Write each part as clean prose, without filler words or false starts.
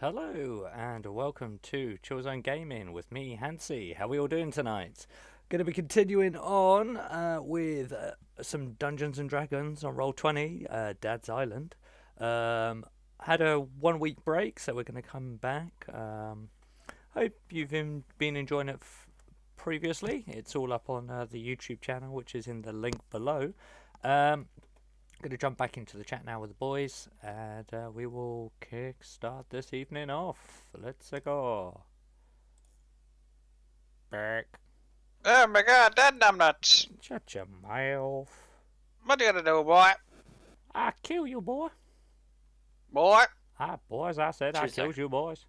Hello and welcome to Chillzone Gaming with me, Hansi. How are we all doing tonight? Going to be continuing on with some Dungeons and Dragons on Roll20, Dad's Island. Had a 1 week break, so we're going to come back. Hope you've been enjoying it previously. It's all up on the YouTube channel, which is in the link below. Going to jump back into the chat now with the boys, and we will kick start this evening off. Let's go. Back. Oh my god, that numbnuts! Shut your mouth. What you gonna do, boy? I kill you, boy. Boy? Ah, boys, I said I killed you, boys.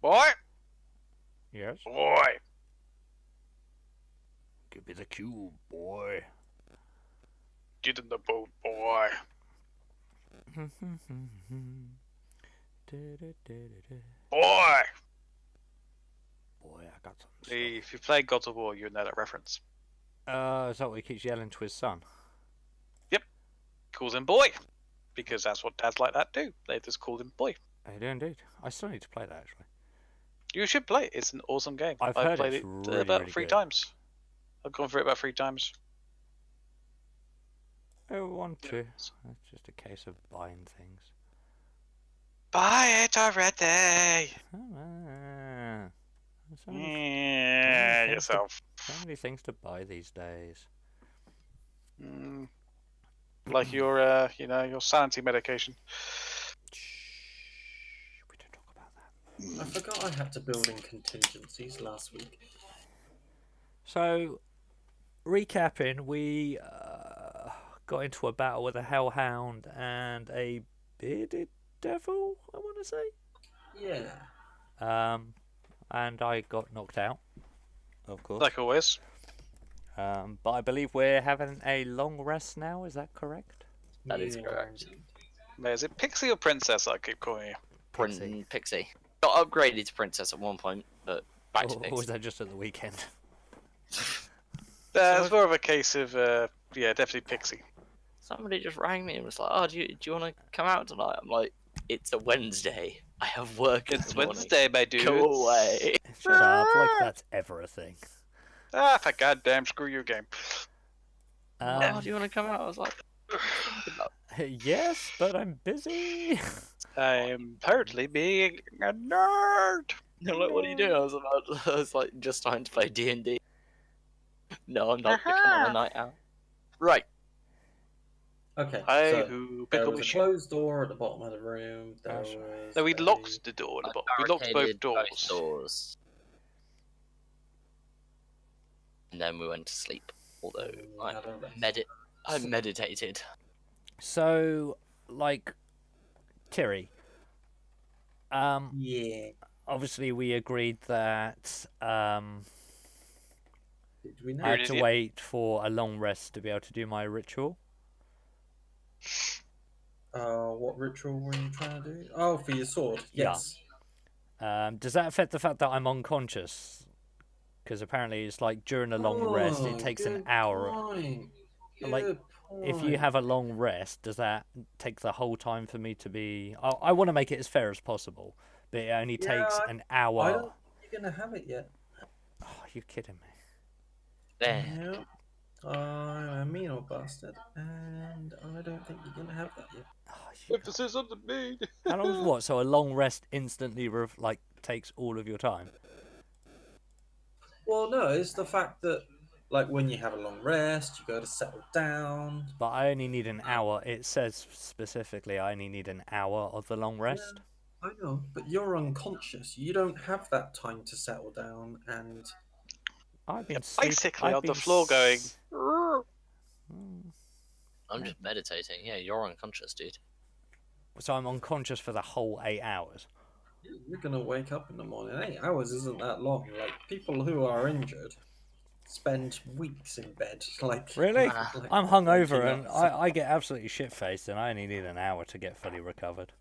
Boy? Yes. Boy! Give me the cube, boy. Get in the boat, boy. Boy! Boy, I got some stuff. If you play God of War, you know that reference. Is that what he keeps yelling to his son? Calls him boy. Because that's what dads like that do. They just call him boy. I do indeed. I still need to play that, actually. You should play it. It's an awesome game. I've I've heard played it's it really, about really 3 good. times. I've gone through it about 3 times. I want to. It's just a case of buying things. Buy it already! So Yeah, things yourself. so many things to buy these days. Like your, your sanity medication. Shh, we don't talk about that. I forgot I had to build in contingencies last week. So, recapping, we got into a battle with a hellhound and a bearded devil, I want to say. Yeah. And I got knocked out, of course. Like always. But I believe we're having a long rest now. Is that correct? That is Yeah. correct. Is it Pixie or Princess I keep calling you? Pixie. Got upgraded to Princess at one point, but back to Or Pixie. was that just at the weekend? It's more of a case of, definitely Pixie. Somebody just rang me and was like, "Oh, do you want to come out tonight?" I'm like, "It's a Wednesday. I have work. It's in the morning. Wednesday, my dude. Go away." Shut up, like that's ever a thing. For goddamn screw your game. Oh, do you want to come out? I was like, Yes, but I'm busy. I am apparently being a nerd. "No, like, what are you doing?" I was like, just starting to play D&D. No, I'm not. Come on a night out. Right. Okay. I so who there pickle was me a shit. closed door at the bottom of the room. There That's was right. No, we a- locked the door. We locked both Barricaded doors. doors. And then we went to sleep. Although I don't know. I meditated. So, like, Terry, Yeah. obviously we agreed that Did we know? I had You're to an idiot. wait for a long rest to be able to do my ritual. What ritual were you trying to do? Oh, for your sword. Yeah. Yes. Does that affect the fact that I'm unconscious? Because apparently it's like during a long rest, it takes an hour. Point. Like, Good If you point. have a long rest, does that take the whole time for me to be? I want to make it as fair as possible, but it only takes Yeah, an I hour. don't think you're gonna have it yet. Oh, you're kidding me. There. Yeah. I'm a mean old bastard, and I don't think you're gonna have that yet. Oh, you Emphasis on the maid. How long is what? So a long rest instantly takes all of your time. Well, no, it's the fact that, like, when you have a long rest, you go to settle down. But I only need an hour. It says specifically I only need an hour of the long rest. I know, but you're unconscious. You don't have that time to settle down, and I've been Basically I've on the been floor going. I'm just meditating. Yeah, you're unconscious, dude. So I'm unconscious for the whole 8 hours. you're gonna wake up in the morning. 8 hours isn't that long. Like, people who are injured spend weeks in bed. Like, Really? like, I'm hungover waking and up. I get absolutely shit faced, and I only need an hour to get fully recovered.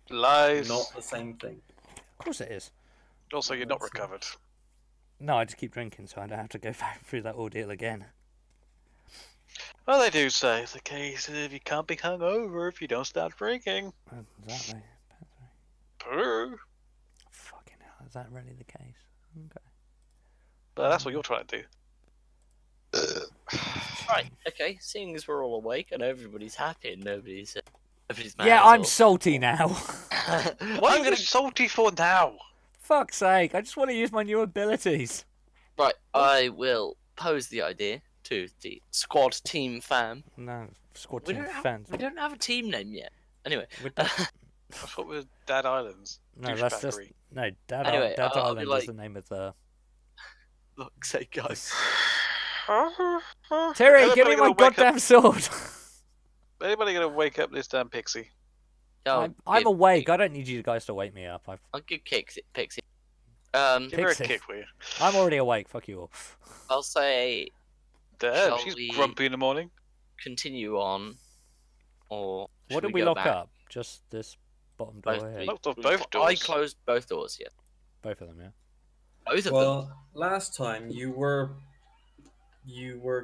Lies. Not the same thing. Of course it is. Also, you're not recovered. No, I just keep drinking, so I don't have to go back through that ordeal again. Well, they do say it's a case of you can't be hungover if you don't start drinking. Exactly. Pooh. Fucking hell, is that really the case? Okay. But that's what you're trying to do. Right, okay, seeing as we're all awake and everybody's happy and nobody's mad Yeah, at I'm all. salty now. What I'm are you gonna... salty for now? Fuck's sake, I just want to use my new abilities. Right, I will pose the idea to the squad team fam. No, squad We team don't, have, fans. we don't have a team name yet. Anyway, We don't- I thought we were Dad Islands. No, that's just Douchebaggery. no. Dad, Anyway, Dad I'll be Island like- is the name of the. fuck's sake, guys. Terry, give Anybody me my gonna wake goddamn sword. Anybody gonna wake up this damn pixie? I'm give- awake. I don't need you guys to wake me up. I'll give Pixie. Give her a Pixie. kick, will you? I'm already awake. Fuck you all. I'll say Damn, Shall she's we- grumpy in the morning. continue on, or What should did we go lock back? up? Just this bottom door Both, here. Locked off both I doors. closed both doors. Yeah, Both of them, yeah. both of them. Well, last time you were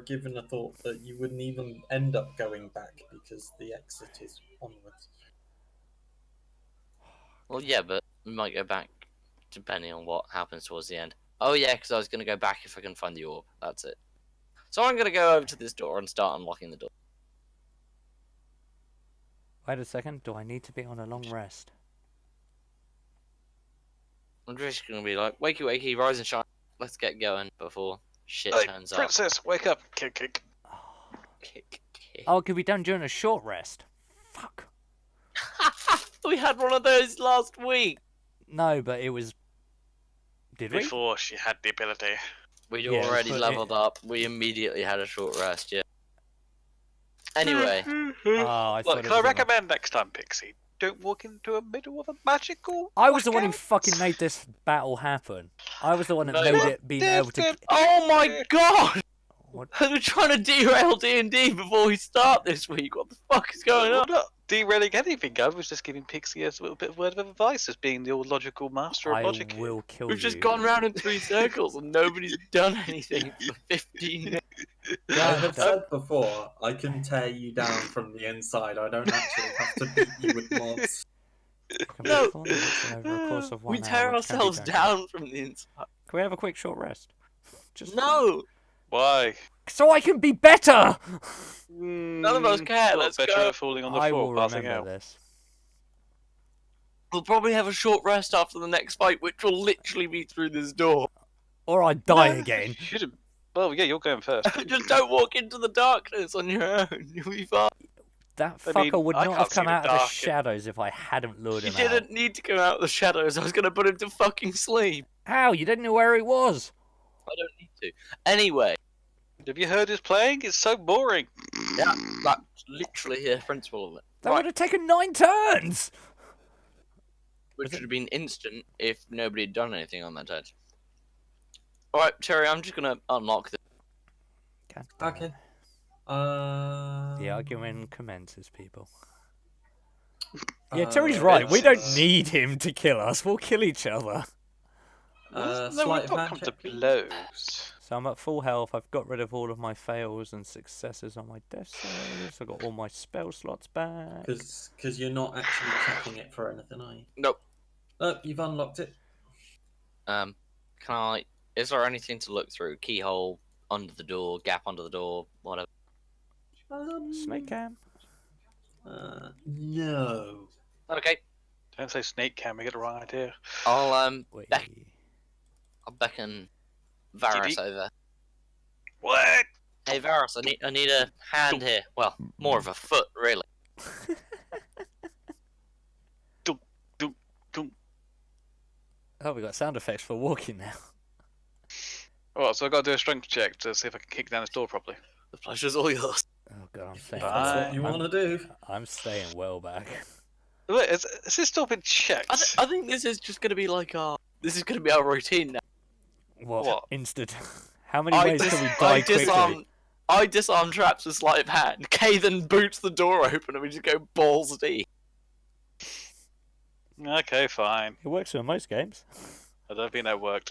given a thought that you wouldn't even end up going back because the exit is onwards. Well, yeah, but we might go back depending on what happens towards the end. Oh yeah, because I was gonna go back if I can find the orb. That's it. So I'm gonna go over to this door and start unlocking the door. Wait a second. Do I need to be on a long rest? I'm just gonna be like, wakey wakey, rise and shine. Let's get going before shit Hey, turns up. princess, wake up! Kick, kick. Kick, kick. Oh, it could be done during a short rest. Fuck. We had one of those last week. No, but it was. Did we? Before she had the ability. We'd Yeah, already but it- leveled up. We immediately had a short rest. Yeah. Anyway, Oh, I thought Look, it can I was a- recommend next time, Pixie? Don't walk into the middle of a magical. I was the one who blackout. fucking made this battle happen. I was the one that No, made you it being able to. oh my god! What? They're trying to derail D&D before we start this week. What the fuck is going I'm on? not derailing anything. I was just giving Pixie a little bit of word of advice as being the all logical master of I logic. here. will kill We've you. just gone round in 3 circles and nobody's done anything for 15 minutes. I have said before, I can tear you down from the inside. I don't actually have to beat you with mods. No. Over a course of We 1 tear hour, which can be ourselves done. down from the inside. Can we have a quick short rest? Just No! Why? so I can be better. None of us care, Not let's better go. at falling on the I floor, will passing remember out. this. We'll probably have a short rest after the next fight, which will literally be through this door. Or I die No, again. Shouldn't. Well, yeah, you're going first. Just don't walk into the darkness on your own. You'll be fine. That I fucker mean, would I not can't have come see the out of the dark. shadows if I hadn't lured You him didn't out. need to come out of the shadows. I was going to put him to fucking sleep. How? You didn't know where he was. I don't need to. Anyway, Have you heard his playing? It's so boring. yeah, that's literally the principle of it. That Right, would have taken 9 turns. which would have been instant if nobody had done anything on that turn. Alright, Terry, I'm just going to unlock this. God damn it. Okay. The argument commences, people. Yeah, Terry's Uh, right. We don't it's- need him to kill us. We'll kill each other. No, sleight we've of not hand come to check, please. blows. So I'm at full health. I've got rid of all of my fails and successes on my death saves. I've got all my spell slots back. Because you're not actually checking it for anything, are you? Nope. Oh, you've unlocked it. Can I... Is there anything to look through? Keyhole, under the door, gap under the door, whatever. Snake cam. No. Okay, Don't say snake cam, we get the wrong idea. I'll Wait. I'll beckon Varus GG. over. What? Hey Varus, I need a hand here. Well, more of a foot, really. Oh, we got sound effects for walking now. Alright, so I've got to do a strength check to see if I can kick down this door properly. The pleasure's all yours. Oh god, I'm If staying. that's Bye. what you I'm- want to do. I'm staying well back. Wait, has this door been checked? I think this is just gonna be like our... This is gonna be our routine now. What? Instant. How many ways can we die I quickly? I disarm traps with sleight of hand. Kay then boots the door open and we just go balls deep. Okay, fine. It works for most games. I don't think that worked.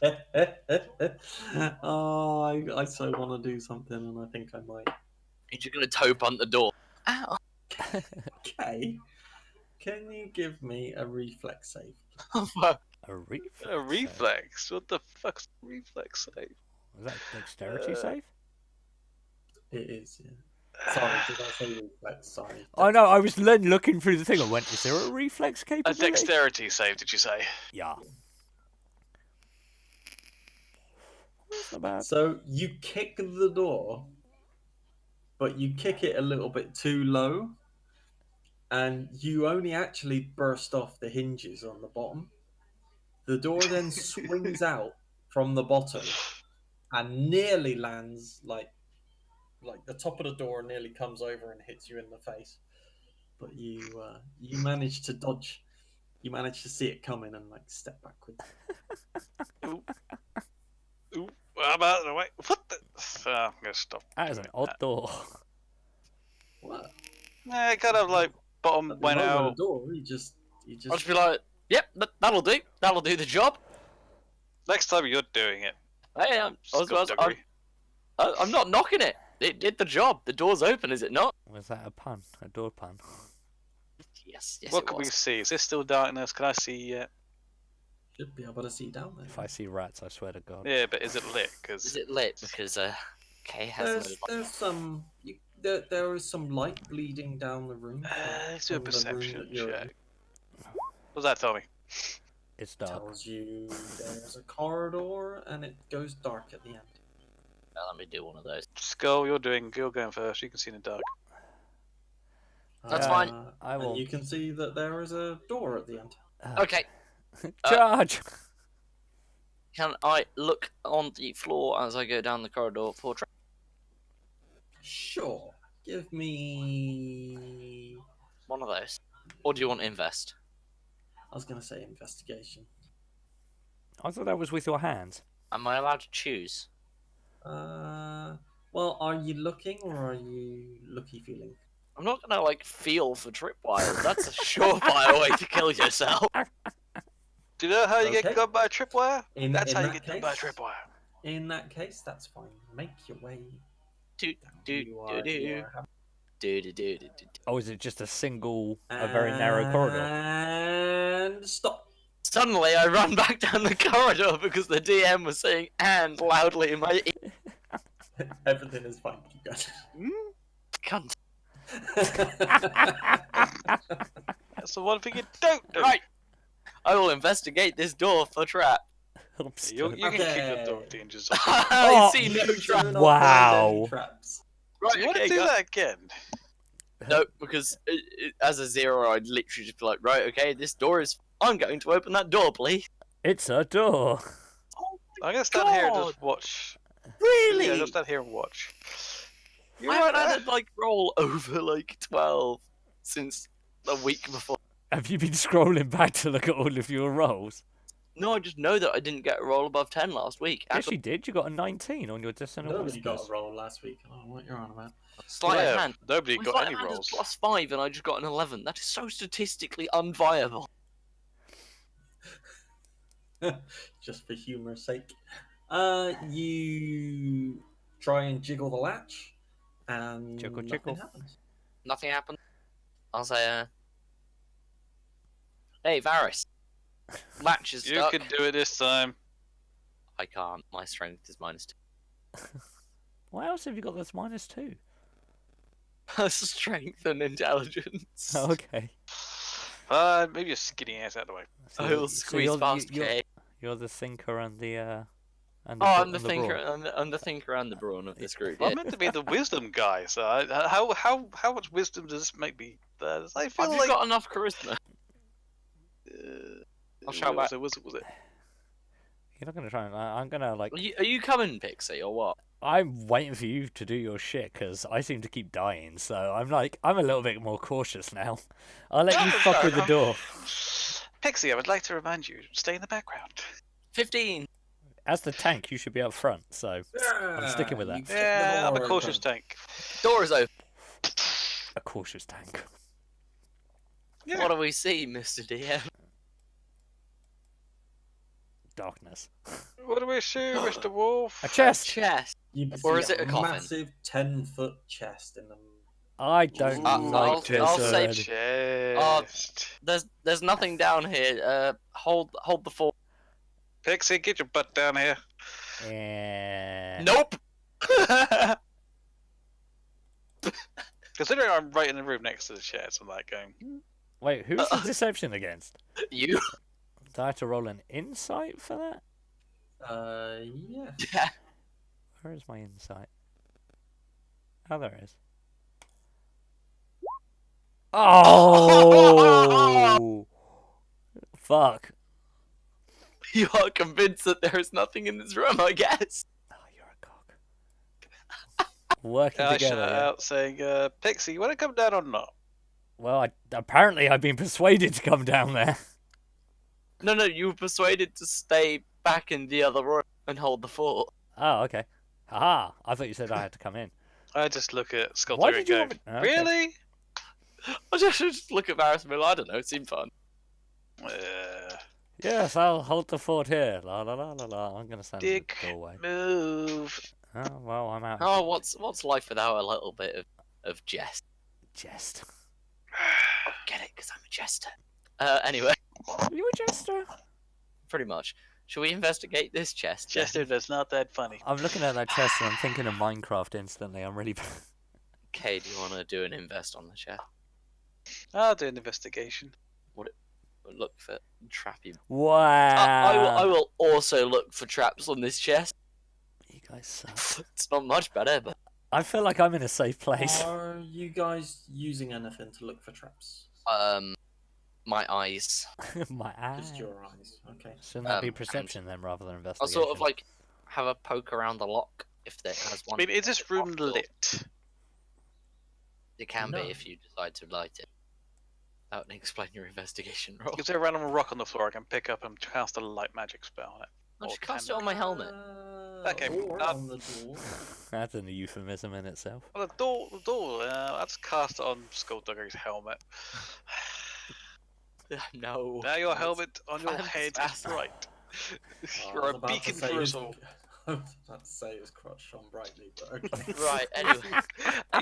Oh, I so want to do something, and I think I might. You're just gonna toe punt the door. Ow. Okay. can you give me a reflex save? A reflex. A reflex? What the fuck's a reflex save? Was that dexterity Uh, save? It is, yeah. Sorry, did I say reflex? Sorry. Oh no, I was then looking through the thing. I went, is there a reflex A capability? dexterity save, did you say? Yeah. That's not bad. So you kick the door, but you kick it a little bit too low, and you only actually burst off the hinges on the bottom. The door then swings out from the bottom and nearly lands like the top of the door nearly comes over and hits you in the face. But you manage to dodge. You manage to see it coming and like step backwards. Ooh, I'm out of the way. What the? I'm gonna stop. That is an doing odd that. door. What? Yeah, kind of like bottom At the went moment out. of the door, you just I'll just be like, yep, that'll do. That'll do the job. Next time you're doing it. Hey, I'm not knocking it. It did the job. The door's open, is it not? Was that a pun? A door pun? Yes, What it can we was. see? Is this still darkness? Can I see? should be able to see down there. If I see rats, I swear to God. Yeah, but is it lit? Is Because it lit? Because Kay has There's some there is some light bleeding down the room. let's do a from the room perception that you're in. check. What does that tell me? It's dark. Tells you there's a corridor and it goes dark at the end. Let me do one of those. Skull, you're going first. You can see in the dark. That's fine. I will- And you can see that there is a door at the end. Okay, Charge! can I look on the floor as I go down the corridor for tra- Sure. Give me. one of those? Or do you want invest? I was gonna say investigation. I thought that was with your hands. Am I allowed to choose? Well, are you looking or are you looky feeling? I'm not gonna like feel for tripwires. That's a surefire way to kill yourself. Do you know how you Okay. get got by a tripwire? That's In how you that get done by a case- tripwire. In that case, that's fine. Make your way. Do do You do are- do you are do do do do do. Oh, is it just a very narrow corridor? And stop. Suddenly, I run back down the corridor because the DM was saying "and" loudly in my ear. Everything is fine. Keep Cunt. going. That's the one thing you don't do. Right. I will investigate this door for trap. You can keep your door with the hinges off. I see no You trap. do not Wow. find any traps. Right, Do you want okay, to do go- that again? No, because as a zero, I'd literally just be like, right, okay, this door is. I'm going to open that door, please. It's a door. I'm gonna stand here and God. just watch. Really? Yeah, just stand here and watch. You I haven't right had a like roll over like 12 since a week before. Have you been scrolling back to look at all of your rolls? No, I just know that I didn't get a roll above 10 last week. Yes, you did. You got a 19 on your dissonant Nobody got whispers. a roll last week. I don't know what you're on about. Sleight of Yeah, hand. nobody My got sleight any of hand is rolls. +5 and I just got an 11. That is so statistically unviable. Just for humor's sake. You try and jiggle the latch, and Jiggle, nothing jiggle. happens. Nothing happened. I'll say, hey, Varys. Latch is You stuck. can do it this time. I can't. My strength is -2. Why else have you got this -2? Strength and intelligence. Oh, okay. Move your skinny ass out of the way. So I you're- will so squeeze you're, past you're, Kay. you're the thinker and the Oh, and I'm the and thinker. brawn. I'm the thinker and the brawn of this group. I'm Yeah. meant to be the wisdom guy, so how much wisdom does this make me? I feel Have you like. got enough charisma? I'll shout back. Was it? You're not gonna try and. I'm gonna like. Are you coming, Pixie, or what? I'm waiting for you to do your shit because I seem to keep dying. So I'm a little bit more cautious now. I'll let you fuck with the door. Pixie, I would like to remind you, stay in the background. 15. As the tank, you should be up front. So sticking with that. You kick the Yeah, I'm a door cautious open. tank. Door is open. a cautious tank. Yeah. What do we see, Mr. DM? Darkness. What do we see, Mr. Wolf? A chest. Chest. You Or see is it a coffin? massive 10-foot chest in the I don't like I'll say Jason. Chest. There's nothing down here. Hold the fort. Pixie, get your butt down here. Yeah. Nope. Considering I'm right in the room next to the chest, I'm like going. Wait, who's the deception against? You. Do I have to roll an insight for that? Yeah. Yeah. Where is my insight? Oh, there it is. Oh! Fuck. You are convinced that there is nothing in this room, I guess. Oh, you're a cock. Working I together. shout Yeah. out saying, Pixie, you want to come down or not? Well, apparently I've been persuaded to come down there. No, you were persuaded to stay back in the other room and hold the fort. Oh, okay. Haha, I thought you said I had to come in. I just look at Why Sculptor and did you go, want me... Okay. really? I just look at Varys and be like, I don't know, it seemed fun. Yes, I'll hold the fort here. La la la la la. I'm gonna stand in Dick the doorway. move. Oh, well, I'm out. Oh, what's life without a little bit of jest? Jest. Get it? Because I'm a jester. Anyway, You a jester? pretty much. Shall we investigate this chest? then? Chester, that's not that funny. I'm looking at that chest and I'm thinking of Minecraft instantly. I'm really... Okay, do you want to do an invest on the chest? I'll do an investigation. Look for trappy. Wow. I will also look for traps on this chest. You guys suck. It's not much better, but I feel like I'm in a safe place. Are you guys using anything to look for traps? my eyes. My eye. Just your eyes. Okay. Shouldn't that be and perception then rather than I'll investigation? sort of like have a poke around the lock if there has I one. mean, is this room Possible. lit? It can No. be if you decide to light it. That would explain your investigation roll. Is there a random rock on the floor I can pick up and cast a light magic spell on it? I'll just Or cast it can on my helmet. Okay, Or uh, on the door. That's a euphemism in itself. Well, the door, I'll just cast it on Skulldugger's helmet. No. Now your that's helmet on your head is fantastic. bright. Oh, I You're was a about to beacon say for his- us all. I was about to say his crotch shone brightly, but okay. Right, anyway.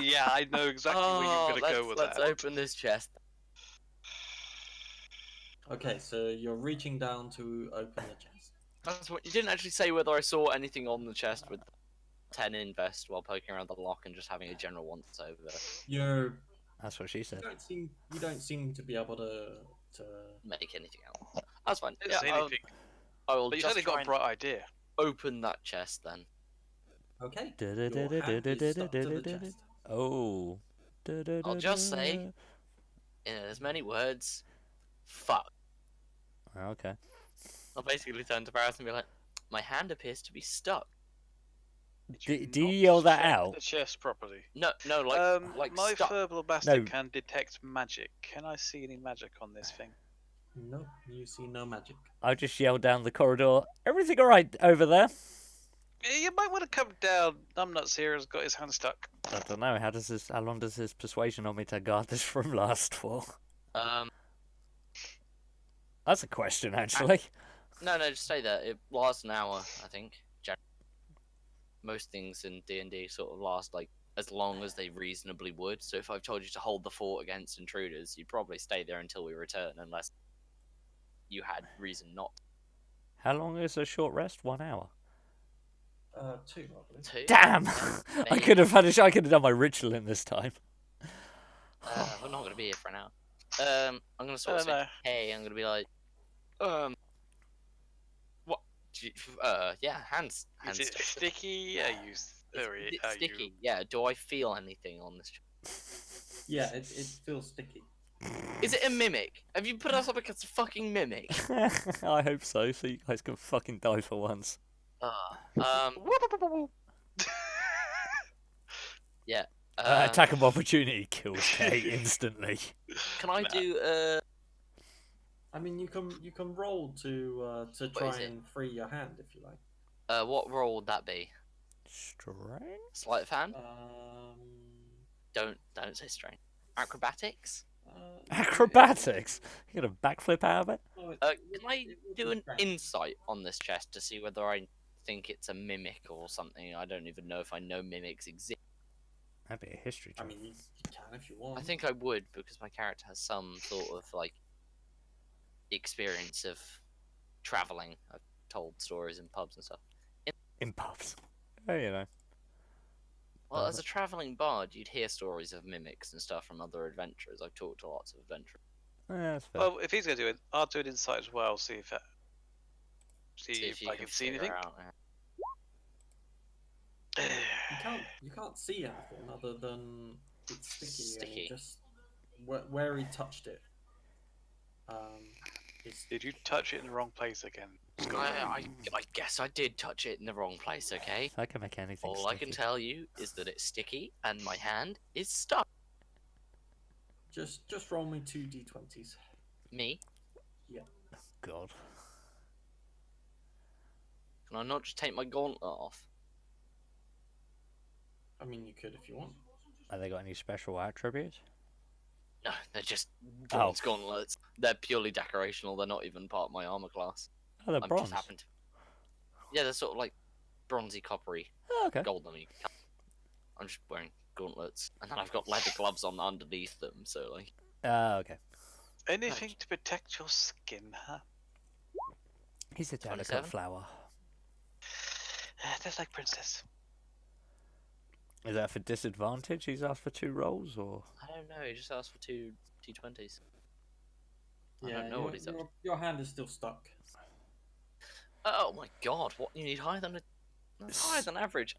Yeah, I know exactly where you're going to go with let's that. open this chest. Okay, so you're reaching down to open the chest. That's what you didn't actually say whether I saw anything on the chest with 10 invest while poking around the lock and just having a general once over. You're That's what she said. you don't seem to be able to Make anything else. That's fine. Didn't Yeah, say anything. I will But you just certainly try got a and bright idea. open that chest then. Okay. Your hand is stuck to the chest. Oh. I'll just say, in as many words, fuck. Okay. I'll basically turn to Varys and be like, my hand appears to be stuck. Did Do you not yell that check out? The chest properly. No, like my stuck. Furball No. can detect magic. Can I see any magic on this thing? No, you see no magic. I just yelled down the corridor. Everything alright over there? You might want to come down. Numbnuts here has got his hand stuck. I don't know. How long does his persuasion on me to guard this room last for? That's a question, actually. No, just stay there. It lasts an hour, I think. Most things in D&D sort of last like as long as they reasonably would. So if I've told you to hold the fort against intruders, you'd probably stay there until we return, unless you had reason not. How long is a short rest? 1 hour. 2, I believe. to. Damn! I could have I could have done my ritual in this time. We're not going to be here for an hour. I'm going to sort of say, no. hey, I'm going to be like, what? Yeah, hands Is it stuck. sticky? Are you It's sticky. Yeah. Do I feel anything on this? Yeah, it feels sticky. Is it a mimic? Have you put us up against a fucking mimic? I hope so, so you guys can fucking die for once. Yeah. Attack of opportunity kills Kate instantly. Can I do I mean, you can roll to try is it? and free your hand if you like. what role would that be? Strength? Sleight of hand? Um, Don't say strength. Acrobatics? Acrobatics? You got a backflip out of it? Can I do an insight on this chest to see whether I think it's a mimic or something? I don't even know if I know mimics exist. That'd be a history I check. mean, you can if you want. I think I would because my character has some sort of like experience of traveling. I've told stories in pubs and stuff. In pubs. Oh, you know. Well, as a traveling bard, you'd hear stories of mimics and stuff from other adventurers. I've talked to lots of adventurers. Yeah, that's fair. Well, if he's going to do it, I'll do an insight as well. See if See if I you can see figure anything. out. You can't see anything other than it's sticky, and Sticky. you just where he touched it. It's Did you touch it in the wrong place again? I guess I did touch it in the wrong place. Okay. If I can make anything All I can sticky. tell you is that it's sticky and my hand is stuck. just roll me 2d20s. Me? God. Can I not just take my gauntlet off? I mean, you could if you want. Have they got any special attributes? No, they're just bronze gauntlets. They're purely decorational. They're not even part of my armor class. Oh, they're I'm bronze. just happened to. Yeah, they're sort of like bronzy, coppery, Oh, okay. goldeny. I'm just wearing gauntlets, and then I've got leather gloves on underneath them. So like, Okay. Anything to protect your skin, huh? He's a delicate 27? flower. Just like Princess. Is that for disadvantage? He's asked for 2 rolls, or? I don't know. He just asked for 2 d20s. I Yeah, don't know what he's up to. your hand is still stuck. Oh my god! What you need higher than a that's higher than average.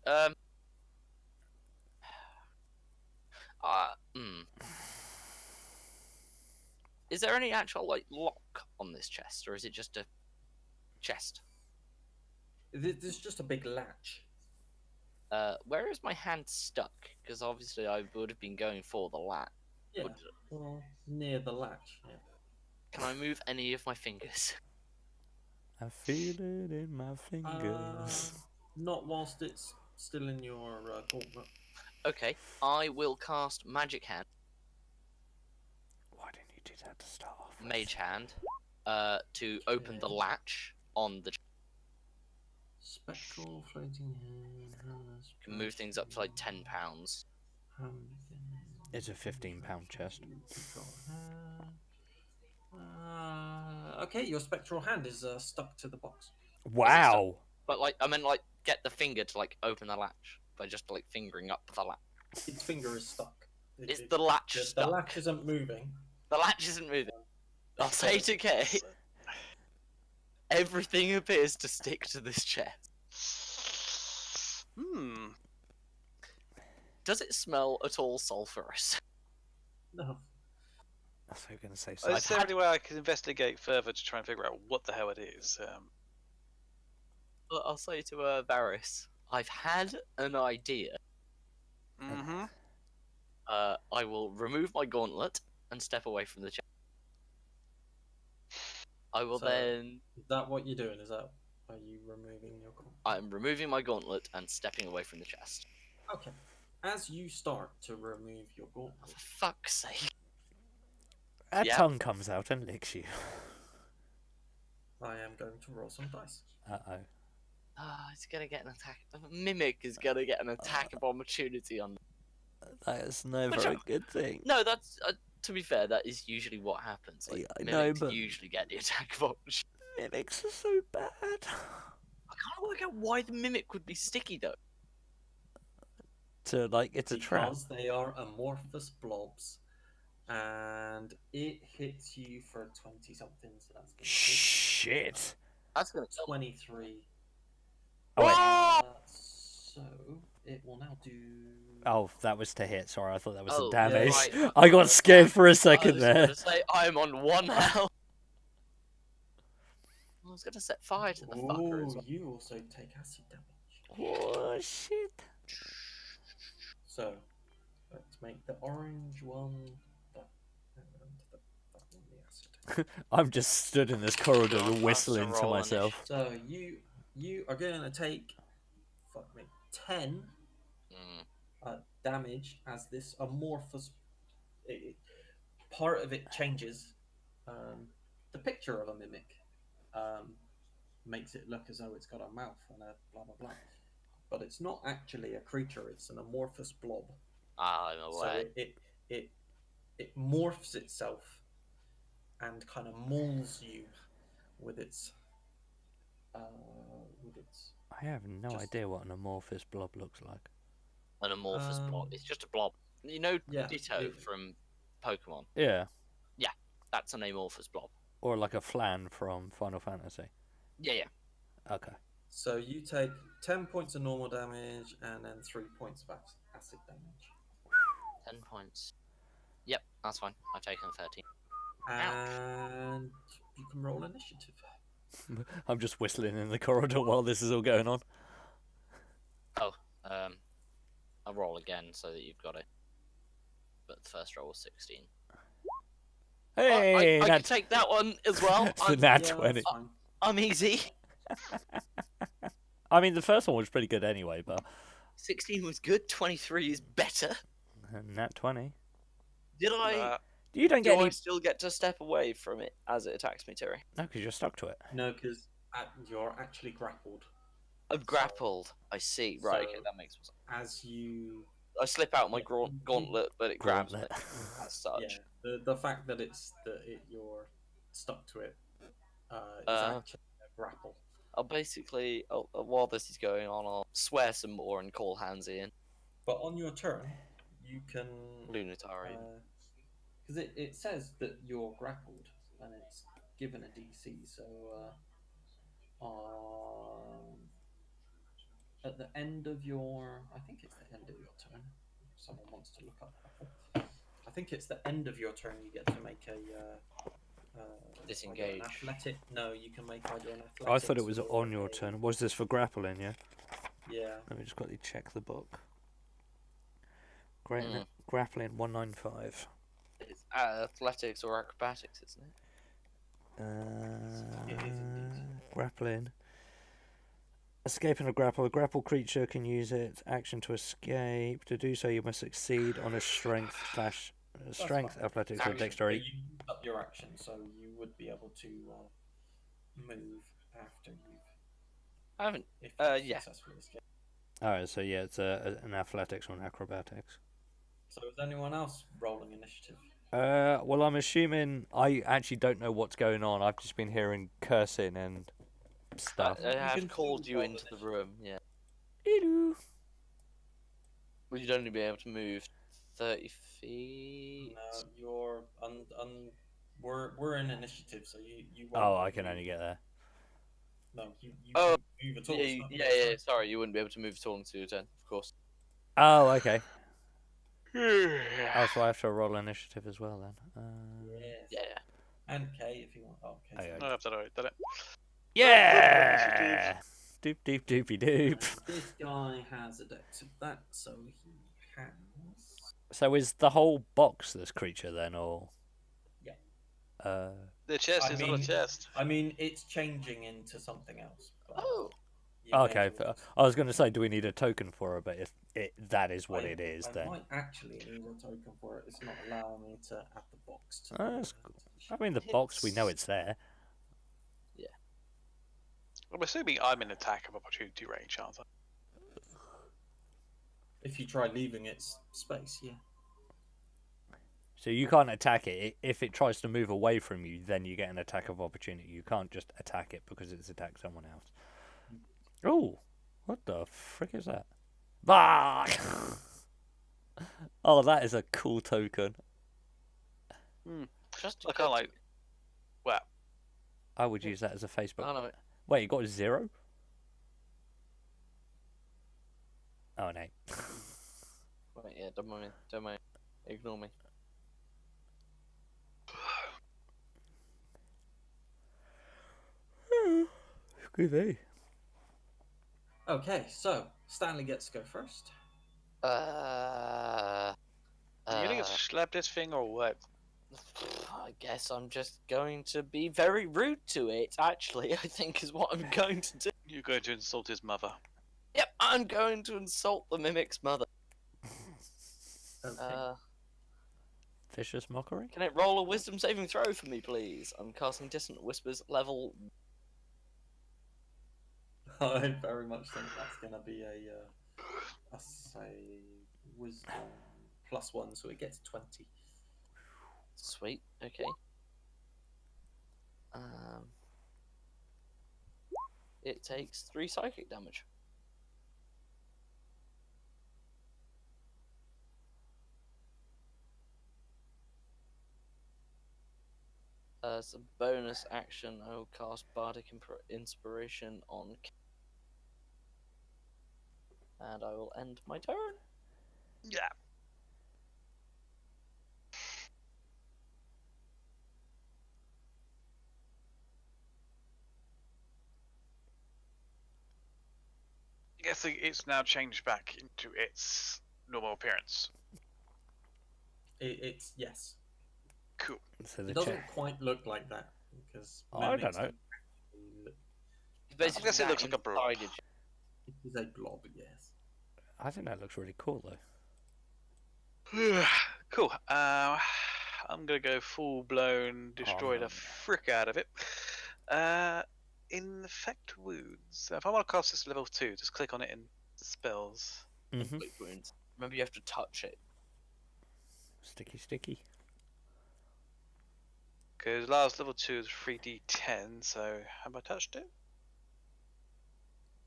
Is there any actual like lock on this chest, or is it just a chest? There's just a big latch. Where is my hand stuck? Because obviously I would have been going for the latch. Yeah, well, near the latch. Yeah. Can I move any of my fingers? I feel it in my fingers. Not whilst it's still in your gauntlet. Okay, I will cast Magic Hand, Why didn't you do that to start off with? Mage Hand, to open the Okay. latch on the. Spectral floating hand. Can move things up to like £10. It's a £15 chest. Okay, your spectral hand is stuck to the box. Wow! But like, I meant like get the finger to like open the latch by just like fingering up the latch. Its finger is stuck. Is the latch the stuck? latch isn't moving. The latch isn't moving. I'll say it again. Everything appears to stick to this chest. Does it smell at all sulphurous? No. That's what I'm going to say. Is there any way I can investigate further to try and figure out what the hell it is? Well, I'll say to Varys, I've had an idea. Mm-hmm. I will remove my gauntlet and step away from the chest. I will So- then. Is that what you're doing? Are you removing your gauntlet? I'm removing my gauntlet and stepping away from the chest. Okay. As you start to remove your gauntlet, For fuck's sake. A Yeah. tongue comes out and licks you. I am going to roll some dice. Uh-oh. It's gonna get an attack. A mimic is gonna get an attack of opportunity on. That is never Which a good thing. No, that's to be fair. That is usually what happens. Like, Yeah, I know, mimics but- usually get the attack of opportunity. Mimics are so bad. I can't work out why the mimic would be sticky though. So, like, it's a trap. Because they are amorphous blobs. And it hits you for 20 something, so that's gonna hit. Shit. That's gonna kill me. 23. Oh, wait. So it will now do. Oh, that was to hit. Sorry, I thought that was Oh, the damage. right. I got scared for a second I was there. gonna say I'm on 1 health. I was gonna set fire to the fucker as Oh, well. you also take acid damage. Oh, shit. So let's make the orange one that, and that one the acid. I'm just stood in this corridor Go on, whistling master to roll myself. So you are going to take 10 damage as this amorphous. Part of it changes. The picture of a mimic makes it look as though it's got a mouth and a blah blah blah, but it's not actually a creature. It's an amorphous blob. I'm So aware. it morphs itself and kind of mauls you with its I have no Just- idea what an amorphous blob looks like. An amorphous blob. Um, It's just a blob. You know yeah, Ditto it- from Pokemon? Yeah, That's an amorphous blob. or like a flan from Final Fantasy. Yeah. Okay. So you take 10 points of normal damage and then 3 points of acid damage. 10 points. Yep, that's fine. I've taken 13. Ouch. And you can roll initiative. I'm just whistling in the corridor while this is all going on. I'll roll again so that you've got it. But the first roll was 16. Hey, I can nat, take that one as well. it's the I'm, nat Yeah, 20. that's fine. I'm easy. I mean, the first one was pretty good anyway, but 16 was good. 23 is better. nat 20. Did I? Nah. You don't Do get I any. still get to step away from it as it attacks me, Terry? No, because you're stuck to it. No, because you're actually grappled. I'm grappled. I see. Right. Okay, So- that makes sense. As you. I slip out my Yeah. gauntlet, but it grabs me Gauntlet. as such. Yeah, the fact that you're stuck to it is Uh, actually a grapple. While this is going on, I'll swear some more and call Hansi in. But on your turn, you can. Lunatari. Because it says that you're grappled and it's given a DC, so at the end of your, I think it's the end of your turn. Someone wants to look up grapple. I think it's the end of your turn. You get to make a Disengage. An athletic. No, you can make either an athletic. I thought it was on your turn. Was this for grappling, yeah? Yeah. Let me just quickly check the book. Great, Mm. grappling 195. It's athletics or acrobatics, isn't it? It is indeed. Grappling. Escaping a grapple. A grapple creature can use its action to escape. To do so, you must succeed on a strength slash strength, fine. athletics, or Action. dexterity. You used up your action, so you would be able to move after you've. I haven't. If you Yeah. successfully escape. Alright, so yeah, it's an athletics or an acrobatics. So is anyone else rolling initiative? Well, I'm assuming I actually don't know what's going on. I've just been hearing cursing and stuff. I have can called still you roll into the initiative. room. Yeah. Hello. Well, you'd only be able to move 30 feet. No, you're we're in initiative, so you. Oh, won't I can move. only get there. No, you Oh, can't move at all. Yeah, It's you- not yeah, your yeah. turn. Sorry, you wouldn't be able to move at all until your turn, of course. Oh, okay. Oh, so I have to roll initiative as well then. Yes. Yeah. And K if you want. Oh, K's Oh, yeah. No, I've done it. Done it. Yeah. Doop doop doopy doop. This guy has a dex of that, so he has. So is the whole box this creature then, or? Yeah. The chest I is not a mean- chest. I mean, it's changing into something else. But Oh. you may Okay, as well just- I was going to say, do we need a token for it? But if that is what I- it is, I then might actually need a token for it. It's not allowing me to add the box to. Oh, that's I mean the box we know it's there. I'm assuming I'm in attack of opportunity range, aren't I? If you try leaving its space, yeah. So you can't attack it. If it tries to move away from you, then you get an attack of opportunity. You can't just attack it because it's attacked someone else. Oh, what the frick is that? Bah! Oh, that is a cool token. Just I kind of like. Well, I would use that as a Facebook. I don't know. Wait, you got a 0? Oh no. Wait, yeah, don't mind me. Don't mind. Ignore me. Groovy. Okay, so Stanley gets to go first. are you gonna slap this thing or what? I guess I'm just going to be very rude to it, actually, I think is what I'm going to do. You're going to insult his mother. Yep, I'm going to insult the mimic's mother. Okay. Vicious mockery? Can it roll a wisdom saving throw for me, please? I'm casting Dissonant Whispers level. I very much think that's going to be a say wisdom. +1, so it gets 20. Sweet. Okay. It takes 3 psychic damage. As a bonus action, I will cast Bardic Inspiration on and I will end my turn. Yeah. I guess it's now changed back into its normal appearance. It's yes. Cool. So the It doesn't check. quite look like that because Oh, I mimics don't know. actually look- It's basically guess it that looks like a blob. inside It is a blob, yes. I think that looks really cool though. Cool. I'm gonna go full blown destroy no. the frick out of it. Infect wounds. So if I want to cast this level 2, just click on it in spells. Mm-hmm. inflict wounds. Remember, you have to touch it. Sticky. Because last level 2 is 3d10, so have I touched it?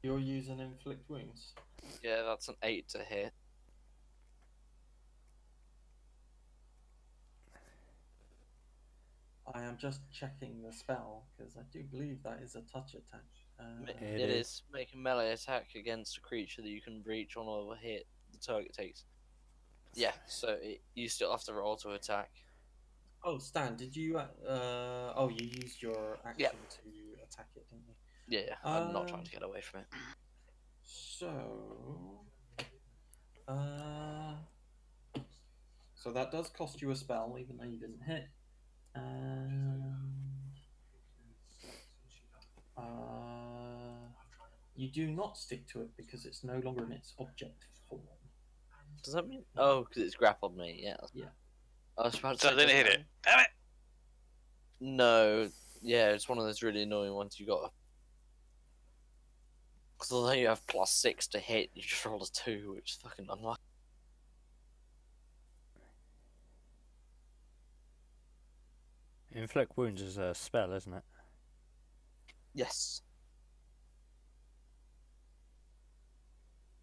You're using inflict wounds. Yeah, that's an 8 to hit. I am just checking the spell because I do believe that is a touch attack. It It is. is. Make a melee attack against a creature that you can reach on a hit the target takes. Yeah, so you still have to roll to attack. Oh, Stan, did you? Oh, you used your action to attack it, didn't you? Yeah, I'm not trying to get away from it. So, so that does cost you a spell, even though you didn't hit. You do not stick to it because it's no longer in its object form. Does that mean? Oh, because it's grappled me. Yeah. Yeah. I was about to So say, I didn't does hit that it. Damn it! No, yeah, it's one of those really annoying ones you got. Because although you have +6 to hit, you just roll a 2, which is fucking unlucky. Inflict wounds is a spell, isn't it? Yes.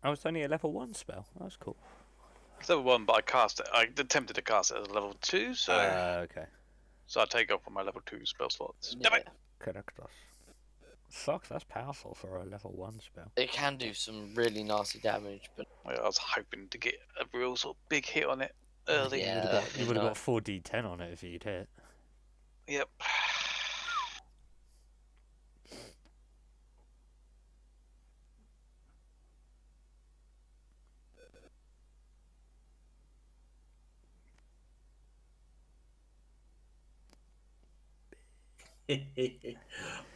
Oh, it's only a level 1 spell. That's cool. It's level 1, but I cast it. I attempted to cast it as a level 2, so Okay. I take up on my level 2 spell slots. Damn Yeah. it! Correctos. Sucks, that's powerful for a level 1 spell. It can do some really nasty damage, but I was hoping to get a real sort of big hit on it early. Yeah. You would have no. got 4d10 on it if you'd hit. Yep.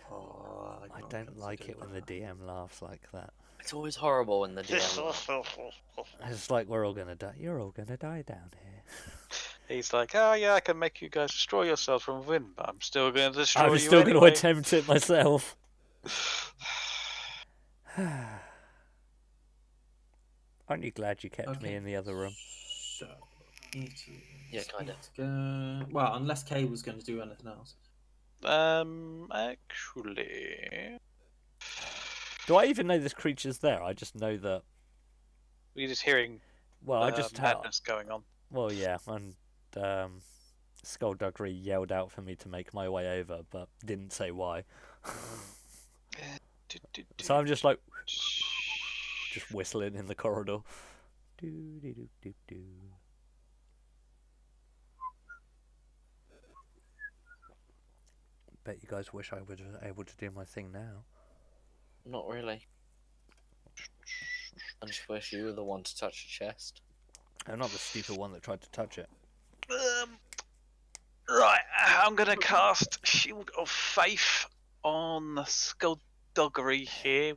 Oh, I don't like it when the DM laughs like that. it's always horrible when the DM. It's like we're all gonna die. You're all gonna die down here. He's like, oh yeah, I can make you guys destroy yourselves from within, but I'm still going to destroy I'm you still anyway. gonna attempt it myself. Aren't you glad you kept me Okay. in the other room? So, it is. Yeah, kinda. Well, unless Kay was going to do anything else. Actually, Do I even know this creature's there? I just know that. we're just hearing Well, I just madness going on. Well, yeah, and Skullduggery yelled out for me to make my way over, but didn't say why. So I'm just like, just whistling in the corridor. Do do do do do. Bet you guys wish I was able to do my thing now. Not really. I just wish you were the one to touch the chest. I'm not the stupid one that tried to touch it. Right, I'm going to cast Shield of Faith on Skullduggery here,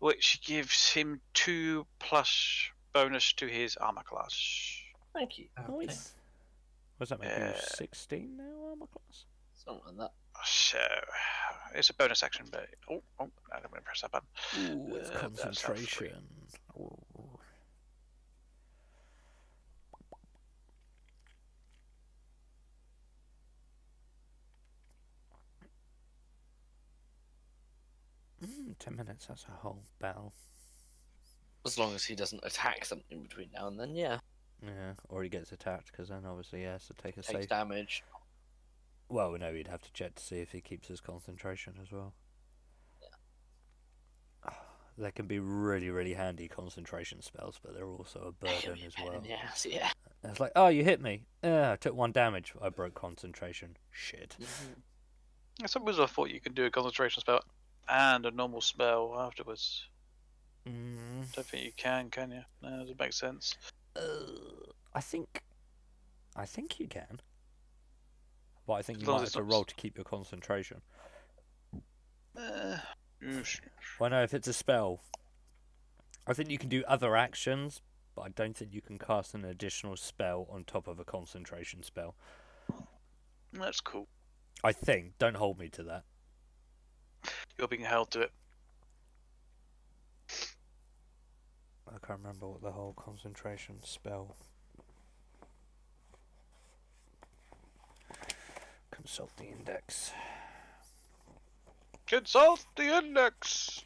which gives him 2+ bonus to his armor class. Thank you. Okay. Nice. What does that make you 16 now, armor class? Something like that. So, it's a bonus action, but I don't want to press that button. Ooh, it's That's not free. concentration. 10 minutes, that's a whole battle. As long as he doesn't attack something between now and then, yeah. Yeah, or he gets attacked, because then obviously he has to take a Takes safe. damage. Well, no, he'd have to check to see if he keeps his concentration as well. They can be really, really handy concentration spells, but they're also a burden as well. Yes, yeah. It's like, oh, you hit me. I took 1 damage. I broke concentration. Shit. Sometimes I thought you could do a concentration spell and a normal spell afterwards. Don't think you can you? No, doesn't make sense. I think you can. But I think you As long might as have it's to not roll to keep your concentration. Yes. Well, no, if it's a spell, I think you can do other actions, but I don't think you can cast an additional spell on top of a concentration spell. That's cool. I think. Don't hold me to that. You're being held to it. I can't remember what the whole concentration spell. Consult the index. Consult the index.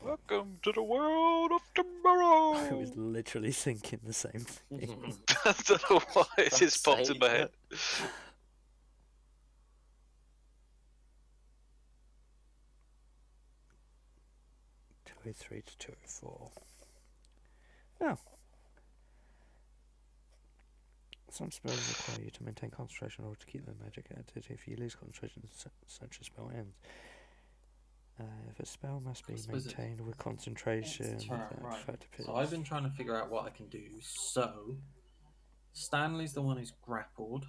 Welcome to the world of tomorrow. I was literally thinking the same thing. I don't know why it just popped in my head. 203 to 204. Oh. Some spells require you to maintain concentration in order to keep the magic active. If you lose concentration, such a spell ends. If a spell must be maintained with concentration, Right. fact appears. So I've been trying to figure out what I can do. So Stanley's the one who's grappled.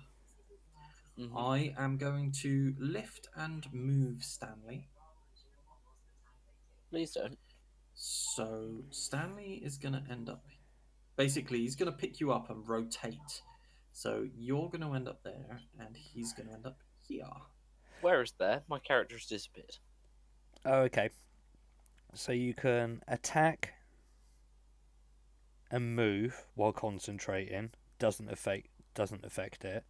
I am going to lift and move Stanley. Please don't. So Stanley is going to end up. Basically, he's going to pick you up and rotate. So you're going to end up there, and he's going to end up here. Where is there? My character's disappeared. Oh, okay. So you can attack and move while concentrating. Doesn't affect it.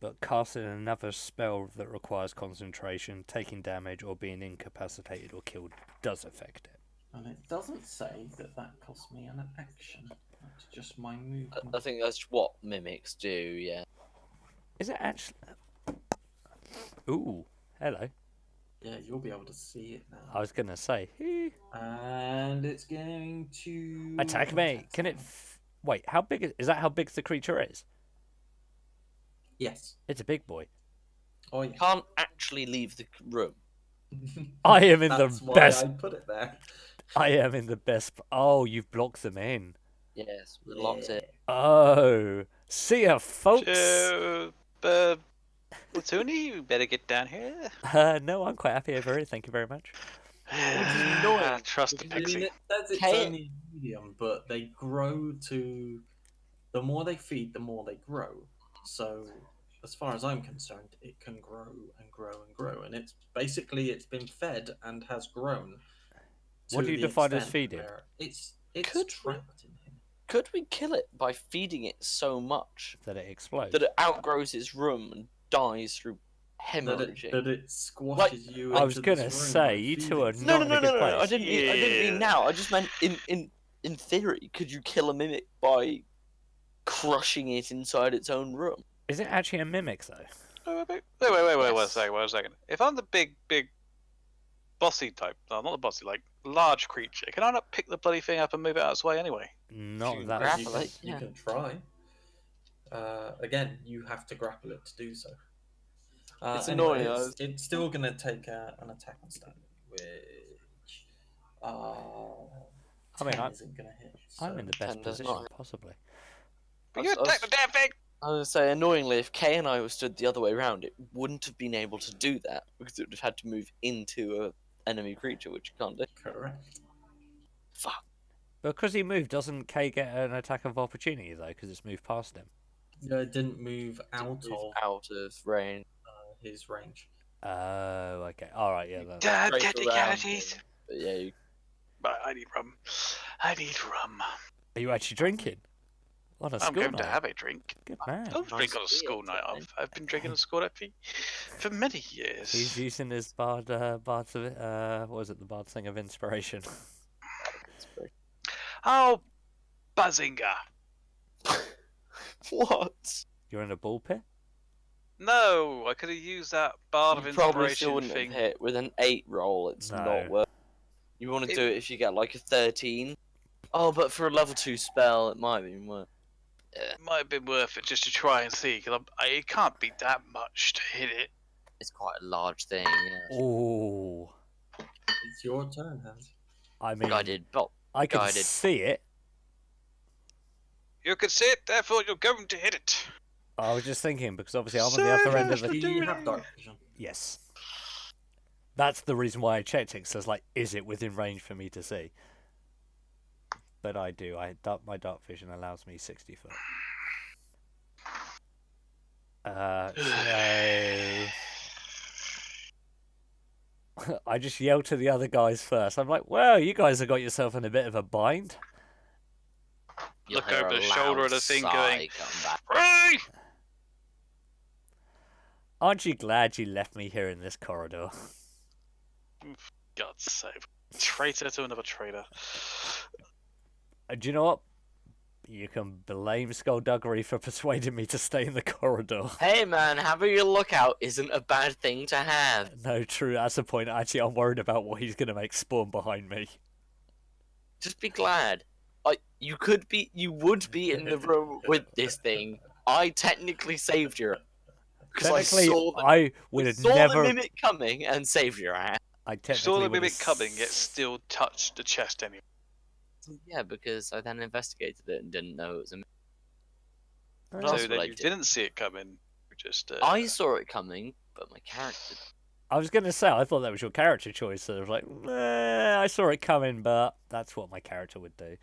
But casting another spell that requires concentration, taking damage, or being incapacitated or killed does affect it. And it doesn't say that costs me an action. That's just my movement. I think that's what mimics do, yeah. Is it actually? Ooh, hello. Yeah, you'll be able to see it now. I was gonna say. And it's going to Attack me. Can it? Wait, how big is that? How big the creature is? Yes. It's a big boy. Oh yeah. Can't actually leave the room. I am in That's the why best. I put it there. I am in the best. Oh, you've blocked them in. Yes, we locked it. Oh, see ya, folks. Platoonie, you better get down here. No, I'm quite happy over here. Thank you very much. Trust the I mean, pixie. it says it's Kate- only medium, but they grow to. The more they feed, the more they grow. So, as far as I'm concerned, it can grow and grow and grow, and it's been fed and has grown. What do you define as feeding? It's Could we- trapped in him. Could we kill it by feeding it so much That it explodes. that it outgrows its room and dies through hemorrhaging? That it squashes you. I was into this gonna room say, by you feeding two are it. No, not no, in no, a no, good no, no. I place. didn't mean Yeah. now. I just meant in theory, could you kill a mimic by crushing it inside its own room? Is it actually a mimic though? Wait Yes. a second. If I'm the big bossy type, no, not the bossy, like large creature, can I not pick the bloody thing up and move it out of its way anyway? Not You that. can- grapple it, You yeah. can try. Again, you have to grapple it to do so. It's Anyway, annoying, It's still going to take an attack on Stanley, which I mean, 10 I'm- isn't going to hit. I'm in the best 10 does position not. possibly. But you attack the damn thing! I was gonna say, annoyingly, if Kay and I were stood the other way around, it wouldn't have been able to do that because it would have had to move into a enemy creature, which you can't do. Correct. Fuck. Because he moved, doesn't Kay get an attack of opportunity though? Because it's moved past him. Yeah, it didn't move Move out of range. his range. Oh, okay. All right. Yeah. That, Damn Straight around technicalities! him. But yeah, But I need rum. I need rum. are you actually drinking? On a I'm school going night. to have a drink. Good I man. don't drink on a Nice school beer, night. darling. I've been drinking on a school night for many years. He's using his bard of what was it? The bard thing of inspiration. Oh, Buzzinga. What? You're in a ball pit. No, I could have used that bard of You probably still inspiration wouldn't thing. have hit with an 8 roll. It's No. not worth. You want to It- do it if you get like a 13. Oh, but for a level 2 spell, it might be worth. It might have been worth it just to try and see, because it can't be that much to hit it. It's quite a large thing. Yeah. Ooh. It's your turn, Hans. I mean, Guided bolt. I can guided. see it. You can see it, therefore you're going to hit it. I was just thinking because obviously I'm on the other end of Do the. you have dark vision? Yes. That's the reason why I checked it. Because I was like, is it within range for me to see? But I do. My dark vision allows me 60 foot. So I just yelled to the other guys first. I'm like, well, you guys have got yourself in a bit of a bind. You'll Look hear over a the shoulder loud of the thing sigh going, come back. Hooray! Aren't you glad you left me here in this corridor? God's sake. Traitor to another traitor. Do you know what? You can blame Skullduggery for persuading me to stay in the corridor. Hey man, having a lookout isn't a bad thing to have. No, true. That's the point. Actually, I'm worried about what he's going to make spawn behind me. Just be glad. You would be in the room with this thing. I technically saved your. Because I Technically, saw the, I would have saw never. the mimic coming and saved your ass. I You technically saw the would mimic have coming, yet still touched the chest anyway. Yeah, because I then investigated it and didn't know it was a mimic. Oh. That's So what then I you did. didn't see it coming. You just. I saw it coming, but my character. I was going to say, I thought that was your character choice. So I was like, I saw it coming, but that's what my character would do.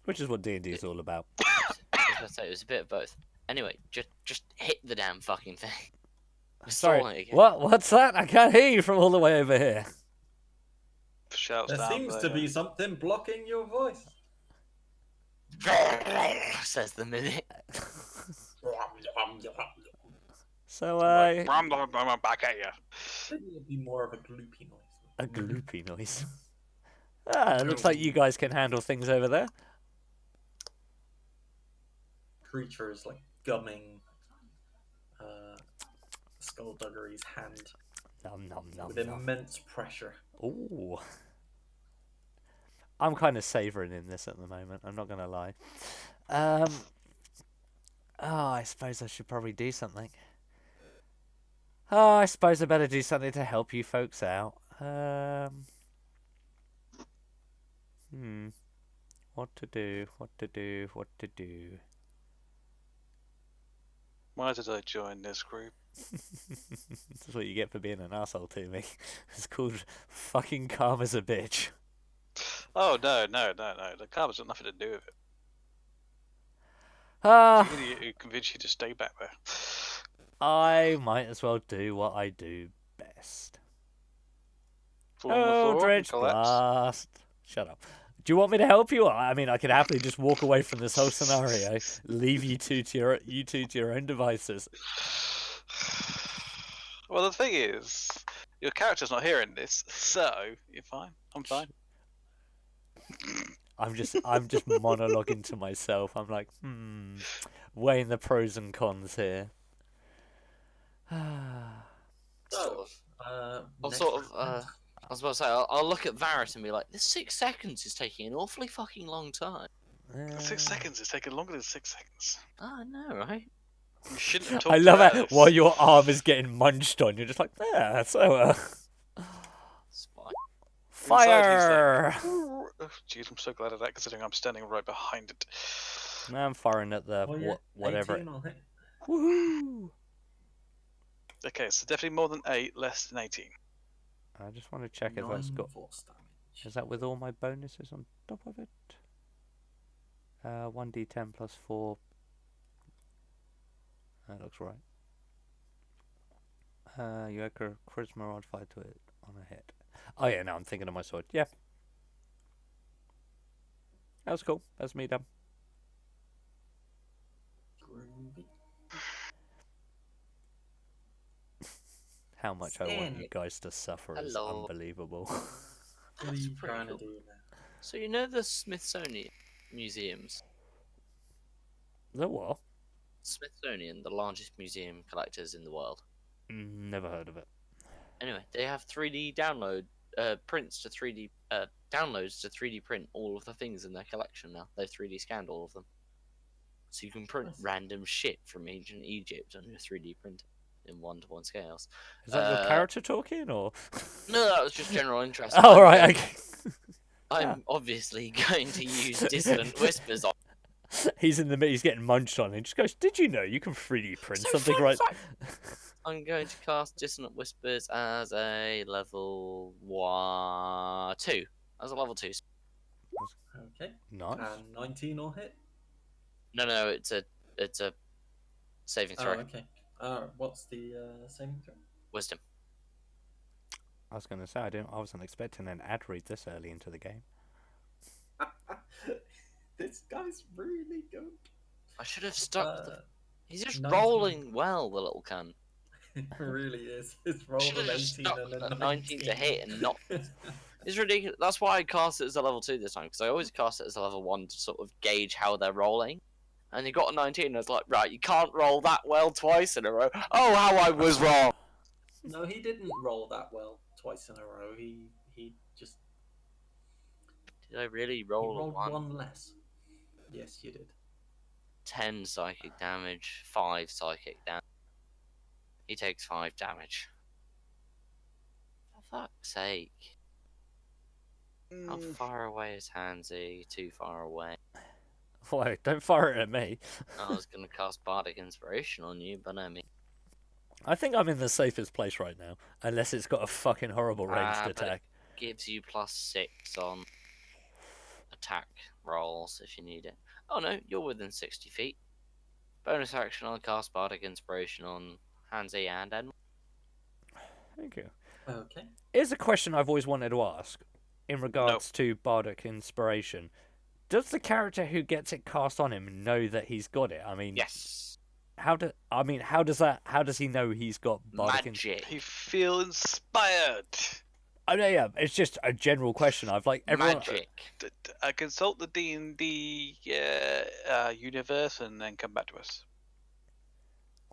Which is what D&D is all about. I was gonna say it was a bit of both. Anyway, just hit the damn fucking thing. I saw Sorry, it again. what? What's that? I can't hear you from all the way over here. Shouts There down seems to there. be something blocking your voice. Says the mimic. So, I'm back at you. Maybe it'd be more of a gloopy noise. a gloopy noise. It looks like you guys can handle things over there. Creature is like gumming Skullduggery's hand Nom nom nom with nom. immense pressure. Ooh. I'm kind of savouring in this at the moment, I'm not going to lie. I suppose I should probably do something. I suppose I better do something to help you folks out. What to do, what to do, what to do. Why did I join this group? That's what you get for being an asshole to me. It's called fucking karma's a bitch. Oh, no. The car's got nothing to do with it. Ah, The idiot who convinced you to stay back there. I might as well do what I do best. Fall on the floor and Eldritch collapse. Blast. Shut up. Do you want me to help you? I mean, I could happily just walk away from this whole scenario, leave you two to your own devices. Well, the thing is, your character's not hearing this, so you're fine. I'm fine. I'm just monologuing to myself. I'm like, weighing the pros and cons here. So, I'll next sort of, round. I was about to say, I'll look at Varys and be like, this 6 seconds is taking an awfully fucking long time. 6 seconds is taking longer than 6 seconds. Oh, I know, right? You shouldn't have talked I love about it this. while your arm is getting munched on. You're just like, yeah, so It's fine. fire. Oh, jeez, I'm so glad of that, considering I'm standing right behind it. Now I'm firing at the Oh, yeah, whatever. 18 will hit. Woohoo! Okay, so definitely more than 8, less than 18. I just want to check if that's 9 got. force damage. Is that with all my bonuses on top of it? 1d10 plus 4. That looks right. You add charisma modifier to it on a hit. Oh yeah, no, I'm thinking of my sword. Yeah. That was cool. That's me done. movie. How much I want you Stanley. guys to suffer is Hello. unbelievable. What are That's you pretty trying cool. to do now? So you know the Smithsonian museums? The what? Smithsonian, the largest museum collectors in the world. Never heard of it. Anyway, they have 3D download prints to 3D downloads to 3D print all of the things in their collection now. They've 3D scanned all of them, so you can print Nice. random shit from ancient Egypt on your 3D printer in 1-to-1 scales. Is that your character talking, or? No, that was just general interest. Oh, right, okay. I'm obviously going to use Dissonant Whispers on. He's in the middle, he's getting munched on, and he just goes, "Did you know you can 3D print something fun right?" fact. I'm going to cast Dissonant Whispers as a level 2. As a level 2. Okay. Nice. And 19 will hit. No, it's a saving Oh, throw. okay. What's the saving throw? Wisdom. I was going to say, I wasn't expecting an ad read this early into the game. This guy's really good. I should have stuck. He's just 19. rolling well, the little cunt. It really is. It's rolled Should've an just 18 stuck and a at 19. 19 to hit and not. It's ridiculous. That's why I cast it as a level 2 this time, because I always cast it as a level 1 to sort of gauge how they're rolling. And he got a 19, and I was like, right, you can't roll that well twice in a row. Oh, how I was wrong! No, he didn't roll that well twice in a row. He just Did I really he roll a rolled 1? one less. Yes, you did. 10 psychic damage, 5 psychic damage. He takes 5 damage. For fuck's sake. How far away is Hansi? Too far away. Wait, don't fire it at me. I was going to cast Bardic Inspiration on you, but I mean... I think I'm in the safest place right now, unless it's got a fucking horrible ranged but attack. it gives you +6 on attack rolls if you need it. Oh no, you're within 60 feet. Bonus action, I'll cast Bardic Inspiration on Hansi and Edmund. Thank you. Okay. Here's a question I've always wanted to ask in regards to Bardic Inspiration. Does the character who gets it cast on him know that he's got it? I mean, Yes. how does he know he's got Bardic Magic. You feel inspired. Oh no, yeah, it's just a general question. I've like everyone. Magic. I consult the D&D universe and then come back to us.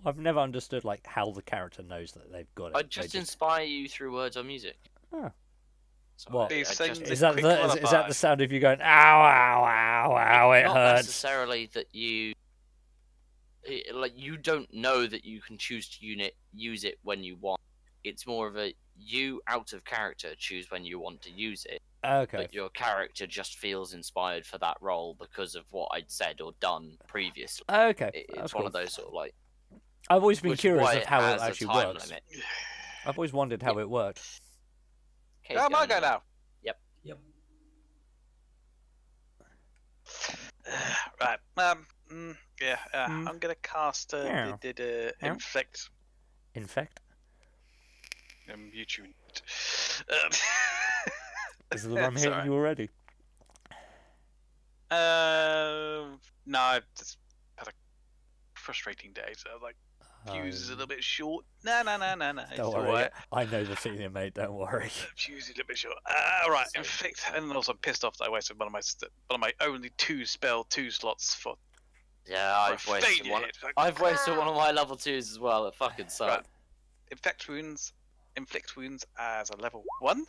I've never understood like how the character knows that they've got it. I just inspire you through words or music. Oh. So What? He I sings just- Is that quick is that lullaby. the sound of you going ow ow ow ow it not hurts? necessarily that you like you don't know that you can choose to use it when you want. It's more of a you out of character choose when you want to use it, Okay. but your character just feels inspired for that role because of what I'd said or done previously. Okay. It's That's one cool. of those sort of like. I've always been which is curious why of how it has a actually time works. limit. I've always wondered how it worked. Case How am I going going now? Yep. Right. Yeah. I'm gonna cast Yeah. Yeah. inflict. Infect. YouTube. This is the one I'm hitting Sorry. you already. No, I've just had a frustrating day, so I was like, fuse is a little bit short. No. It's Don't worry. alright. I know the feeling, mate. Don't worry. Fuse is a little bit short. Right, inflict, and also I'm pissed off that I wasted one of my only 2 slots for. Yeah, I've for a wasted failure one. hit. Like, I've wasted one of my level 2s as well. It fucking sucks. Right. Inflict wounds as a level 1.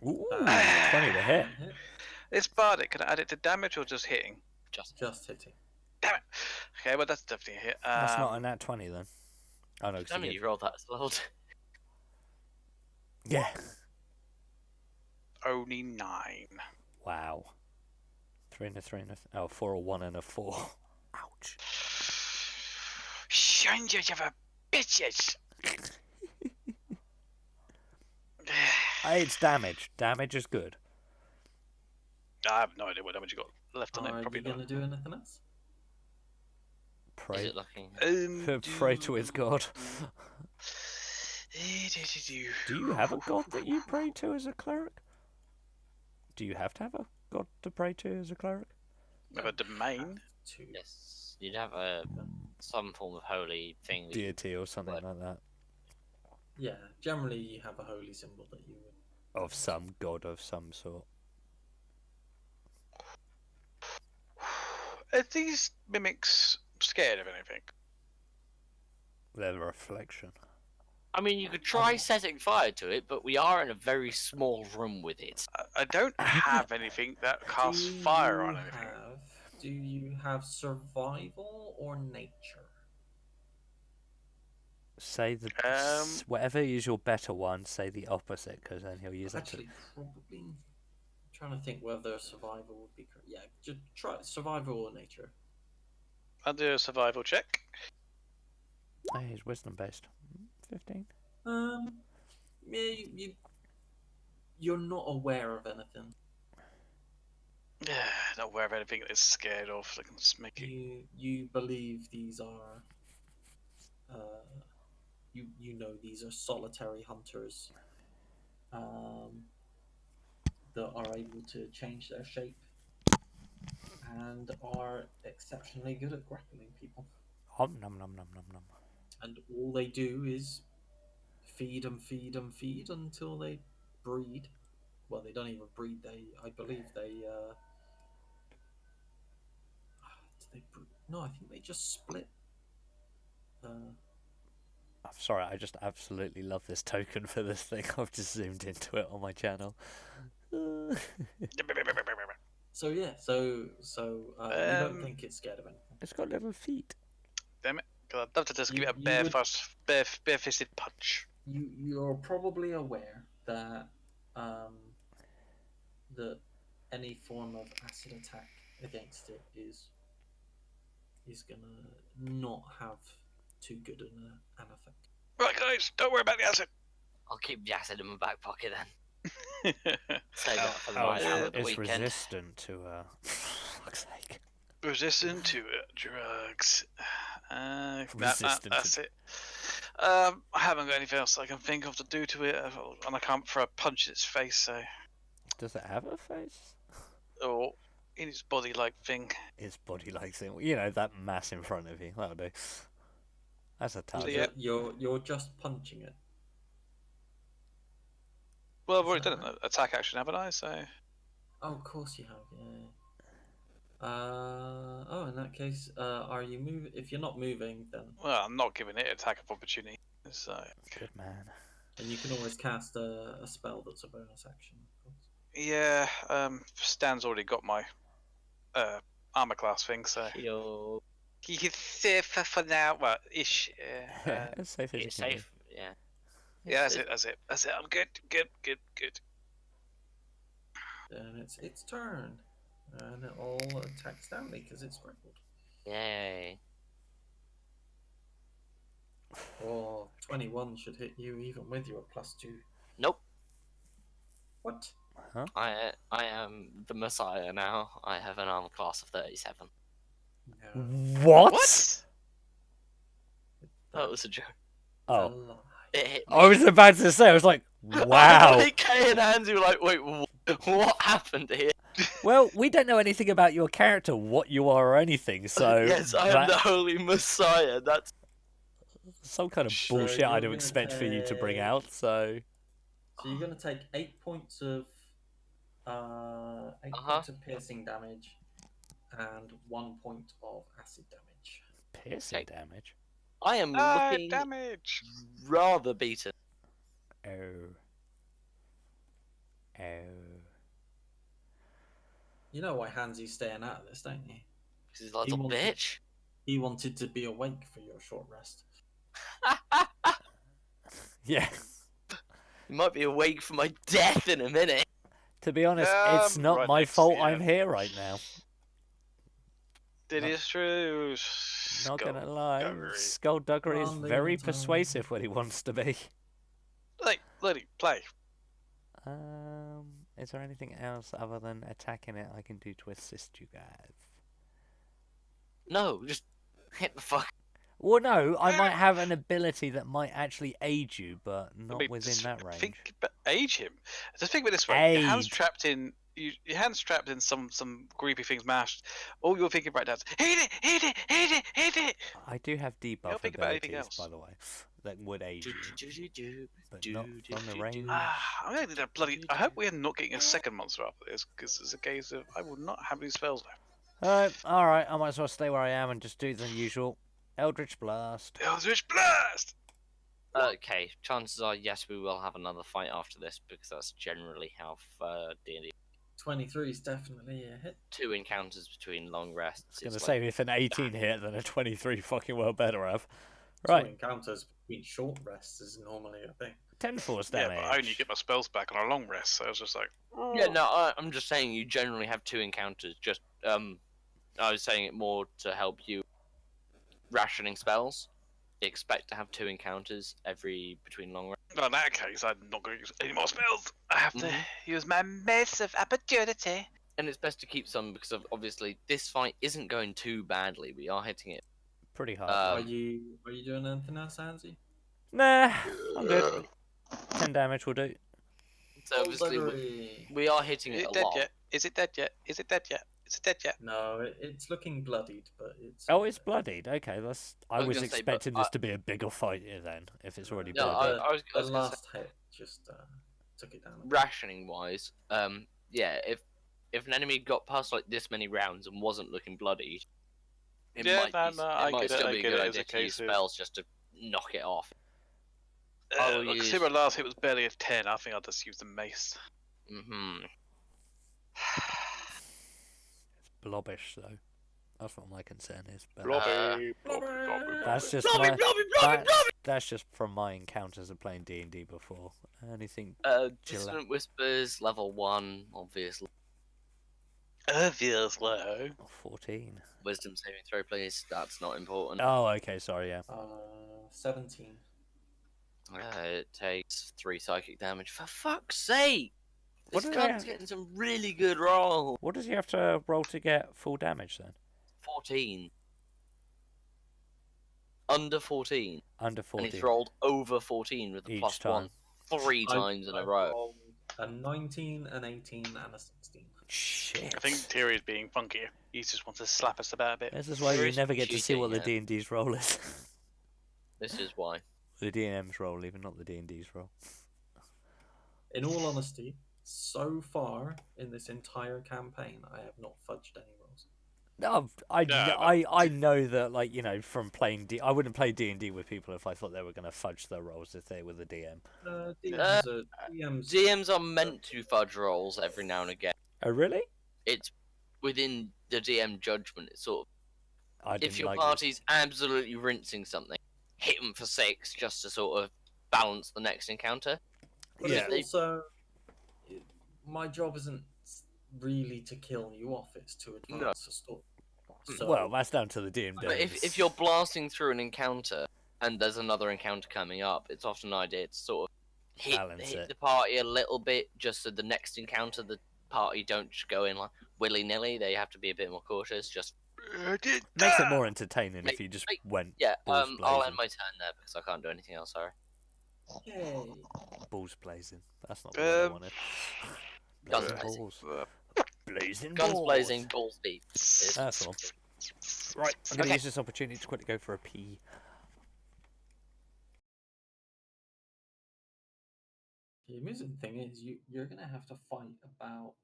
Ooh, funny to hit. It's bardic. Can I add it to damage or just hitting? Just Just hitting. Damn it. Okay, well that's definitely a hit. That's not a nat 20 then. Oh no, 'cause I mean, you you rolled that as level 2. get... Yeah. only 9. Wow. 3 and a 3 and a... Oh, 4, a 1 and a 4. Ouch. Sons of a bitches. Hey, it's damage. Damage is good. I have no idea what damage you got left on it. Are Probably you going to not. do anything else? Is Pray, it looking? pray to its god. Do you have a god that you pray to as a cleric? Do you have to have a god to pray to as a cleric? Have a domain? 2. Yes. You'd have a some form of holy thing. that you- Deity or something What? like that. Yeah, generally you have a holy symbol that you would. Of some god of some sort. Are these mimics scared of anything? They're a reflection. I mean, you could try setting fire to it, but we are in a very small room with it. I don't have anything that casts fire on anything. Do you have survival or nature? Say the Um, whatever is your better one. Say the opposite, because then he'll use it. Actually, probably. I'm trying to think whether survival would be correct. Yeah, just try survival or nature. I'll do a survival check. Oh, he's wisdom based. 15. Yeah, you're not aware of anything. Yeah, not aware of anything that it's scared of. I can just make it. You believe these are. You know these are solitary hunters. That are able to change their shape and are exceptionally good at grappling people. Nom nom nom nom nom nom. And all they do is feed and feed and feed until they breed. Well, they don't even breed. I believe they. Do they breed? No, I think they just split. I'm sorry, I just absolutely love this token for this thing. I've just zoomed into it on my channel. So yeah, so you don't think it's scared of anything? It's got little feet. Damn it! 'Cause I'd love to just give You- it a you would- bare-fisted punch. You're probably aware that that any form of acid attack against it is gonna not have too good an effect. Right, guys, don't worry about the acid. I'll keep the acid in my back pocket then. Save that for the Oh, night out of the it's weekend. resistant to fuck's sake. Resistant to drugs. Resistant That's to- it. I haven't got anything else I can think of to do to it, and I can't throw a punch in its face. So, Does it have a face? or in its body-like thing. Its body-like thing. You know, that mass in front of you. That'll do. That's a So target. yeah. you're just punching it. Well, I've Is already that done an attack action, haven't I? So, Oh, of course you have. Yeah. Oh, in that case, are you move? If you're not moving, then well, I'm not giving it an attack of opportunity. So, Good man. and you can always cast a spell that's a bonus action. Of course. yeah. Stan's already got my armor class thing, so Heal. he's safe for now. Well, ish. As safe as you It's can be. safe. Yeah. Yeah, that's it. I'm good. Then it's its turn, and it all attacks Stanley because it's grappled. Yay. Oh, 21 should hit you even with your +2. Nope. What? I am the Messiah now. I have an armor class of 37. No. What? That was a joke. That's a Oh, lie. It hit me. I was about to say. I was like, wow. Kay and Andy were like, wait, what happened here? Well, we don't know anything about your character, what you are or anything. So yes, I am that- the Holy Messiah. That's some kind of So bullshit you're I don't gonna expect for you to bring take- out. So So you're going to take 8 points of 8 Uh-huh. points of piercing damage and 1 point of acid damage. piercing Okay. damage. I am Ah, looking damage. rather beaten. Oh. Oh. You know why Hansy's staying out of this, don't you? Because he's like He a wanted- bitch. He wanted to be awake for your short rest. Yeah. You might be awake for my death in a minute. To be honest, it's not right my next to fault you. I'm here right now. It No. is true. Not gonna lie, Skullduggery. Skullduggery is Only very time. persuasive when he wants to be. Like, let it play. Is there anything else other than attacking it I can do to assist you guys? No, just hit the fuck. Well, no, I might have an ability that might actually aid you, but not But within just that range. Think, but age him. Just think of it this way: your hands Aid. trapped in. Your hands trapped in some creepy things mashed. All you're thinking right now is hit it, hit it, hit it, hit it. I do have debuff think about anything abilities, by else. the way, that would aid you, but not Do, from the do, range. do. I'm gonna need that bloody. I hope we're not getting a second monster after this, because it's a case of I will not have any spells left. Alright, I might as well stay where I am and just do the usual Eldritch Blast. Eldritch Blast! Okay, chances are yes, we will have another fight after this because that's generally how D&D. 23 is definitely a hit. 2 encounters between long rests. I was going is to say, like, if an 18 hit, then a 23 fucking well better have. Two Right, encounters between short rests is normally a thing. 10 force Yeah, damage. but I only get my spells back on a long rest, so I was just like. yeah, no, I'm just saying you generally have 2 encounters. Just I was saying it more to help you rationing spells. Expect to have 2 encounters every between long rests. Well, in that case, I'm not going to use any more spells. I have to Mhm. use my Mace of Opportunity. And it's best to keep some because obviously this fight isn't going too badly. We are hitting it. Pretty hard. Are Um, you doing anything else, Hansi? Nah, I'm good. 10 damage will do. So obviously we are hitting Is it it a dead lot. yet? Is it dead yet? Is it dead yet? Is it dead yet? No, it's looking bloodied, but it's. Oh, it's bloodied. Okay, I was was gonna say, but expecting this to be a bigger fight here then, if it's already No, bloodied. I was The gonna say, last hit just took it down. rationing wise, yeah, if an enemy got past like this many rounds and wasn't looking bloody, it Yeah, might, no, be, no, it I might get it, still I be a get good it, as idea a to use case of- spells just to knock it off. I will use- Considering my last hit was barely a 10, I think I'll just use the Mace. Mm-hmm. Blobbish, though. That's what my concern is. But Blobby, that's just Blobby, my, blobby, blobby, that's just from my encounters of playing D&D before. Anything Dissonant Whispers, level 1, obviously. Obviously. 14. Wisdom saving throw, please. That's not important. Oh, okay, sorry, yeah. 17. It takes 3 psychic damage. For fuck's sake! What This do they cunt's have? getting some really good rolls. What does he have to roll to get full damage then? 14. Under 14. Under And 14. he's rolled over 14 with a Each plus time. 1 3 times in a I've row. rolled a 19, an 18, and a 16. Shit. I think Tyrion is being funky. He just wants to slap us about a bit. This is why you There is never get to see what the cheating, D&D's roll is. This is why. The D&M's roll, even not the D&D's roll. In all honesty, so far in this entire campaign, I have not fudged any rolls. No, I know that, like, you know, from playing I wouldn't play D&D with people if I thought they were going to fudge their rolls if they were the DM. DMs DMs are meant to fudge rolls every now and again. Oh, really? It's within the DM judgment. It's sort I of, didn't if your like this. party's absolutely rinsing something, hit them for 6 just to sort of balance the next encounter. But Yeah. it's also, my job isn't really to kill you off, it's to advance the story. So, Well, that's down to the DM. But if you're blasting through an encounter and there's another encounter coming up, it's often an idea to sort of hit Balance it. the party a little bit, just so the next encounter the party don't just go in like willy-nilly. They have to be a bit more cautious. Just Makes it more entertaining if you just went yeah. balls I'll blazing. end my turn there because I can't do anything else. Sorry. yay. Balls blazing. That's not what I wanted. Guns Blazing blazing. balls. Blazing Guns balls. blazing, balls deep. That's all. Right, I'm going to use this opportunity to quickly go for a pee. The amusing thing is, you're going to have to fight about.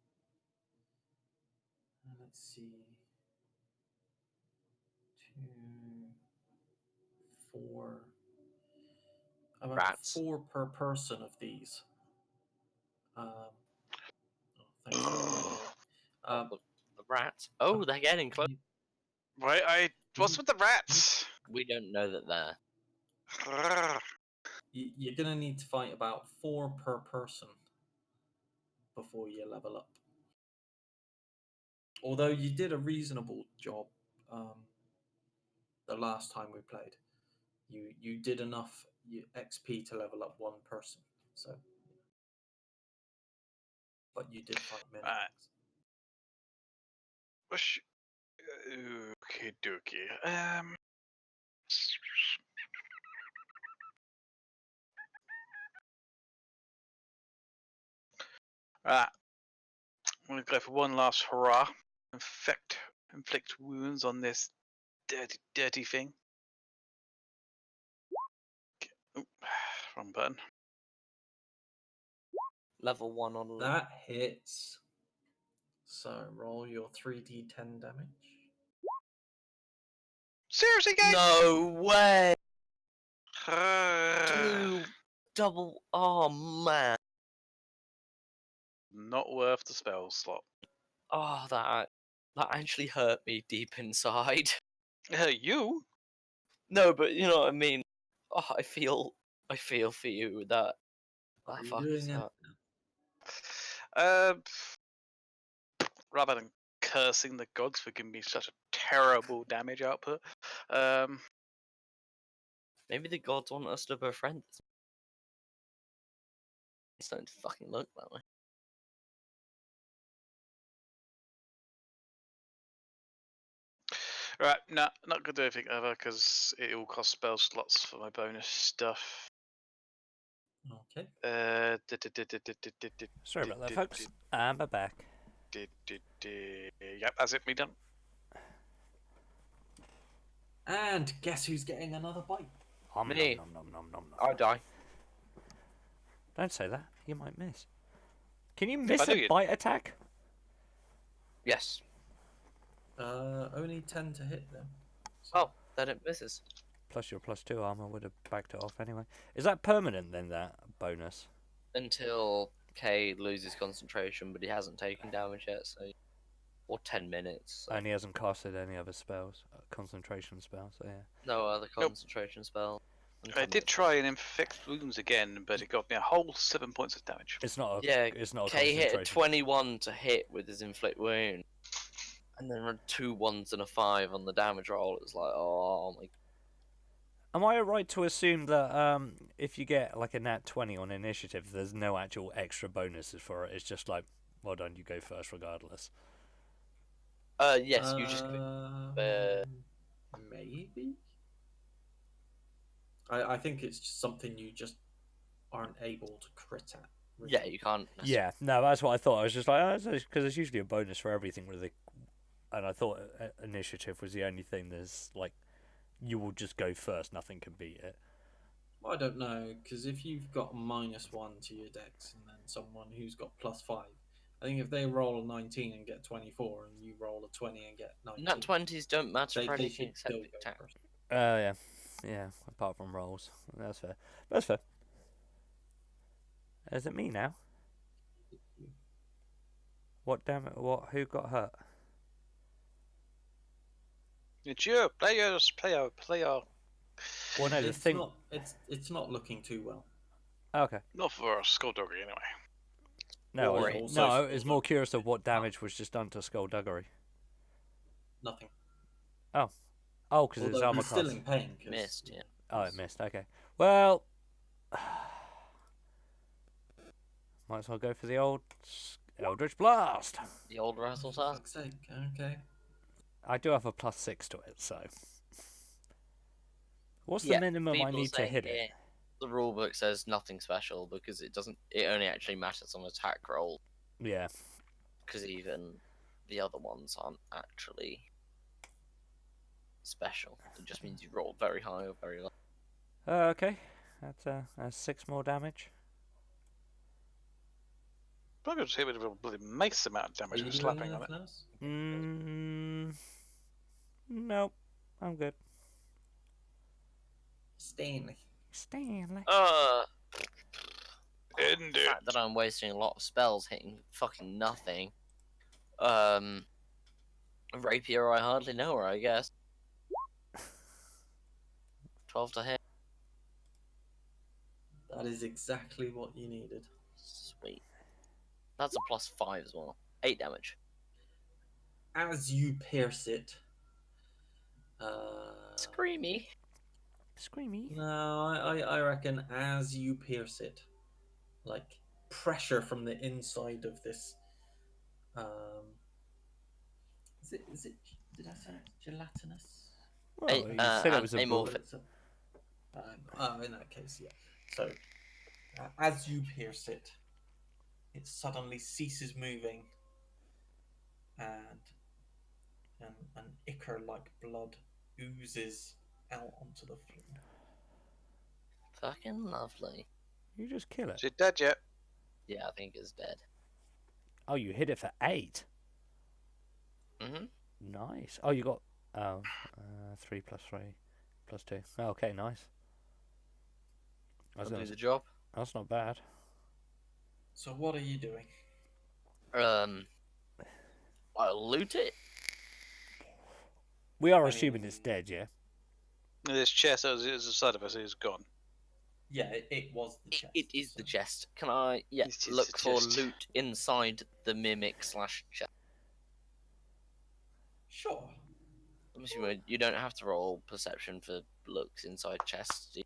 Let's see. 2, 4. About Rats. 4 per person of these. Oh, thanks. The rats. Oh, they're getting close. Right, what's with the rats? We don't know that they're. You're going to need to fight about 4 per person before you level up. Although you did a reasonable job the last time we played. You did enough XP to level up 1 person. So, but you did fight many things. Okay, dookie. Right. I'm gonna go for one last hurrah. Inflict wounds on this dirty thing. Wrong button. Level 1 on That hits. So roll your 3d10 damage. Seriously, guys? No way! Uh, Two double. Oh man! Not worth the spell slot. Oh, that actually hurt me deep inside. You? No, but you know what I mean. Oh, I feel for you with that. What Ah, are you fuck doing that. Uh, rather than cursing the gods for giving me such a terrible damage output, Maybe the gods want us to befriend this. It's starting to fucking look that way. right, nah, not gonna do anything other because it all costs spell slots for my bonus stuff. Okay. Sorry about that, folks. I'm back. Yep, that's it. Me done. And guess who's getting another bite? Me. Nom, nom, nom, nom, nom. I die. Don't say that. You might miss. Can you miss I do, a you- bite attack? Yes. Only 10 to hit them. Oh, then it misses. Plus your +2 armor would have backed it off anyway. Is that permanent then, that bonus? Until K loses concentration, but he hasn't taken damage yet, so. Or 10 minutes. So. And he hasn't casted any other spells, concentration spells, so yeah. No other concentration spell. and I 10 did minutes. try and infect wounds again, but it got me a whole 7 points of damage. It's not a, Yeah, it's not a K hit a concentration. 21 to hit with his inflict wound. And then run 2 1s and a 5 on the damage roll. It's like, oh my. Am I right to assume that if you get like a nat 20 on initiative, there's no actual extra bonuses for it? It's just like, well done, you go first regardless. Yes, you just go. Maybe. I think it's just something you just aren't able to crit at. really. Yeah, you can't. Yeah, no, that's what I thought. I was just like, because it's usually a bonus for everything with it. And I thought initiative was the only thing there's like, you will just go first, nothing can beat it. I don't know, because if you've got -1 to your dex and then someone who's got +5, I think if they roll a 19 and get 24 and you roll a 20 and get 19, Nat 20s don't matter for they anything should except still the go attack. first. Yeah, apart from rolls. That's fair. That's fair. Is it me now? What damn it? What? Who got hurt? It's you, players, player. Well, no, the It's thing. not. It's not looking too well. Okay. Not for Skullduggery, anyway. No, Or I was, also no, for it's more curious of what Skullduggery. damage was just done to Skullduggery. Nothing. Oh, because it's Although armor he's still class. in pain. 'cause Missed, yeah. Oh, it missed. Okay. Well, might as well go for the old Eldritch Blast. The old For Rattlesnast. fuck's sake. Okay. I do have a +6 to it, so. What's Yeah, the minimum I people need to say hit here, it? The rulebook says nothing special because it doesn't. It only actually matters on attack roll. Yeah. Because even the other ones aren't actually special. It just means you roll very high or very low. Okay. That's 6 more damage. Probably just hit with a bloody mace amount of Are damage you for doing slapping on it. anything else? Nope. I'm good. Stanley. Stanley. End The it. fact that I'm wasting a lot of spells hitting fucking nothing. Rapier, I hardly know her, I guess. 12 to hit. That is exactly what you needed. Sweet. That's a +5 as well. 8 damage. As you pierce it, Screamy. Screamy. no, I reckon as you pierce it, like pressure from the inside of this. Is it? Did I say it's gelatinous? Well, you said it was a ball. amorphic. In that case, yeah. So, as you pierce it, it suddenly ceases moving, and an ichor-like blood oozes out onto the floor. Fucking lovely. You just kill it. Is it dead yet? Yeah, I think it's dead. Oh, you hit it for 8. Mm-hmm. Nice. Oh, you got 3 plus 3 plus 2. Oh, okay, nice. I was I'll gonna do the say, job. that's not bad. So what are you doing? I'll loot it. We are assuming it's dead, yeah? This chest that was inside of us is gone. Yeah, it was the chest. It is the so- chest. Can I, It is look the for chest. loot inside the mimic / chest? Sure. I'm assuming you don't have to roll perception for looks inside chests. do you?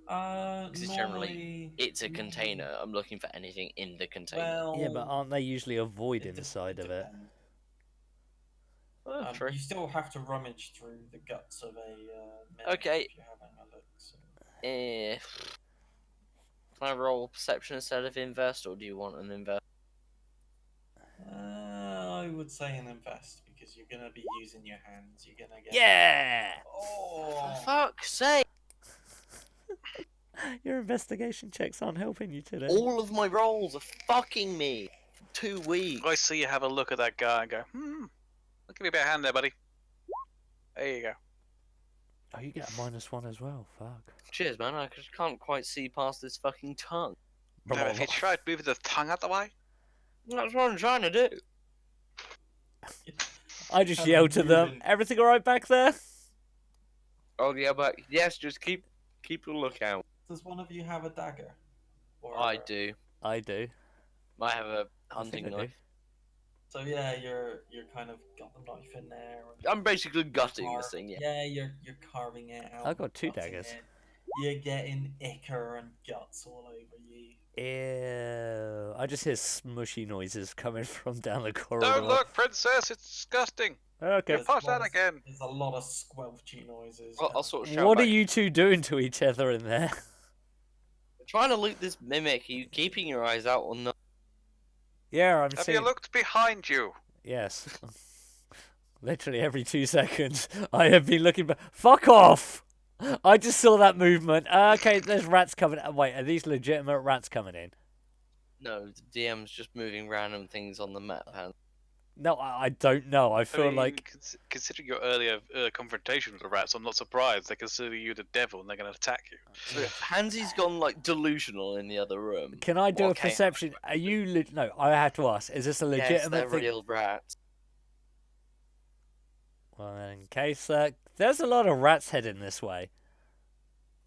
Because Normally It's a container. I'm looking for anything in the container. Well, Yeah, but aren't they usually a void it de- inside of it? depends. Oh, true. You still have to rummage through the guts of a mimic Okay. if you're having a look. So. Can I roll perception instead of invest, or do you want an invest? I would say an invest because you're gonna be using your hands. You're gonna get. Yeah! Oh. For fuck's sake! Your investigation checks aren't helping you today. All of my rolls are fucking me. For 2 weeks. I see you have a look at that guy and go, I'll give you a bit of hand there, buddy. There you go. Oh, you get a -1 as well. Fuck. Cheers, man. I just can't quite see past this fucking tongue. Now, have you tried moving the tongue out the way? That's what I'm trying to do. I just Kind of yelled to them. moving. Everything alright back there? Oh yeah, but yes, just keep a lookout. Does one of you have a dagger? Or... I do. I do. I have a I think hunting I do. knife. So yeah, you're kind of got the knife in there. and I'm basically gutting carve- this thing. Yeah. Yeah, you're carving it out. I got 2 gutting daggers. it. You're getting ichor and guts all over you. Ew. I just hear smushy noises coming from down the corridor. Don't look, princess, it's disgusting. Okay. There's Pause that lots- again. There's a lot of squelchy noises. I'll sort of shout What are back. you two doing to each other in there? Trying to loot this mimic. Are you keeping your eyes out or not? Yeah, I'm Have seeing. you looked behind you? Yes. Literally every 2 seconds, I have been looking. Fuck off! I just saw that movement. Okay, there's rats coming. Wait, are these legitimate rats coming in? No, the DM's just moving random things on the map. And No, I don't know. I feel like considering your earlier confrontation with the rats, I'm not surprised. They consider you the devil and they're going to attack you. Hansy's gone like delusional in the other room. Can I do Okay. a perception? Are you? No, I have to ask. Is this a Yes, legitimate they're thing? real rats. Well, in case there's a lot of rats heading this way.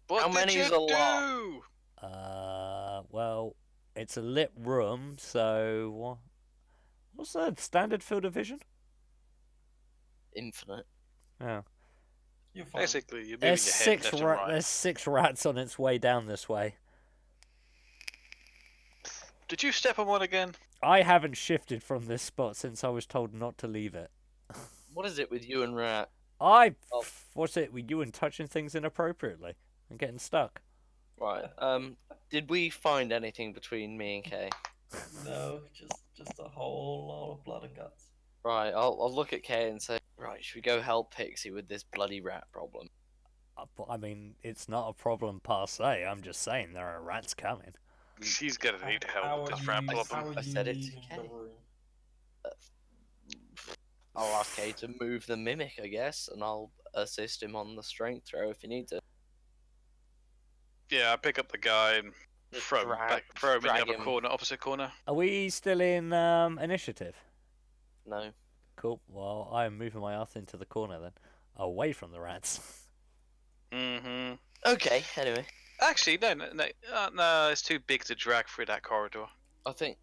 What How did many you is a do? lot? Well, it's a lit room, so what's the standard field of vision? Infinite. Yeah. You're fine. Basically, you're moving There's your head 6 left and right. there's 6 rats on its way down this way. Did you step on one again? I haven't shifted from this spot since I was told not to leave it. What is it with you and rat? Oh. Oh. What's it with you and touching things inappropriately and getting stuck? Right. Did we find anything between me and Kay? No, just a whole lot of blood and guts. Right. I'll look at Kay and say, right, should we go help Pixie with this bloody rat problem? But, I mean, it's not a problem per se. I'm just saying there are rats coming. She's going to need How help with are this rat you- problem. how are I you said it to leaving the Kay. room? I'll ask Kay to move the mimic, I guess, and I'll assist him on the strength throw if he needs it. Yeah, I pick up the guy and Just throw him in the drag other him. corner, opposite corner. Are we still in initiative? No. Cool. Well, I'm moving my ass into the corner then, away from the rats. Mm-hmm. Okay. Anyway, Actually, no, it's too big to drag through that corridor. I think.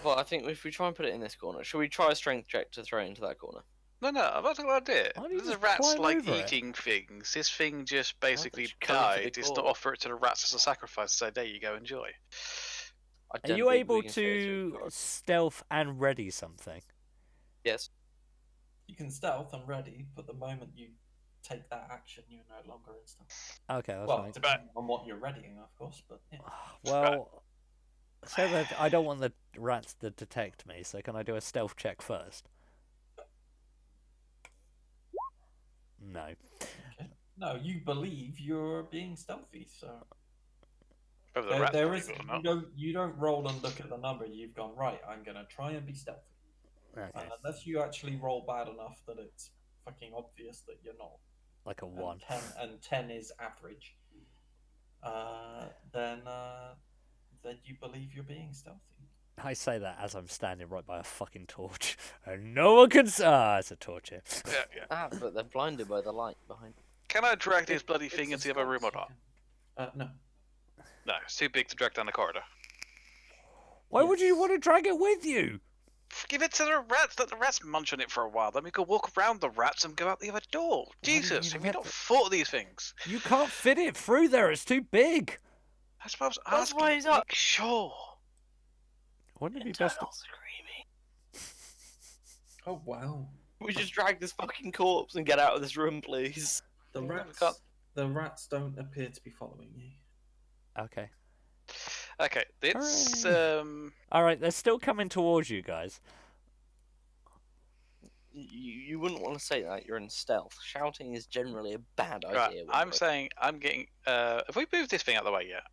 Well, I think if we try and put it in this corner, should we try a strength check to throw it into that corner? No, I've got an idea. Why don't you The just rats climb like over it? eating things. This thing just basically just go for the died. It's not core. offer it to the rats as a sacrifice. So there you go, enjoy. I Are don't you think we able can fit it through the to door. stealth and ready something? Yes. You can stealth and ready, but the moment you take that action, you're no longer in stealth. Okay, that's Well, fine. depending on what you're readying, of course, but yeah. Well, so that I don't want the rats to detect me, so can I do a stealth check first? No. Okay. No, you believe you're being stealthy, so Whether the There, rat's there believe is it or you not. don't roll and look at the number. You've gone right. I'm gonna try and be stealthy. Okay, Unless you actually roll bad enough that it's fucking obvious that you're not. like a And 1. 10 is average. Then you believe you're being stealthy. I say that as I'm standing right by a fucking torch, and no one can. It's a torch here. Yeah. But they're blinded by the light behind. Can I drag this It- bloody it's thing a into the other room or stealth, not? No. No, it's too big to drag down the corridor. Why would you Yes. want to drag it with you? Give it to the rats. Let the rats munch on it for a while. Then we could walk around the rats and go out the other door. do you Jesus, mean have you let not the- thought of these things? You can't fit it through there. It's too big. I suppose That's asking why he's to up. make sure. Wouldn't it be best? To... Internal screaming. Oh wow. We just drag this fucking corpse and get out of this room, please. The Yeah, we've rats. got- The rats don't appear to be following you. Okay. Okay, it's Hooray. All right, they're still coming towards you guys. You wouldn't want to say that. You're in stealth. Shouting is generally a bad right. idea. when I'm you're- saying I'm getting. Have we moved this thing out of the way yet?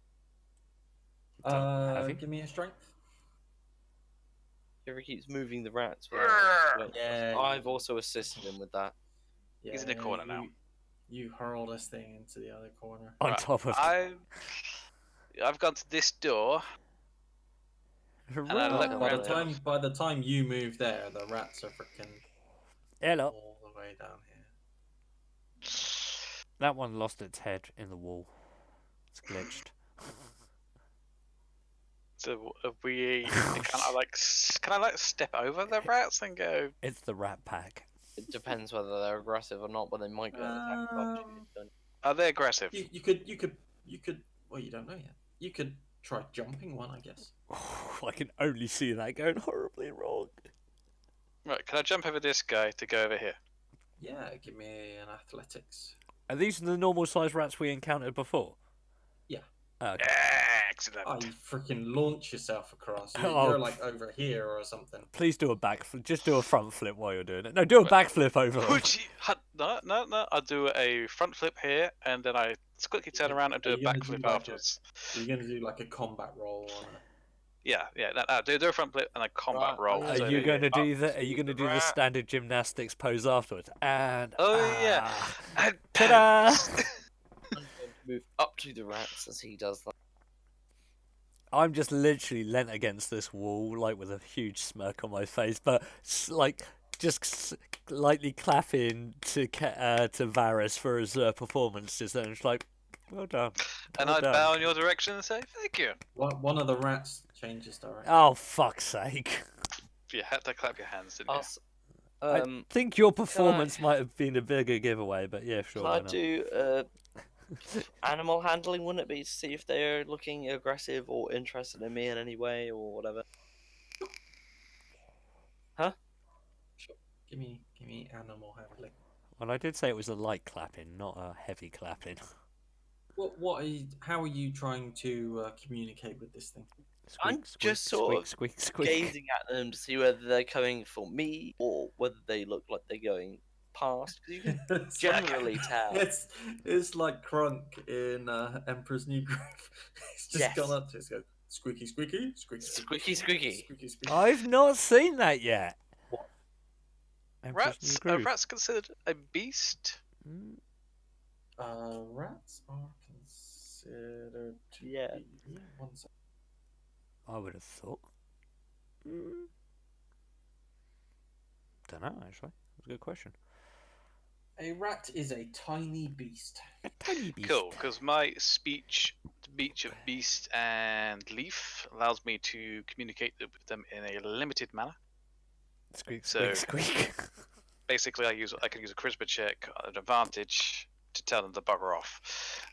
Have you? Give me a strength. Whoever keeps moving the rats. Grrr. Yeah. I've also assisted him with that. He's in the corner now. You hurl this thing into the other corner. On Right, top of. I've gone to this door. Hooray. I look By around the time you move there, the rats are freaking Hello. all the way down here. That one lost its head in the wall. It's glitched. So we can I like step over the rats and go? It's the rat pack. It depends whether they're aggressive or not, but they might go and attack the bunch if it's done. Are they aggressive? You could. Well, you don't know yet. You could try jumping one, I guess. I can only see that going horribly wrong. Right, can I jump over this guy to go over here? Yeah, give me an athletics. Are these the normal size rats we encountered before? Yeah. Oh, okay. Excellent. Oh, you freaking launch yourself across. Oh. You're like over here or something. Please do a backflip. Just do a front flip while you're doing it. No, do a backflip over them. Would you, no. I'll do a front flip here, and then I quickly turn around and do Are a you gonna back flip do like a- afterwards. You're going to do like a combat roll on it. Yeah. Do a front flip and a combat Right, roll. are Are so you that going to up do the? Are you going to do the rat. standard gymnastics pose afterwards? And Oh, yeah. ah. And Ta-da! I'm going to move up to the rats as he does that. I'm just literally leant against this wall, like with a huge smirk on my face, but like just lightly clapping to Varys for his performance. Just then, it's like, well done. And well I done. bow in your direction and say thank you. One of the rats changes direction. Oh fuck's sake! You had to clap your hands, didn't you? I'll s- I think your performance might have been a bigger giveaway, but yeah, sure. can why I not? do animal handling? Wouldn't it be to see if they're looking aggressive or interested in me in any way or whatever? Give me animal handling. Well, I did say it was a light clapping, not a heavy clapping. How are you trying to communicate with this thing? I'm just sort of squeak, squeak. Gazing at them to see whether they're coming for me or whether they look like they're going past. 'Cause you can It's generally like, tell. It's like Crunk in Emperor's New Groove. He's just Yes. gone up to it, go squeaky, squeaky, squeaky, Squeaky, squeaky. squeaky, squeaky. I've not seen that yet. What? Emperor's New Rats? Are Groove. rats considered a beast? Mm, Rats are considered to Yeah. be. One sec. I would have thought. Don't know, actually. That's a good question. A rat is a tiny beast. A tiny beast. Cool, because my speech of beast and leaf allows me to communicate with them in a limited manner. Squeak, So- squeak, squeak. Basically, I can use a charisma check at an advantage to tell them to bugger off.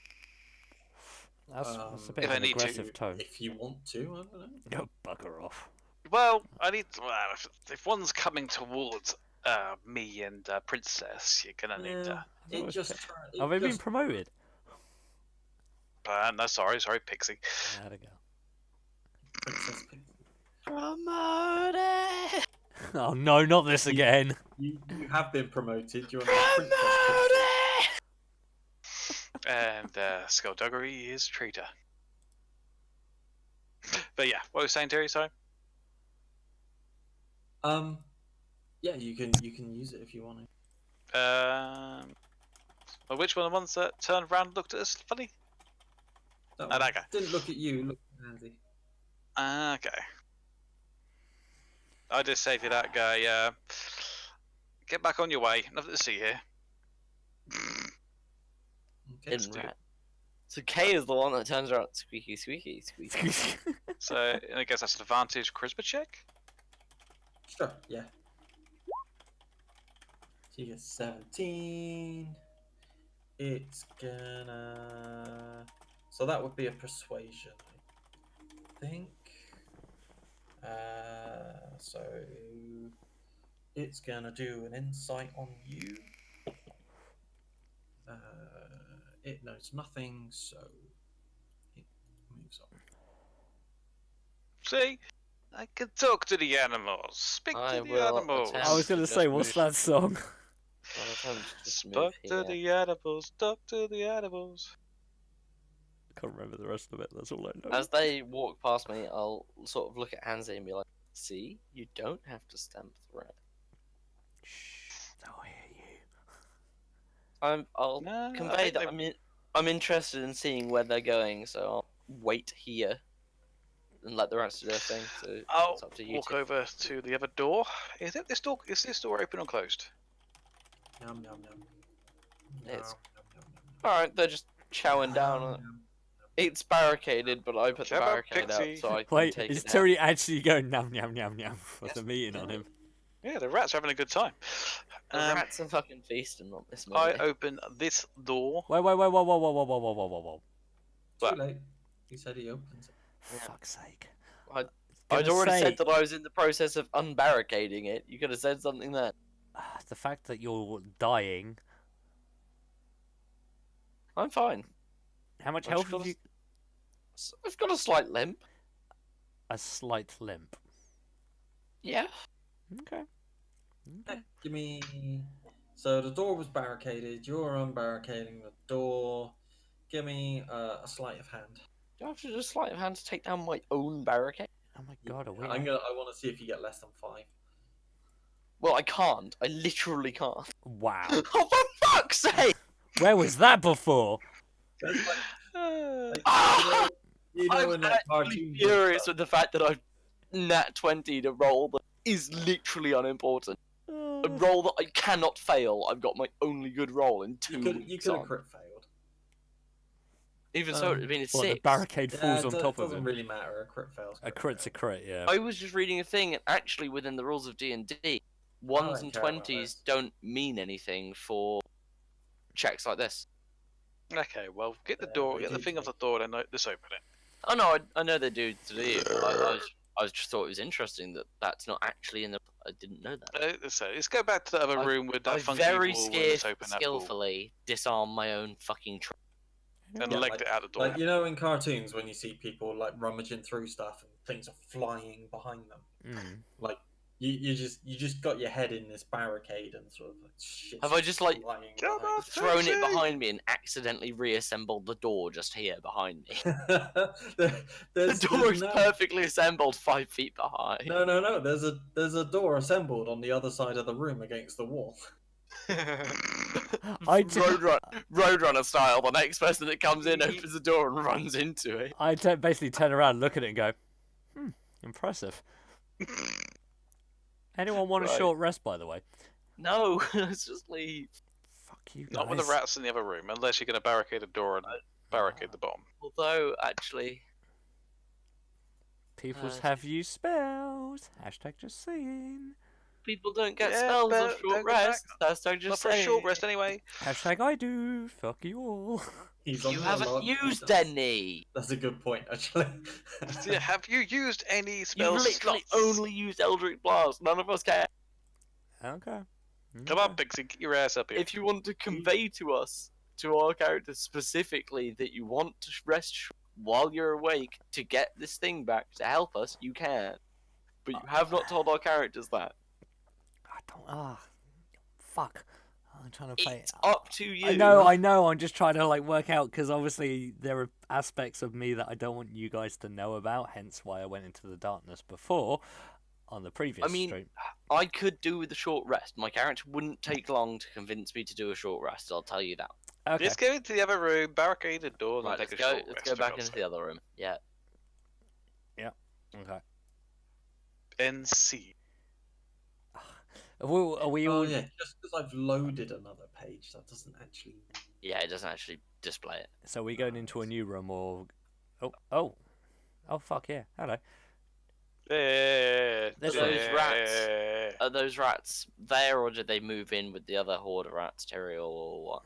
That's a bit If of I an need to. aggressive tone. If you want to, I don't know. Go bugger off. Well, if one's coming towards me and Princess, you're gonna need to. It was just. it Have they been just- promoted? No, sorry, Pixie. There we go. Princess Pig. Promoted! Oh no, not this again. You have been promoted. You're now Princess Pixie. And Skullduggery is traitor. But yeah, what was saying, Terry? Sorry. Yeah, you can use it if you want to. Well, which one of the ones that turned around and looked at us funny? That Oh, one. that guy. Didn't look at you. Look at Andy. Okay. I just say to that guy, get back on your way. Nothing to see here. Okay. Hidden rat. So K is the one that turns around squeaky, squeaky, squeaky. So I guess that's an advantage charisma check. Sure. Yeah. So you get 17. It's gonna. So that would be a persuasion, I think. So it's gonna do an insight on you. It knows nothing, so it moves on. See, I can talk to the animals. Speak I to the will animals. attempt I was going to Just say, what's move. that song? I'll attempt to just move Talk to here. the animals. Talk to the animals. I can't remember the rest of it. That's all I know. As they walk past me, I'll sort of look at Hansi and be like, "See, you don't have to stamp threat. Shh, they'll hear you. I'll No, I convey think that they've- I'm interested in seeing where they're going, so I'll wait here and let the rest do their thing. So I'll it's up to you walk two. over to the other door. Is this door open or closed? Nom nom nom. It's- Nom, nom, nom, nom. All right, they're just chowing down on it. Nom, nom. It's barricaded, but I put the Jabba barricade Pixie. out so I can Wait, take is it down. Terry actually going nam nam nam nam with Yes. the meeting on him? Yeah, the rats are having a good time. The rats are fucking feasting on this I movie. open this door. Wait, whoa, whoa, whoa, whoa, whoa, whoa, whoa, whoa, whoa, whoa. Too What? late. He said he opens it. For fuck's sake. I'd Gonna already say, said that I was in the process of unbarricading it. You could have said something then. The fact that you're dying. I'm fine. How much I've health just got have a- you? I've got a slight limp. A slight limp. Yeah. Okay. Give me. So the door was barricaded. You're unbarricading the door. Give me a sleight of hand. Do I have to just sleight of hand to take down my own barricade? Oh my god, are we? I want to see if you get less than 5. Well, I can't. I literally can't. Wow. Oh, for fuck's sake! Where was that before? That's like, Ah! you know I'm in that actually cartoon and furious stuff. with the fact that I've nat 20 to roll that is literally unimportant. A roll that I cannot fail. I've got my only good roll in 2 You weeks could on. have crit failed. Even so, it'd have been a What, 6. the barricade Yeah, falls on it top of doesn't it. really matter. A crit fails. A crit's a crit, yeah. I was just reading a thing, and actually within the rules of D&D, 1s don't and care about 20s this. don't mean anything for checks like this. Okay, well, get the Yeah, door, they get the do thing off the check. door, and let's open it. Oh no, I know they do today. But I just thought it was interesting that that's not actually in the. I didn't know that. So let's go back to the other I- room with that I funky very wall and let's open that door. skillfully disarm my own fucking. And Yeah, legged it out the door. Like, you know, in cartoons when you see people like rummaging through stuff and things are flying behind them. Mm. Like you just got your head in this barricade and sort of like shit. Have I just, like, flying Come behind on. Thrown it Pixie! behind me and accidentally reassembled the door just here behind me. you? The there's door is no, perfectly assembled 5 feet behind. no. There's a door assembled on the other side of the room against the wall. Roadrunner style. The next person that comes in opens the door and runs into it. Basically turn around, look at it, and go, impressive. Anyone want a Right. short rest, by the way? No, let's just leave. Fuck you guys. Not with the rats in the other room, unless you're going to barricade a door and barricade the bottom. Although, actually, Peoples have used spells. Hashtag just saying. people don't get Yeah, spells but of short don't go back. rest. That's Not just for a saying. short rest anyway. Hashtag I do. Fuck you all. He's on You the haven't log. used That's- any. That's a good point, actually. Yeah, have you used any You spells? literally slots? only used Eldritch Blast. None of us care. Okay. Come on, Pixie, get your ass up here. If you want to convey to us, to our characters specifically, that you want to rest while you're awake to get this thing back to help us, you can. But you have not told our characters that. I don't. Fuck. I'm trying to play. It's up to you. I know. I'm just trying to like work out because obviously there are aspects of me that I don't want you guys to know about. Hence why I went into the darkness before on the previous stream. I could do with a short rest. My character wouldn't take long to convince me to do a short rest. I'll tell you that. Okay. Just go into the other room, barricade the door, and Right, take let's a go. short Let's rest, go for back God's into sake. the other room. Yeah. Okay. NC. Are we Oh all? yeah, just because I've loaded another page, that doesn't actually. Yeah, it doesn't actually display it. So we going into a new room or? Oh, fuck yeah! Hello. Yeah, This Those one. rats. Are those rats there, or did they move in with the other horde of rats, Terry, or what?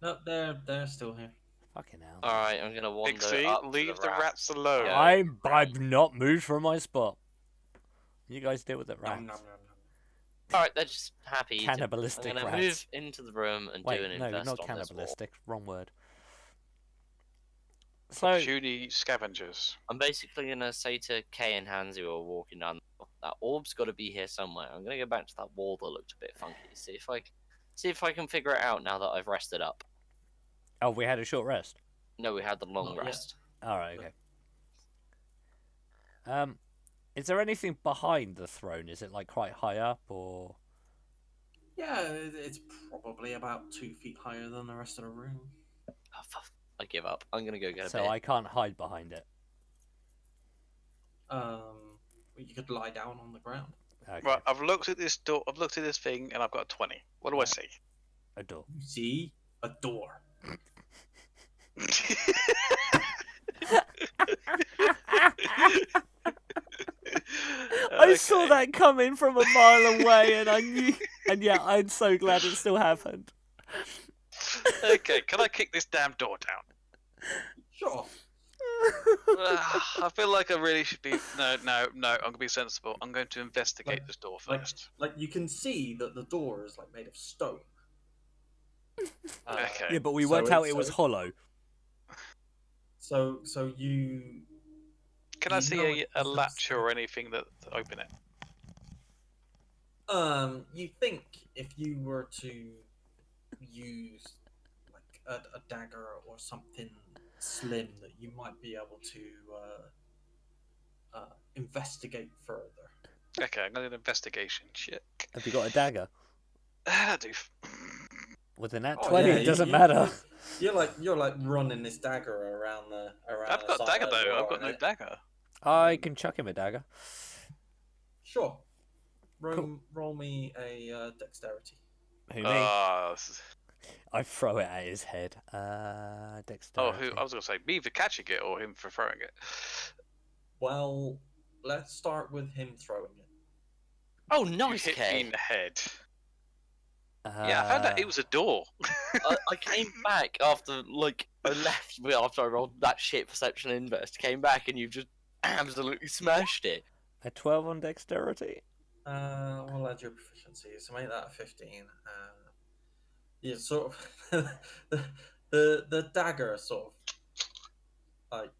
No, they're still here. Fucking hell. Alright, I'm gonna wander Pixie, up leave to the rats alone. Yeah. I've not moved from my spot. You guys deal with it, rats. Nom, nom, nom, nom. Alright, they're just happy. Cannibalistic I'm gonna rats. move into the room and Wait, do an no, invest not on this wall. cannibalistic. Wrong word. So, Opportunity scavengers. I'm basically gonna say to Kay and Hansi who are walking down, that orb's got to be here somewhere. I'm gonna go back to that wall that looked a bit funky. See if I can figure it out now that I've rested up. oh, we had a short rest. No, we had the long Not yet. rest. All right, okay. Is there anything behind the throne? Is it like quite high up, or? Yeah, it's probably about 2 feet higher than the rest of the room. Oh, fuck. I give up. I'm gonna go get a So bit. I can't hide behind it. You could lie down on the ground. Okay. Right, I've looked at this door. I've looked at this thing, and I've got a 20. What do I see? A door. You see a door. I saw Okay. that coming from a mile away, and I knew. And yeah, I'm so glad it still happened. Okay, can I kick this damn door down? Sure. I feel like I really should be. No. I'm gonna be sensible. I'm going to investigate Like- this door like- first. Like you can see that the door is like made of stone. Okay. Yeah, but we so worked out it's- it was hollow. So you Can I you see know a it's latch or anything that to open it? you think if you were to use like a dagger or something slim that you might be able to investigate further. Okay, I'm going to investigation check. Have you got a dagger? I do. With a nat Oh, 20, yeah, it doesn't you- matter. You're like running this dagger around the. I've the got side dagger of the though. I've door, got no and it- dagger. I can chuck him a dagger. Sure. Roll, Cool. roll me a dexterity. Who, me? This is- I throw it at his head. oh, Dexterity. who? I was going to say me for catching it or him for throwing it. Well, let's start with him throwing it. Oh, You nice, hit me Kay. in the head. Yeah, I found out it was a door. I came back after I left after I rolled that shit perception invest. Came back and you just absolutely smashed it. a 12 on dexterity. We'll add your proficiency, so make that a 15. Yeah, sort of. the dagger sort of like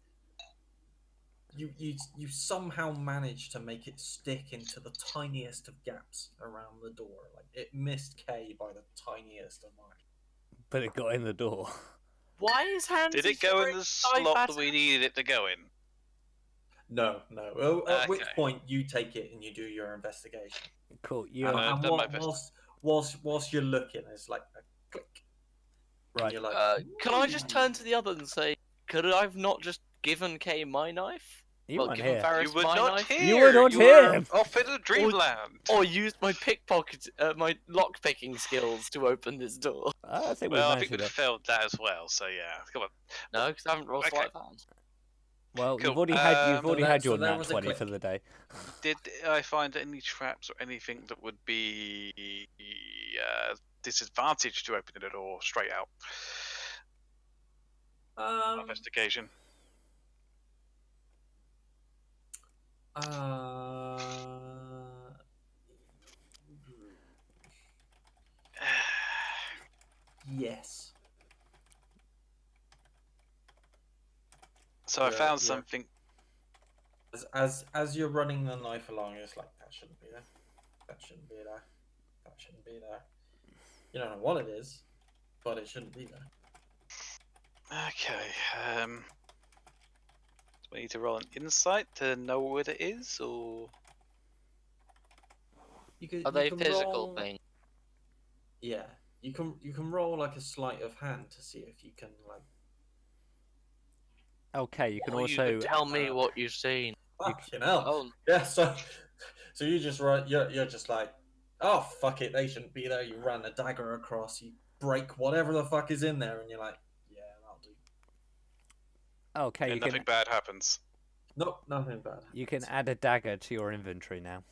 you somehow managed to make it stick into the tiniest of gaps around the door. Like it missed Kay by the tiniest of margins. But it got in the door. Why is Hansi Did it go in throwing the knife slot at that we us? needed it to go in? No. At which Okay. point you take it and you do your investigation. Cool. You And, I've and done my best. whilst you're looking, it's like a click. And right. you're like, Can I just turn to the other and say, could I have not just given Kay my knife? You Well, weren't given here. Varys You were my not knife? here. You were not you here. Were off in a dreamland. Or used my pickpocket, my lock picking skills to open this door? I think we Well, I managed think to we'd do. failed that as well. So yeah, come on. No, because I haven't rolled Okay. sleight of hand. Well, Cool. you've already had So your so there nat was a 20 click. for the day. Did I find any traps or anything that would be disadvantage to opening the door straight out? Investigation. Yes. So I Yeah, found yeah. something. As you're running the knife along, it's like that shouldn't be there. That shouldn't be there. That shouldn't be there. You don't know what it is, but it shouldn't be there. Okay. Do I need to roll an insight to know what it is, or Are they physical things? Yeah, you can roll like a sleight of hand to see if you can like. Okay, you can Or also. you could tell me what you've seen. Fucking hell. Oh, Yeah, so you just run. You're just like, oh fuck it, they shouldn't be there. You run a dagger across. You break whatever the fuck is in there, and you're like, yeah, that'll do. Okay, and you nothing can. bad happens? Nope, nothing bad. You can add a dagger to your inventory now.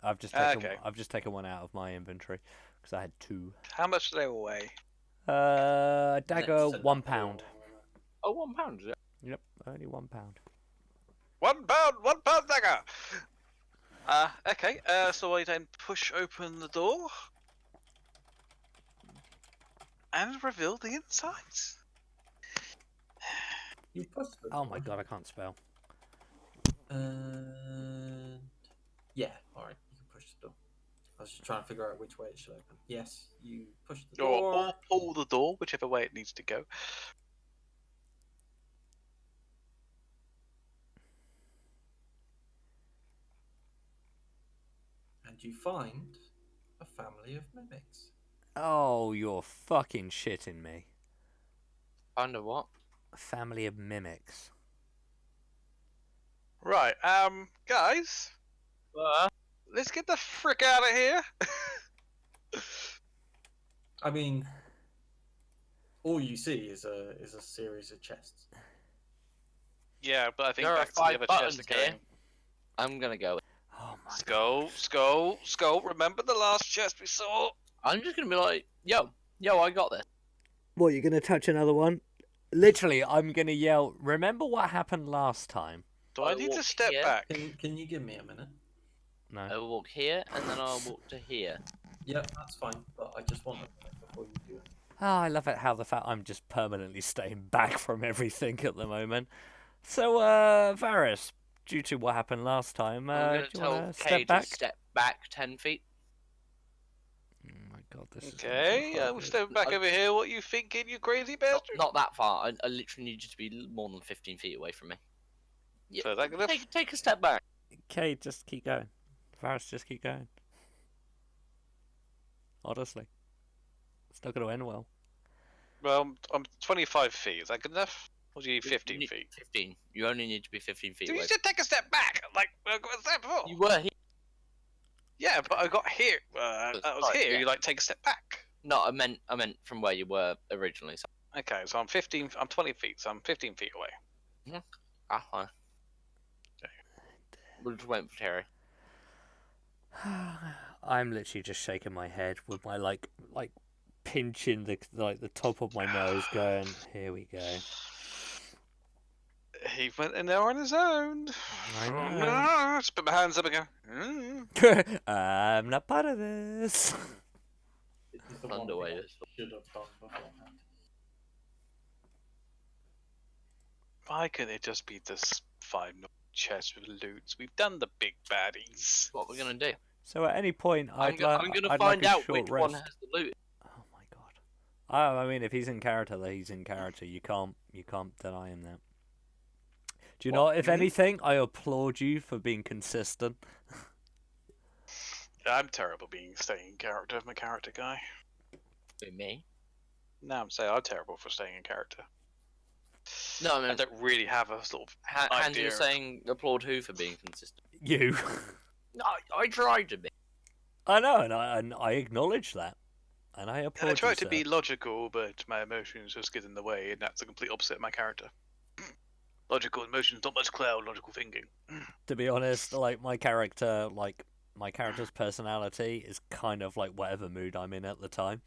I've just taken one out of my inventory because I had 2. How much do they weigh? Dagger Said £1. oh, £1, is it? Yep, only £1. 1 pound, 1 pound dagger. Okay. So I then push open the door and reveal the insides. You push the Oh my door. god, I can't spell. Yeah, alright, you can push the door. I was just trying to figure out which way it should open. Yes, you push the door. Or pull the door, whichever way it needs to go. And you find a family of mimics. Oh, you're fucking shitting me. Under what? A family of mimics. Right, guys, let's get the frick out of here. I mean, all you see is a series of chests. Yeah, but I think There are back to the 5 other buttons chest here. again. I'm gonna go. Oh my Skull. Remember the last chest we saw? I'm just gonna be like, yo, I got this. What, you're gonna touch another one? Literally, I'm gonna yell, remember what happened last time? Do I I'll need to walk step here. back? Can you give me a minute? No. I'll walk here, and then I'll walk to here. Yeah, that's fine, but I just want a minute before you do it. Oh, I love it how the fact I'm just permanently staying back from everything at the moment. So, Varys, due to what happened last time, I'm do gonna you tell want to Kay step back? to step back 10 feet. Oh my god, this is Okay, we're stepping back over here. What you thinking, you crazy bastard? Not that far. I literally need you to be more than 15 feet away from me. Yeah, So is that gonna take a step back. Okay, just keep going. Varys, just keep going. Honestly. It's not going to end well. Well, I'm 25 feet. Is that good enough? Or do you need 15 feet? 15. You only need to be 15 feet Do away. you just take a step back? Like, I said before. You were here. Yeah, but I got here. I was Right, here. yeah. You like take a step back. No, I meant from where you were originally. So. Okay, so I'm 15. I'm 20 feet. So I'm 15 feet away. Fine. We'll just wait for Terry. I'm literally just shaking my head with my like pinching the top of my nose, going, "Here we go." He went in there on his own. I know. Just put my hands up and go. I'm not part of this. This is the one thing Underway. I should have done beforehand. Why couldn't it just be this 5 chests with loots? We've done the big baddies. What we're gonna do? So at any point, I'm gonna I'd find like a out short which rest. one has the loot. Oh my god. I mean, if he's in character, then he's in character. You can't deny him that. Do you know? If anything, I applaud you for being consistent. I'm terrible being staying in character. I'm a character guy. Who, me? No, I'm saying I'm terrible for staying in character. No, I I mean, don't really have a sort of Hans idea. was saying applaud who for being consistent. You. No, I tried to be. I know, and I acknowledge that, and I applaud I try you, to sir. be logical, but my emotions just get in the way, and that's the complete opposite of my character. Logical emotions, not much cloud, logical thinking. To be honest, like my character's personality is kind of like whatever mood I'm in at the time,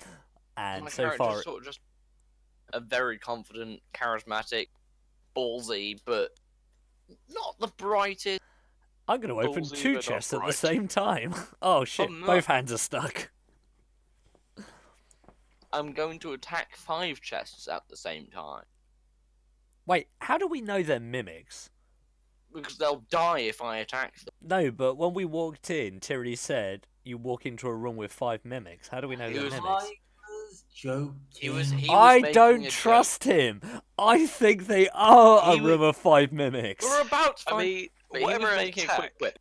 and My so character's far, sort of just a very confident, charismatic, ballsy, but not the brightest. I'm going to open Ballsy, 2 but not chests at the bright. same time. Oh shit! no. Both hands are stuck. I'm going to attack 5 chests at the same time Wait, how do we know they're mimics? because they'll die if I attack them. No, but when we walked in, Tyranny said, you walk into a room with 5 mimics. How do we know He they're was- mimics? I was joking. He was I making don't a trust him. I think they are a He room of 5 mimics. Joke. We're about to I find. mean, but he was whatever making a quick attack, whip.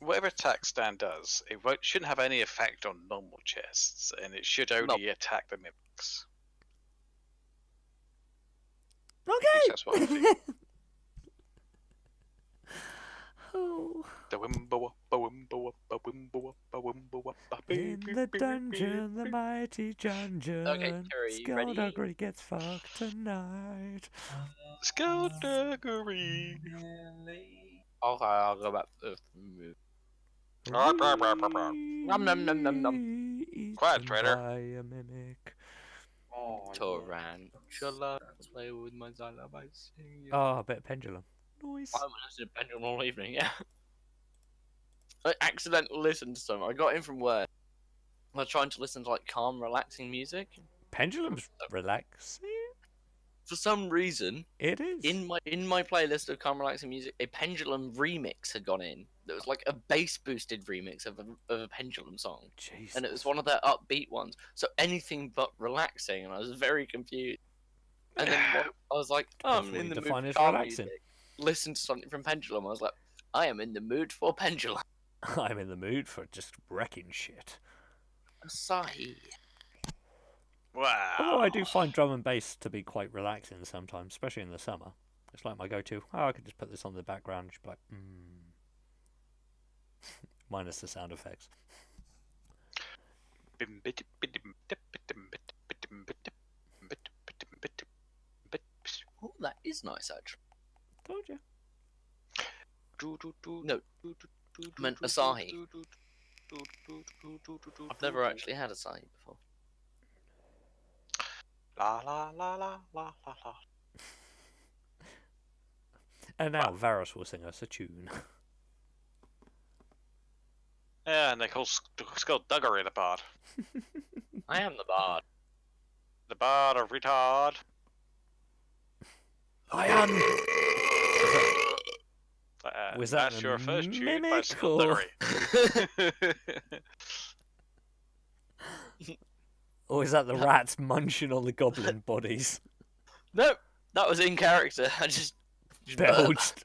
whatever attack Stan does, it shouldn't have any effect on normal chests, and it should only attack the mimics. At least Okay. that's what I think. Oh. The wimbo, wimbo, wimbo, wimbo, In the dungeon, the mighty dungeon. Terry, you ready? Skullduggery gets fucked tonight. Skullduggery. Okay, I'll go back to the move. Nom, nom, nom, nom, nom. Quiet, Eaten traitor. by a mimic. Oh, Tarantula, play with my lullaby, sing you. Oh, a bit of pendulum. Noise. I listened to Pendulum all evening, yeah. I accidentally listened to some. I got in from work. I was trying to listen to like calm, relaxing music. Pendulum's relaxing. For some reason, It is. in my playlist of calm, relaxing music, a Pendulum remix had gone in. There was like a bass boosted remix of a Pendulum song, Jesus. and it was one of their upbeat ones. So anything but relaxing, and I was very confused. And then I was like, oh, That's I'm what in you the mood define for as calm relaxing. music. Listen to something from Pendulum. I was like, I am in the mood for Pendulum. I'm in the mood for just wrecking shit. Asahi. Wow. Although I do find drum and bass to be quite relaxing sometimes, especially in the summer. It's like my go-to. Oh, I could just put this on the background and just be like, minus the sound effects. Oh, that is nice, actually. Told you. No, I meant Asahi. I've never actually had Asahi before. La la la la la la la. And now Varus will sing us a tune. Yeah, and they call Skullduggery the bard. I am the bard. The bard of retard. I am. Was that That's a your first tune by mimic or- Skullduggery. Or is that the rats munching on the goblin bodies? No, that was in character. I just burped. Belched.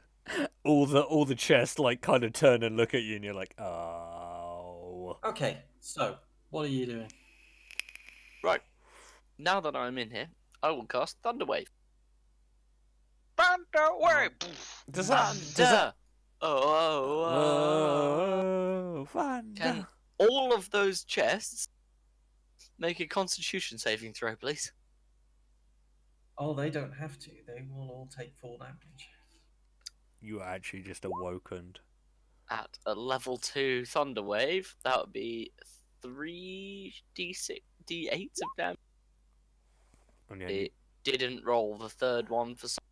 All the chests like kind of turn and look at you, and you're like, oh. Okay, so what are you doing? Right. Now that I'm in here, I will cast Thunderwave. Thunderwave. Does that? Thunder! Oh, Oh, fun. Can all of those chests make a Constitution saving throw, please? Oh, they don't have to. They will all take full damage. You are actually just awokened. At a level 2 Thunderwave, that would be 3d6, d8s of damage. And yeah, It didn't roll the third one for some.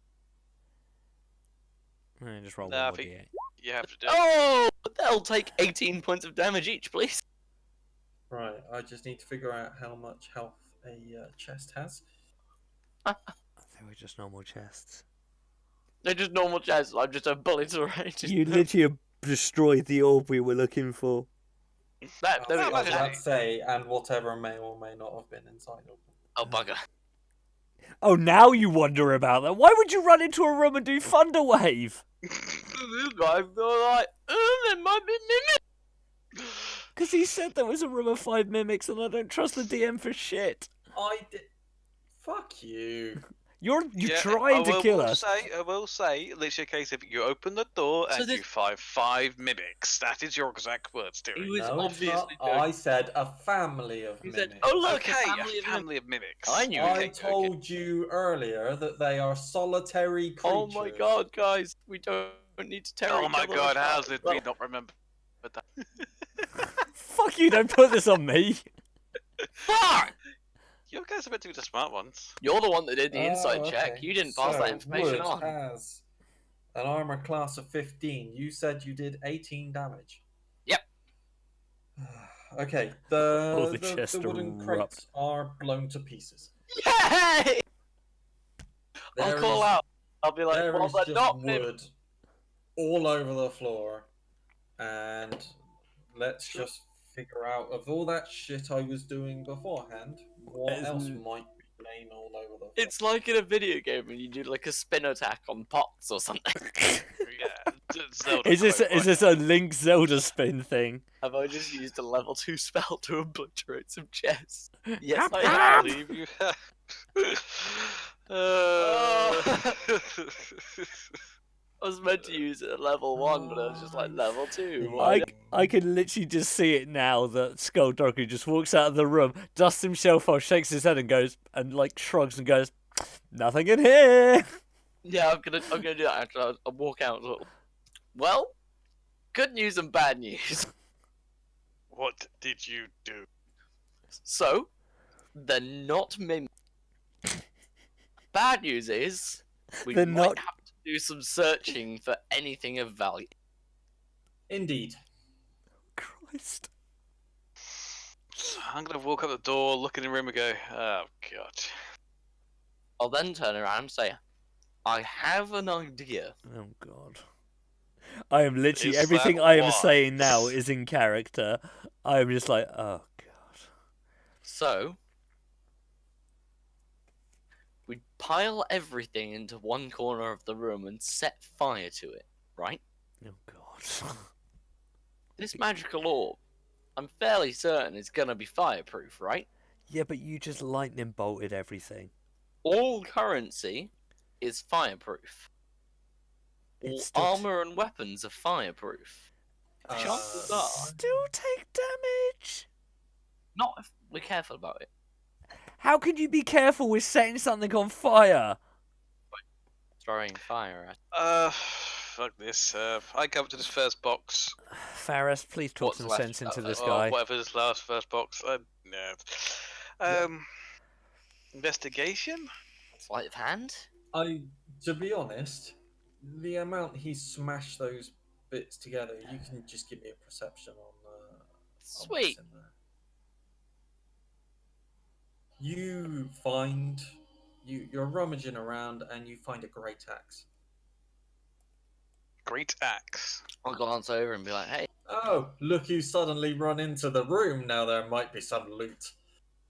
just roll Nah, I one more think- d8. You have to do it. Oh! They'll take 18 points of damage each, please. Right, I just need to figure out how much health a chest has. They were just normal chests. They're just normal chests. I'm just obliterated. You literally destroyed the orb we were looking for. That, there we I go. was about to say, and whatever may or may not have been inside of them. Oh, bugger. Oh, now you wonder about that. Why would you run into a room and do Thunderwave? You guys are like, there might be mimics. Because he said there was a room of 5 mimics, and I don't trust the DM for shit. I did. Fuck you. You're Yeah, trying to kill will us. I will say, it's a case of you open the door So and this- you find 5 mimics. That is your exact words, He Terry. was No, it's not. obviously joking. I said a family of He said, mimics. "Oh, look, Okay, a family of mimics. I knew I okay, told you earlier that they are solitary creatures. Oh my god, guys, we don't need to tear Oh each my other god, apart. how did we not remember that? Fuck you, don't put this on me. Fuck! You guys are meant to be the smart ones. You're the one that did the inside Oh, check. okay. You didn't pass So, that information Wood on. has an armor class of 15. You said you did 18 damage. Yep. Okay, All the the chests are wooden erupt. crates are blown to pieces. Yay! I'll There call is- out. I'll be like, There well, is they're just not mimics. wood all over the floor, and let's just figure out of all that shit I was doing beforehand, what It's else n- might be laying all over the. It's like in a video game when you do like a spin attack on pots or something. Yeah, Zelda Is this quote is right this a Link Zelda spin thing? Have I just used a level 2 spell to obliterate some chests? Yes, Hap, I now. I hap. have. believe you have. I was meant to use it at level 1, but I was just like, level 2? I Why? I can literally just see it now that Skullduggery just walks out of the room, dusts himself off, shakes his head and goes, and like shrugs and goes, nothing in here. Yeah, I'm gonna do that after I walk out. Sort of. Well, good news and bad news. What did you do? So, they're not mim. Bad news is, we They're might not- have to do some searching for anything of value. Indeed. Christ. So I'm gonna walk up the door, look in the room, and go, "Oh God." I'll then turn around and say, I have an idea. Oh God. I am literally Is everything that I am wise? saying now is in character. I am just like, oh God. So, we pile everything into one corner of the room and set fire to it, right? Oh God. This magical orb, I'm fairly certain it's gonna be fireproof, right? Yeah, but you just lightning bolted everything. All currency is fireproof. All It's still armor and weapons are fireproof. Chances are, still take damage. not if we're careful about it. How can you be careful with setting something on fire? Throwing fire at. Fuck this. I go up to this first box. Faris, please talk What's some left? sense into this or guy. whatever this last first box. Investigation. Sleight of hand? To be honest, the amount he smashed those bits together, you can just give me a perception on. what's Sweet. in there. You find you're rummaging around and you find a great axe. Great axe. I'll glance over and be like, hey, Oh, look who suddenly run into the room. Now there might be some loot.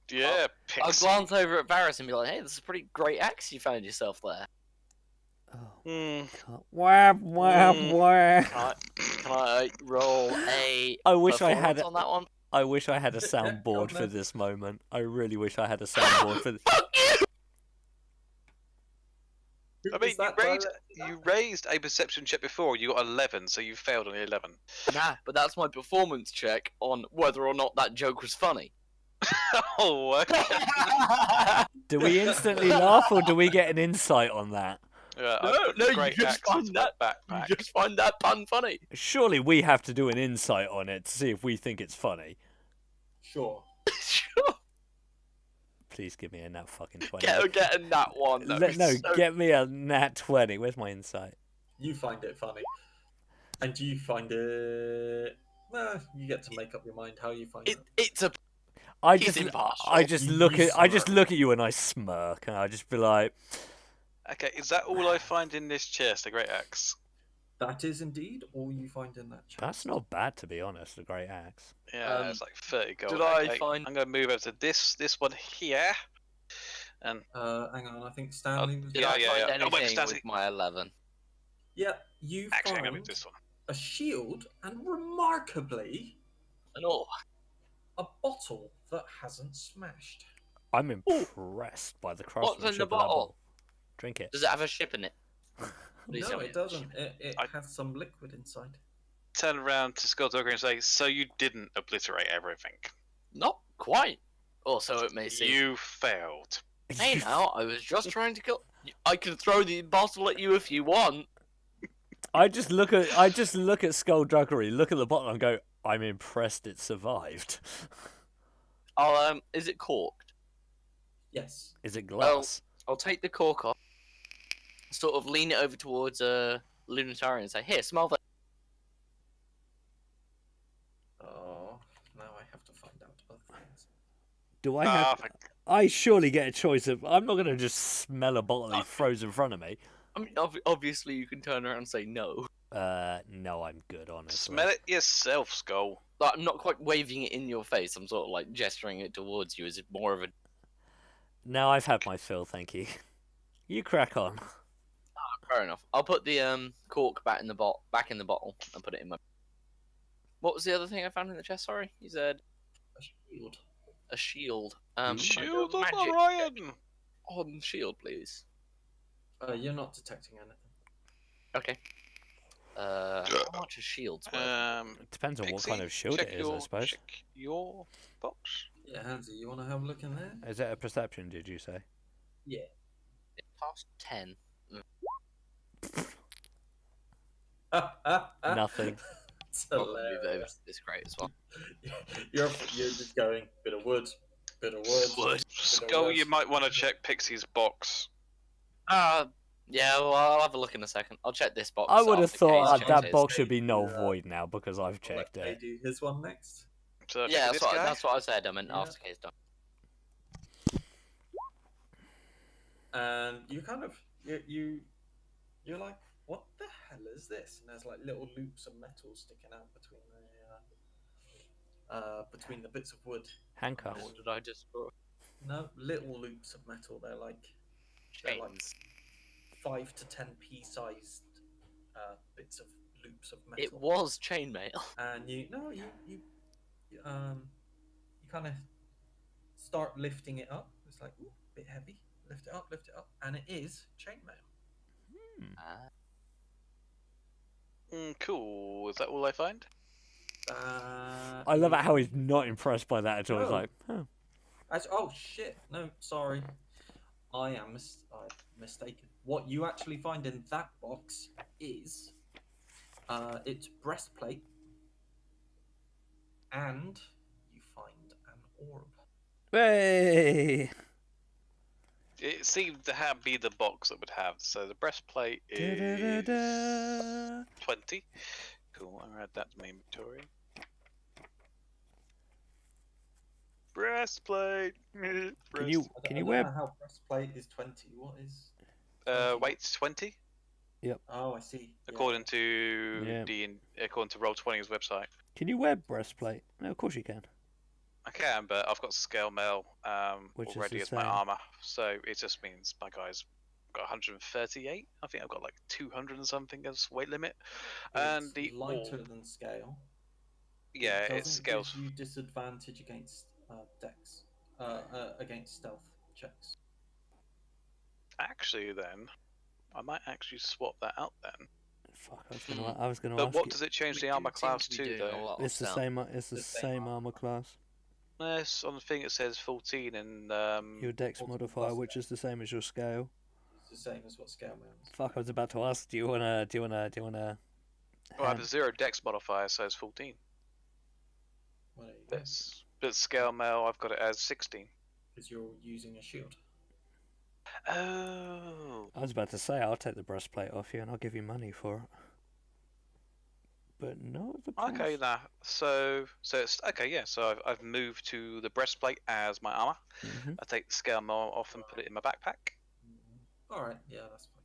Yeah, I'll pixie. glance over at Varys and be like, hey, this is a pretty great axe you found yourself there. Oh, Hmm. God. Whap, whap, Mm. whap. Can I roll a I wish I had performance on that one? I wish I had a Yeah, soundboard go on for then. this moment. I really wish I had a soundboard for this. Fuck you! I mean, you raised a perception check before. You got 11, so you failed on the 11. Nah, but that's my performance check on whether or not that joke was funny. Oh, okay. Do we instantly laugh or do we get an insight on that? Yeah, No, I put no, the you great just axe find into my that- backpack. You just find that pun funny. Surely we have to do an insight on it to see if we think it's funny. Sure. Sure. Please give me a nat fucking 20. Get a nat one. that'd be so- Get me a nat 20. Where's my insight? You find it funny. And you find it. Nah, you get to make up your mind how you find it. It's a. I He's just impartial. I just You- look you at I just smirk. look at you and I smirk and I just be like, Okay, is that all I find in this chest? A great axe. That is indeed all you find in that chest. that's not bad to be honest. A great axe. Yeah, it's like 30 gold. did I Okay, find- I'm going to move over to this one here. And Hang on, I think Stanley was. Did Yeah, I yeah, find yeah. Oh, wait, anything Stanley. with my 11? Yeah, you actually, I'm going to find move this one. a shield and remarkably And all. a bottle that hasn't smashed. I'm impressed by the craftsmanship What's in the of that bottle? Drink it. Does it have a ship in it? Please No, tell me it it's a doesn't. ship. It I- has some liquid inside. Turn around to Skullduggery and say, so you didn't obliterate everything. Not quite. Or so it may seem. You failed. Hey now, I was just trying to kill. I can throw the bottle at you if you want. I just look at Skullduggery, look at the bottle and go, I'm impressed it survived. Is it corked? Yes. Is it glass? I'll take the cork off, sort of lean it over towards Lunitarian and say, here, smell that. Oh, now I have to find out other things. Do I Ah, have I surely get a choice of I'm not gonna just smell a bottle he throws in front of me. I mean, obviously you can turn around and say no. No, I'm good, honestly. Smell it yourself, Skull. Like, I'm not quite waving it in your face. I'm sort of like gesturing it towards you. Is it more of a No, I've had my fill, thank you. You crack on. fair enough? I'll put the cork back in the bottle and put it in my. What was the other thing I found in the chest? Sorry, you said A shield. a shield. Ooh. Can I do Shield a of magic Orion. check on shield, please. You're not detecting anything. Okay. How much is shields worth? It depends on what Pixie, kind of shield check it is, I suppose. Check your box. Yeah, Hansi, you want to have a look in there? Is it a perception, did you say? Yeah. It cost 10. Nothing. It's Not gonna move it over hilarious. to this crate as well. You're just going bit of wood, bit of wood. Wood. Skull, wood. you might want to check Pixie's box. Yeah, well, I'll have a look in a second. I'll check this box. I would have after thought Kay's that checked box his. should be null Yeah. void now because I've I'll let checked Kay it. do his one next. So Yeah, this guy? that's what I said. I meant Yeah. after Kay's done. And you kind of you're like, what the hell is this? And there's like little loops of metal sticking out between the bits of wood. Handcuffs. What did I just draw? No, little loops of metal. They're like Chains. 5 to 10 pea-sized bits of loops of metal. It was chainmail. And you kind of start lifting it up. It's like, ooh, a bit heavy. Lift it up, and it is chainmail. Cool. Is that all I find? I love it how he's not impressed by that at all. He's No. like, huh. Oh shit! No, sorry, I'm mistaken. What you actually find in that box is its breastplate, and you find an orb. Hey! It seemed to be the box that would have. So the breastplate is Da-da-da-da. 20. Cool. I'll add that to my inventory. Breastplate. Can I you don't wear? know how breastplate is 20. What is? Weight's 20 Oh, I see. Yeah. according to Yeah. according to Roll20's website. Can you wear breastplate? No, of course you can. I can, but I've got scale mail Which is already the as my same. armor, so it just means my guy's got 138. I think I've got like 200 and something as weight limit, and It's the lighter orb, than scale. yeah, It it doesn't scales. give you disadvantage against dex, against stealth checks. Actually, then I might actually swap that out then. Fuck, I was gonna But ask what you. does it change We the armor do seem class to be to doing a though? lot of It's the stealth. same. It's the The same same armor armor class. Yes, on the thing it says 14 and Your dex Ultimate modifier, plus which is the same as your scale. It's the same as what scale mail is. Fuck, I was about to ask. Do you wanna? well, I have a 0 dex modifier, so it's 14. Well, there you go. But scale mail, I've got it as 16. Because you're using a shield. Oh. I was about to say I'll take the breastplate off you and I'll give you money for it. But no, the Okay, nah. So it's okay. Yeah. So I've moved to the breastplate as my armor. Mm-hmm. I take the scale mail off and put it in my backpack. All right, yeah, that's fine.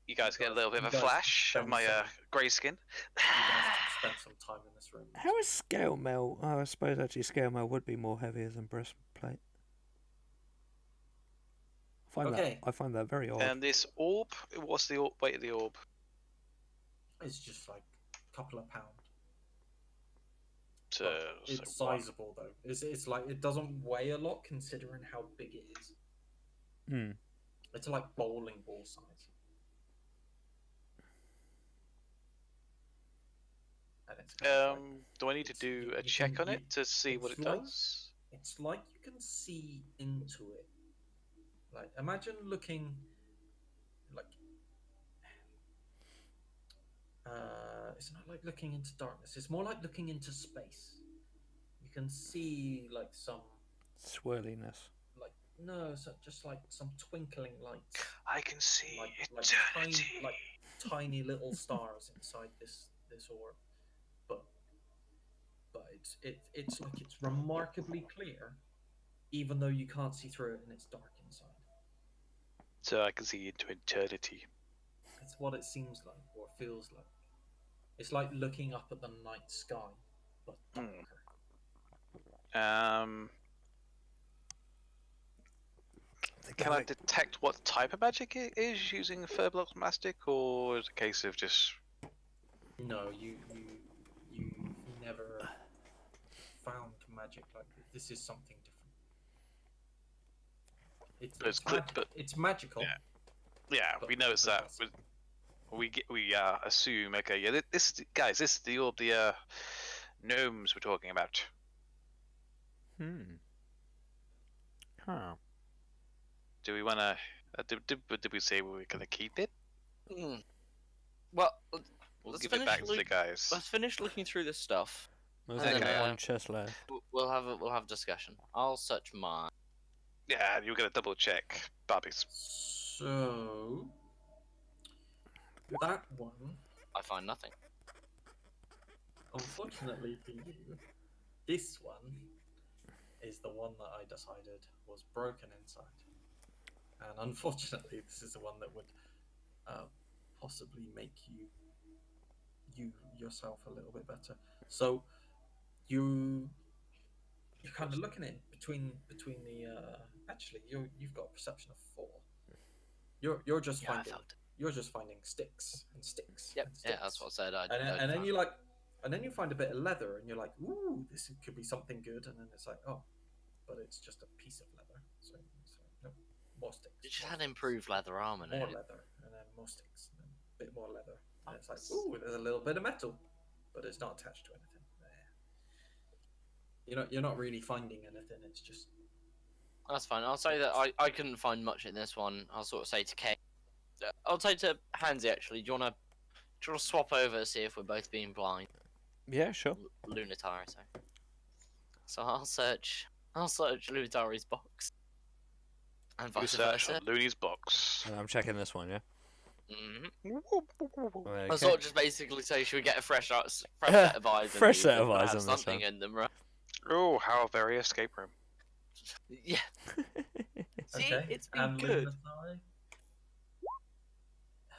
You guys get a little bit of a You guys flash of spend my some- grey skin. You guys can spend some time in this room. How is scale mail? Oh, I suppose actually scale mail would be more heavier than breastplate. Okay. I find that very odd. And this orb, what's the weight of the orb? It's just like a couple of pounds. So, It's so one. sizable though. It's like it doesn't weigh a lot considering how big it is. Hmm. It's like bowling ball size. And it's kind of like, Do I need to it's- do you- a you check can- on you- it to see what it it's like- does? it's like you can see into it. Like imagine looking like it's not like looking into darkness. It's more like looking into space. You can see like some Swirliness. like no, so just like some twinkling lights, I can see like eternity. tiny little stars inside this orb. But it's like it's remarkably clear, even though you can't see through it and it's dark inside. So I can see into eternity. It's what it seems like or feels like. It's like looking up at the night sky, but Hmm. darker. Can I detect what type of magic it is using Furbolg Mastic, or is it a case of just No, you never found magic like this. This is something different. It's magical. Yeah, But we noticed but that. less. We assume. Okay, yeah. This guys, this is the gnomes we're talking about. Huh. Do we want to? Did we say we were gonna keep it? Mm. Well, We'll Let's give it finish back to the guys. let's finish looking through this stuff. There's And only then, one chest left. We'll have a discussion. I'll search mine. Yeah, you're gonna double check Bobby's. So that one, I find nothing. unfortunately for you, this one is the one that I decided was broken inside, and unfortunately, this is the one that would possibly make you yourself a little bit better. So you're kind of looking at it between the actually you've got a perception of 4. You're just Yeah, I finding felt it. you're just finding sticks and sticks. Yep. and Yeah, sticks. that's what I said. I And then you like, and then you find a bit of leather, and you're like, ooh, this could be something good. And then it's like, oh, but it's just a piece of leather. So no, more sticks. You just more had sticks, improved leather armor. more Now. leather, and then more sticks, and then a bit more leather. And it's like, ooh, there's a little bit of metal, but it's not attached to anything. You're not really finding anything. It's just That's fine. I'll say that I couldn't find much in this one. I'll sort of say to Kay. I'll say to Hansy actually. Do you wanna swap over, see if we're both being blind? Yeah, sure. Lunatari, sorry. So I'll search Lunatari's box. And You vice search versa. on Looney's box. I'm checking this one, yeah? Mm-hmm. Okay. I sort of just basically say, should we get a fresh set of eyes? Fresh these? set They're of gonna eyes have on this something one. in them, right? Oh, how very escape room. Yeah. See, okay. it's been And good. Lunatari?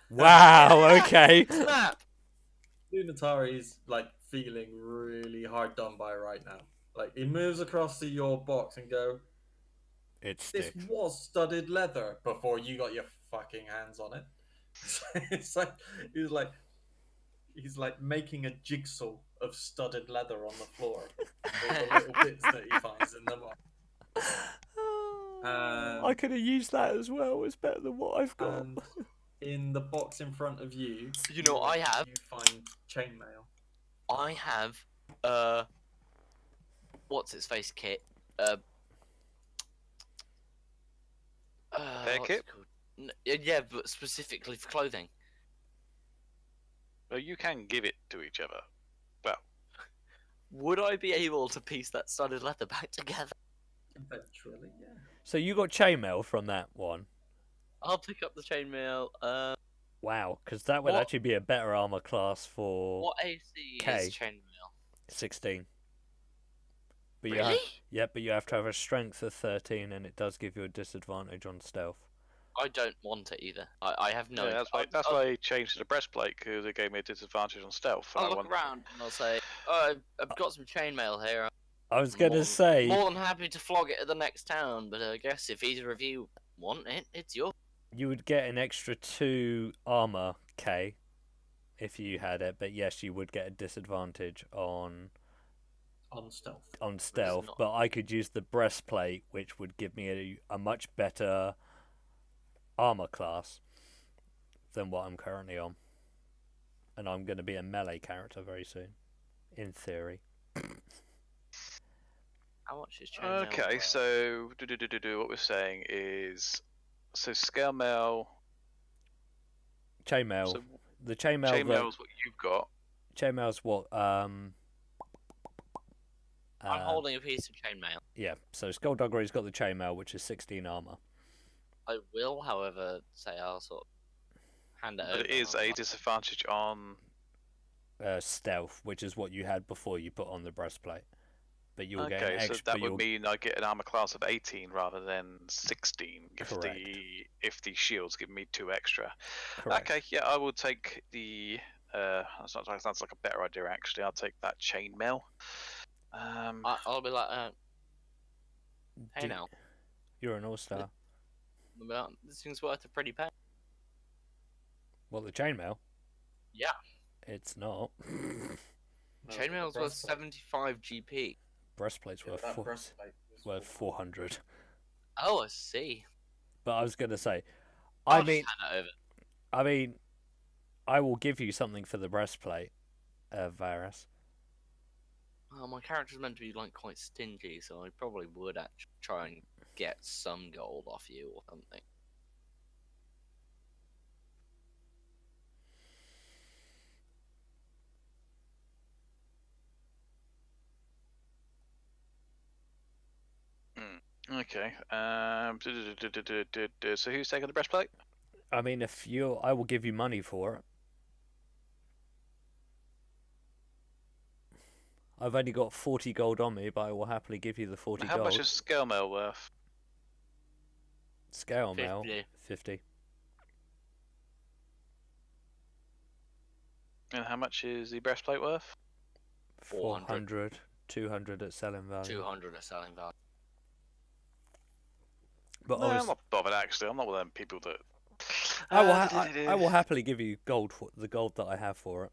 Wow, okay. Snap! Lunatari's like feeling really hard done by right now. Like he moves across to your box and go, It's this sticks. was studded leather before you got your fucking hands on it. It's like he's like making a jigsaw of studded leather on the floor with the little bits that he finds in the box. I could have used that as well. It's better than what I've got. And in the box in front of you, You know what I have? You find chainmail. I have, what's its face kit? Hair what's kit? it called? Yeah, but specifically for clothing. Well, you can give it to each other. Well, Would I be able to piece that studded leather back together? Eventually, yeah. So you got chainmail from that one? I'll pick up the chainmail. Wow, because that would What- actually be a better armor class for What AC K. is chainmail? 16. But you Really? but you have to have a strength of 13, and it does give you a disadvantage on stealth. I don't want it either. I have no. yeah, that's why I changed to the breastplate, because it gave me a disadvantage on stealth. And I'll I look want... around and I'll say, oh, I've got some chainmail here. I was gonna More- say, More than happy to flog it at the next town, but I guess if either of you want it, it's yours. you would get an extra 2 armor K if you had it, but yes, you would get a disadvantage on stealth. not- But I could use the breastplate, which would give me a much better armor class than what I'm currently on. And I'm going to be a melee character very soon, in theory. How much is chainmail? Okay, worth? so what we're saying is, so scale mail. Chainmail. So The chainmail. chainmail is what you've got. Chainmail's what? I'm holding a piece of chainmail. Yeah. So Skullduggery's got the chainmail, which is 16 armor. I will, however, say I'll sort of hand it over. But it is and I'll a like- disadvantage on. Stealth, which is what you had before you put on the breastplate. But you'll get an Okay, extra. so that would mean I get an armor class of 18 rather than 16 Correct. if the shields give me 2 extra. Correct. Okay, yeah, I will take the That sounds like a better idea, actually. I'll take that chainmail. I'll be like, hey Do- now, You're an all-star. I'll be like, this thing's worth a pretty penny. Well, the chainmail. Yeah, It's not. chainmail's worth 75 GP. Breastplate's Yeah, worth that four, breastplate was worth 400. Oh, I see. But I was gonna say, I'll I just mean, hand it over. I will give you something for the breastplate, Varus. Well, my character's meant to be like quite stingy, so I probably would actually try and get some gold off you or something. Okay. So who's taking the breastplate? I mean, I will give you money for it. I've only got 40 gold on me, but I will happily give you the 40 How gold. much is scale mail worth? Scale mail? 50. 50. And how much is the breastplate worth? 400. 200 at selling value. 200 at selling value. But No, I'm obviously, not bothered, actually. I'm not one of them people that... I will happily give you gold for the gold that I have for it.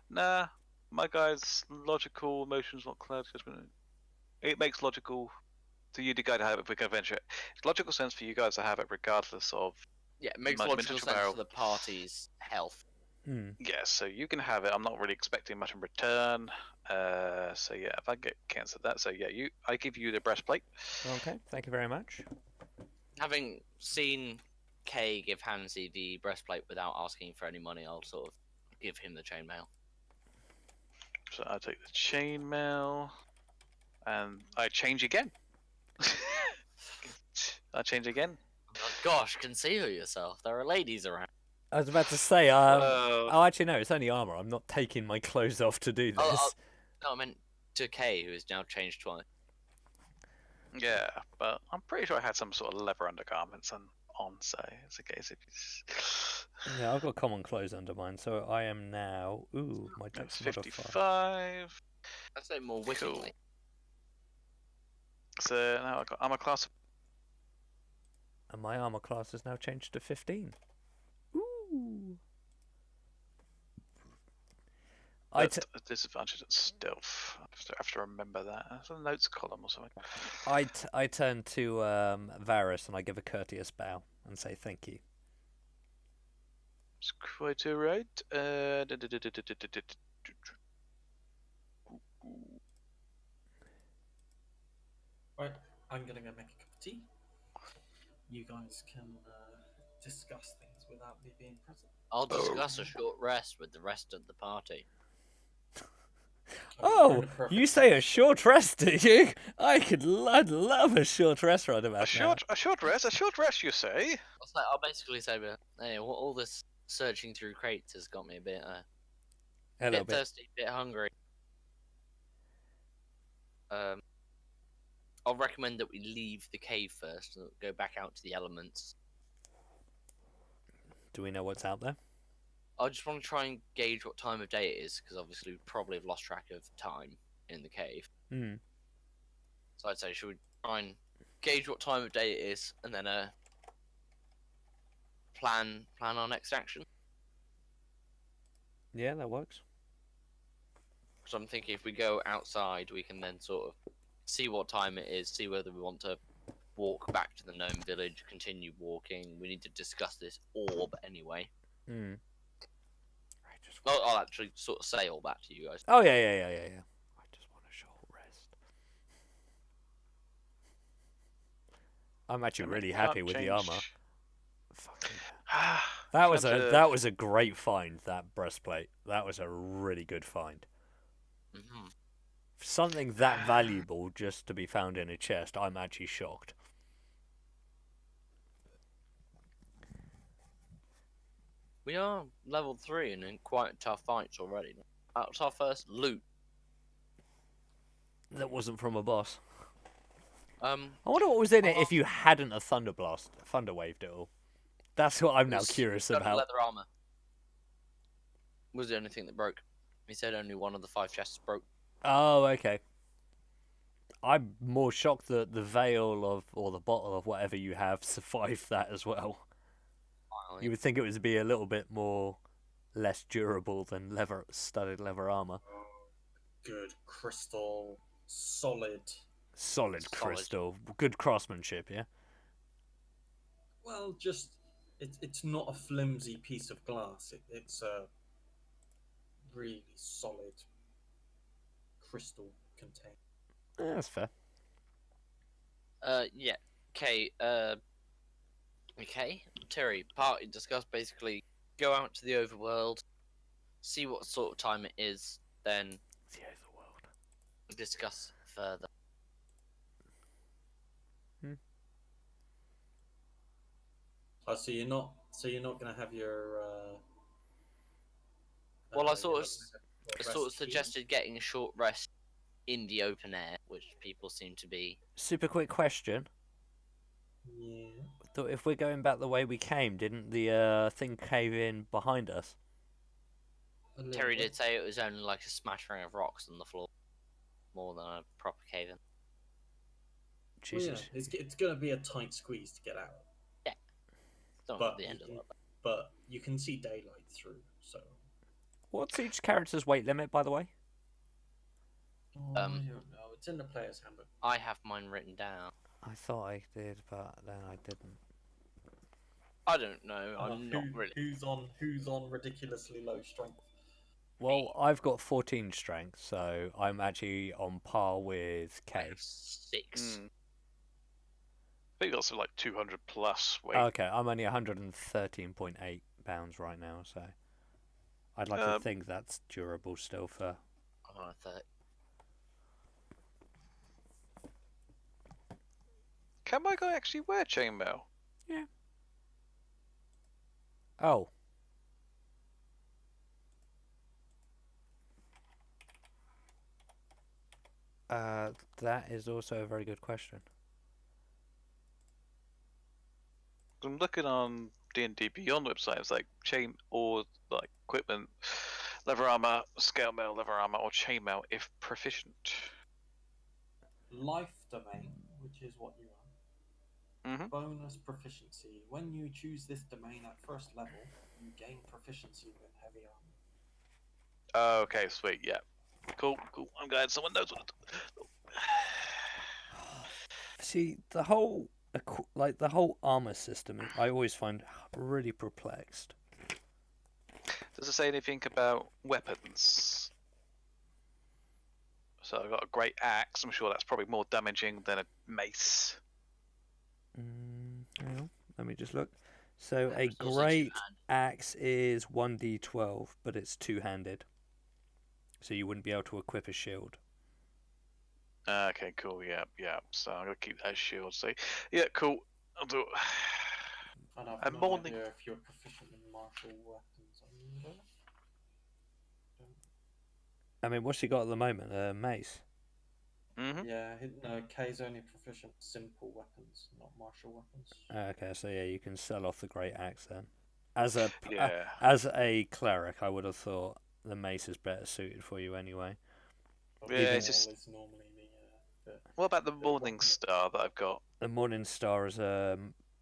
Nah, my guy's logical, emotions not cloud judgment. It makes logical to you, the guy, to have it if we can venture it. It's logical sense for you guys to have it regardless of... Yeah, it makes Much logical miniature sense barrel. for the party's health. Hmm. Yeah, so you can have it. I'm not really expecting much in return. So yeah, if I get cancelled that, so yeah, I give you the breastplate. Okay, thank you very much. Having seen Kay give Hansi the breastplate without asking for any money, I'll sort of give him the chainmail. So I take the chainmail, and I change again. I change again. Oh gosh, conceal yourself. There are ladies around. I was about to say, Whoa. oh, actually, no, it's only armor. I'm not taking my clothes off to do this. No, I meant to Kay, who is now changed twice. Yeah, but I'm pretty sure I had some sort of leather undergarments on, so it's a case if it's... Yeah, I've got common clothes under mine, so I am now. Ooh, my That's dex modifier. 55. I'd say more wittingly. So now I've got armor class. And my armor class has now changed to 15. Ooh. That's a disadvantage at stealth. I have to remember that. That's a notes column or something. I turn to Varus and I give a courteous bow and say thank you. It's quite alright. Right, I'm gonna go make a cup of tea. You guys can discuss things without me being present. I'll discuss a short rest with the rest of the party. Oh, you say a short rest, do you? I'd love a short rest right about A short rest, you say? I'll basically say, hey, all this searching through crates has got me a bit thirsty, a bit hungry. I'll recommend that we leave the cave first and go back out to the elements. Do we know what's out there? I just want to try and gauge what time of day it is, because obviously we probably have lost track of time in the cave. Hmm. So I'd say, should we try and gauge what time of day it is, and then plan our next action? Yeah, that works. So I'm thinking if we go outside, we can then sort of see what time it is, see whether we want to walk back to the gnome village, continue walking. We need to discuss this orb anyway. Hmm. I'll actually sort of say all that to you guys. Oh, yeah. I just want a short rest. I'm actually really happy with the armor. Fucking hell. That was a great find, that breastplate. That was a really good find. Mm-hmm. Something that valuable just to be found in a chest, I'm actually shocked. We are level 3 and in quite tough fights already. That's our first loot. That wasn't from a boss. I I wonder what was in it if you hadn't a thunder waved it all. That's what I'm now curious about. Leather armor. was the only thing that broke. He said only one of the 5 chests broke. Oh, okay. I'm more shocked that the veil of or the bottle of whatever you have survived that as well. Finally. You would think it would be a little bit more less durable than studded leather armor. Good crystal, solid. Solid Solid. crystal, good craftsmanship, yeah. Well, just it's not a flimsy piece of glass. It's a really solid crystal container. Yeah, that's fair. Yeah. Okay. Okay. Terry, party discuss basically go out to the overworld, see what sort of time it is, then The overworld. discuss further. Oh, so you're not. So you're not gonna have your. Well, I you're sort not of, gonna have I your sort of rest here? suggested getting a short rest in the open air, which people seem to be. Super quick question. Yeah. Thought if we're going back the way we came, didn't the thing cave in behind us? A little Terry bit. did say it was only like a smattering of rocks on the floor, more than a proper cave in. Well, yeah, Jesus. it's gonna be a tight squeeze to get out, It's not but the you end of the can, world. but you can see daylight through. So. What's each character's weight limit, by the way? Oh, I don't know. It's in the player's handbook. I have mine written down. I thought I did, but then I didn't. I don't know. I'm not really. Who's on ridiculously low strength? Well, I've got 14 strength, so I'm actually on par with I K. have 6. I think you got some like 200 plus weight. Okay, I'm only 113.8 pounds right now, so I'd like to think that's durable still for. I'm on a 30. Can my guy actually wear chainmail? Oh. That is also a very good question. I'm looking on D&D Beyond websites like chain or like equipment, leather armor, scale mail, leather armor, or chainmail if proficient. Life domain, which is what you are. Mm-hmm. Bonus proficiency. When you choose this domain at first level, you gain proficiency with heavy armor. Okay, sweet, yeah. Cool. I'm glad someone knows what See, the whole the whole armor system, I always find really perplexed. Does it say anything about weapons? So I've got a great axe. I'm sure that's probably more damaging than a mace. Hang on, let me just look. So a It's also great two-hand. axe is 1d12, but it's two-handed. So you wouldn't be able to equip a shield. Okay, cool. Yeah. So I'm gonna keep that shield. So, yeah, cool. I'll do it. And I've And no morning- idea if you're proficient in martial weapons either. I mean, what's he got at the moment? A mace. Mm-hmm. Yeah, no, K's only proficient simple weapons, not martial weapons. Okay, so yeah, you can sell off the great axe then. As a Yeah. as a cleric, I would have thought the mace is better suited for you anyway. But Yeah, Maul it's just- is normally the What about the the Morning weapon. Star that I've got? The Morning Star is a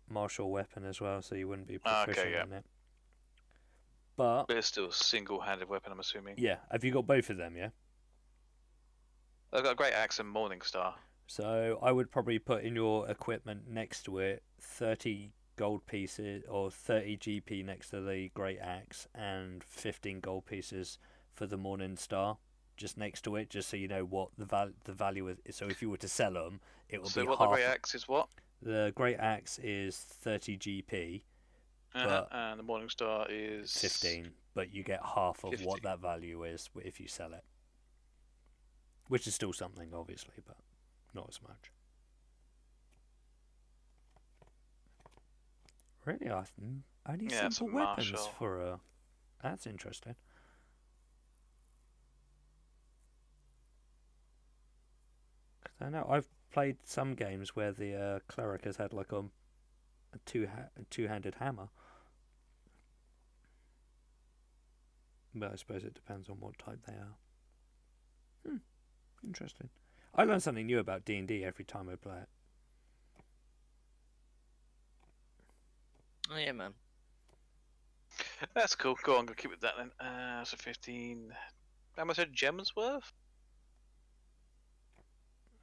martial weapon as well, so you wouldn't be proficient yeah. in it. But But it's still a single-handed weapon, I'm assuming. yeah, have you got both of them? Yeah. I've got a great axe and Morning Star. So I would probably put in your equipment next to it 30 gold pieces or 30 GP next to the great axe and 15 gold pieces for the Morning Star. Just next to it, just so you know what the value is. So if you were to sell them, it would So be what half. the great axe is what? The great axe is 30 GP, But- And the Morning Star is 15, but you get half of 50. what that value is if you sell it. Which is still something, obviously, but not as much. Really, only Yeah, it's simple a weapons martial. for a. That's interesting. I know I've played some games where the cleric has had like a two-handed hammer. But I suppose it depends on what type they are. Interesting. I learn something new about D&D every time I play it. Oh yeah, man. That's cool. Go on, go keep with that then. So 15. How much are gems worth?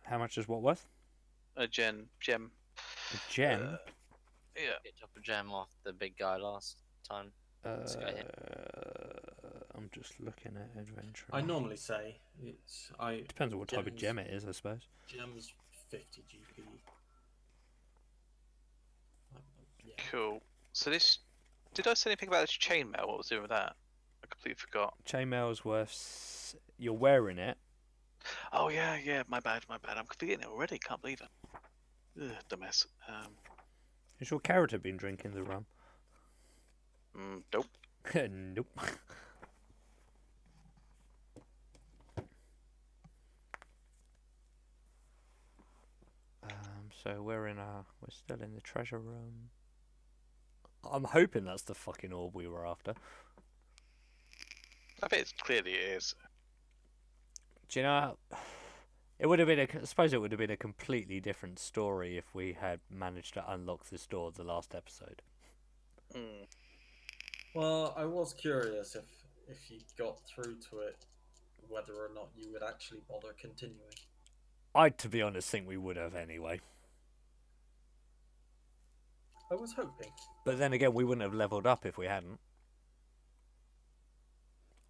How much is what worth? A gem. A gem? Yeah. Picked up a gem off the big guy last time. Let's go ahead. I'm just looking at adventure. I normally say it's Depends on what type of gems- gem it is, I suppose. gems 50 GP. Yeah. Cool. So this. Did I say anything about this chainmail? What was doing with that? I completely forgot. Chainmail's worth. You're wearing it. Oh yeah. My bad. I'm forgetting it already. Can't believe it. Ugh, dumbass. Has your character been drinking the rum? Nope. Nope. So we're still in the treasure room. I'm hoping that's the fucking orb we were after. I think it clearly is. Do you know? It would have been I suppose it would have been a completely different story if we had managed to unlock this door the last episode. Well, I was curious if you got through to it, whether or not you would actually bother continuing. I, to be honest, think we would have anyway. I was hoping. But then again, we wouldn't have leveled up if we hadn't.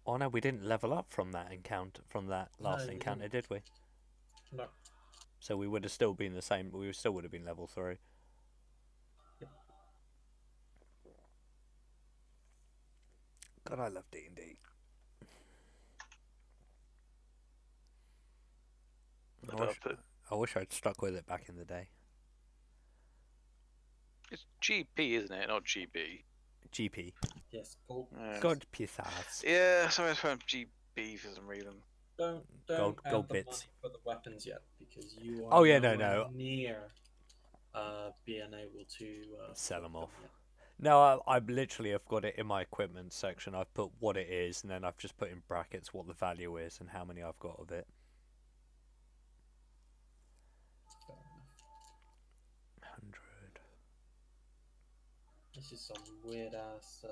Oh no, we didn't level up from that encounter, from that last you encounter, did we? No. So we would have still been the same. We still would have been level 3. Yep. God, I love D&D. I wish I'd stuck with it back in the day. It's GP, isn't it? Not GB. GP. Yes, gold. God pizzazz. Yeah, sorry, I found GB for some reason. Don't Gold add the bits. money for the weapons yet, because you are Oh, yeah, nowhere no. near being able to Sell 'em flip off. yet. No, I literally have got it in my equipment section. I've put what it is, and then I've just put in brackets what the value is and how many I've got of it. Fair enough. 100. This is some weird ass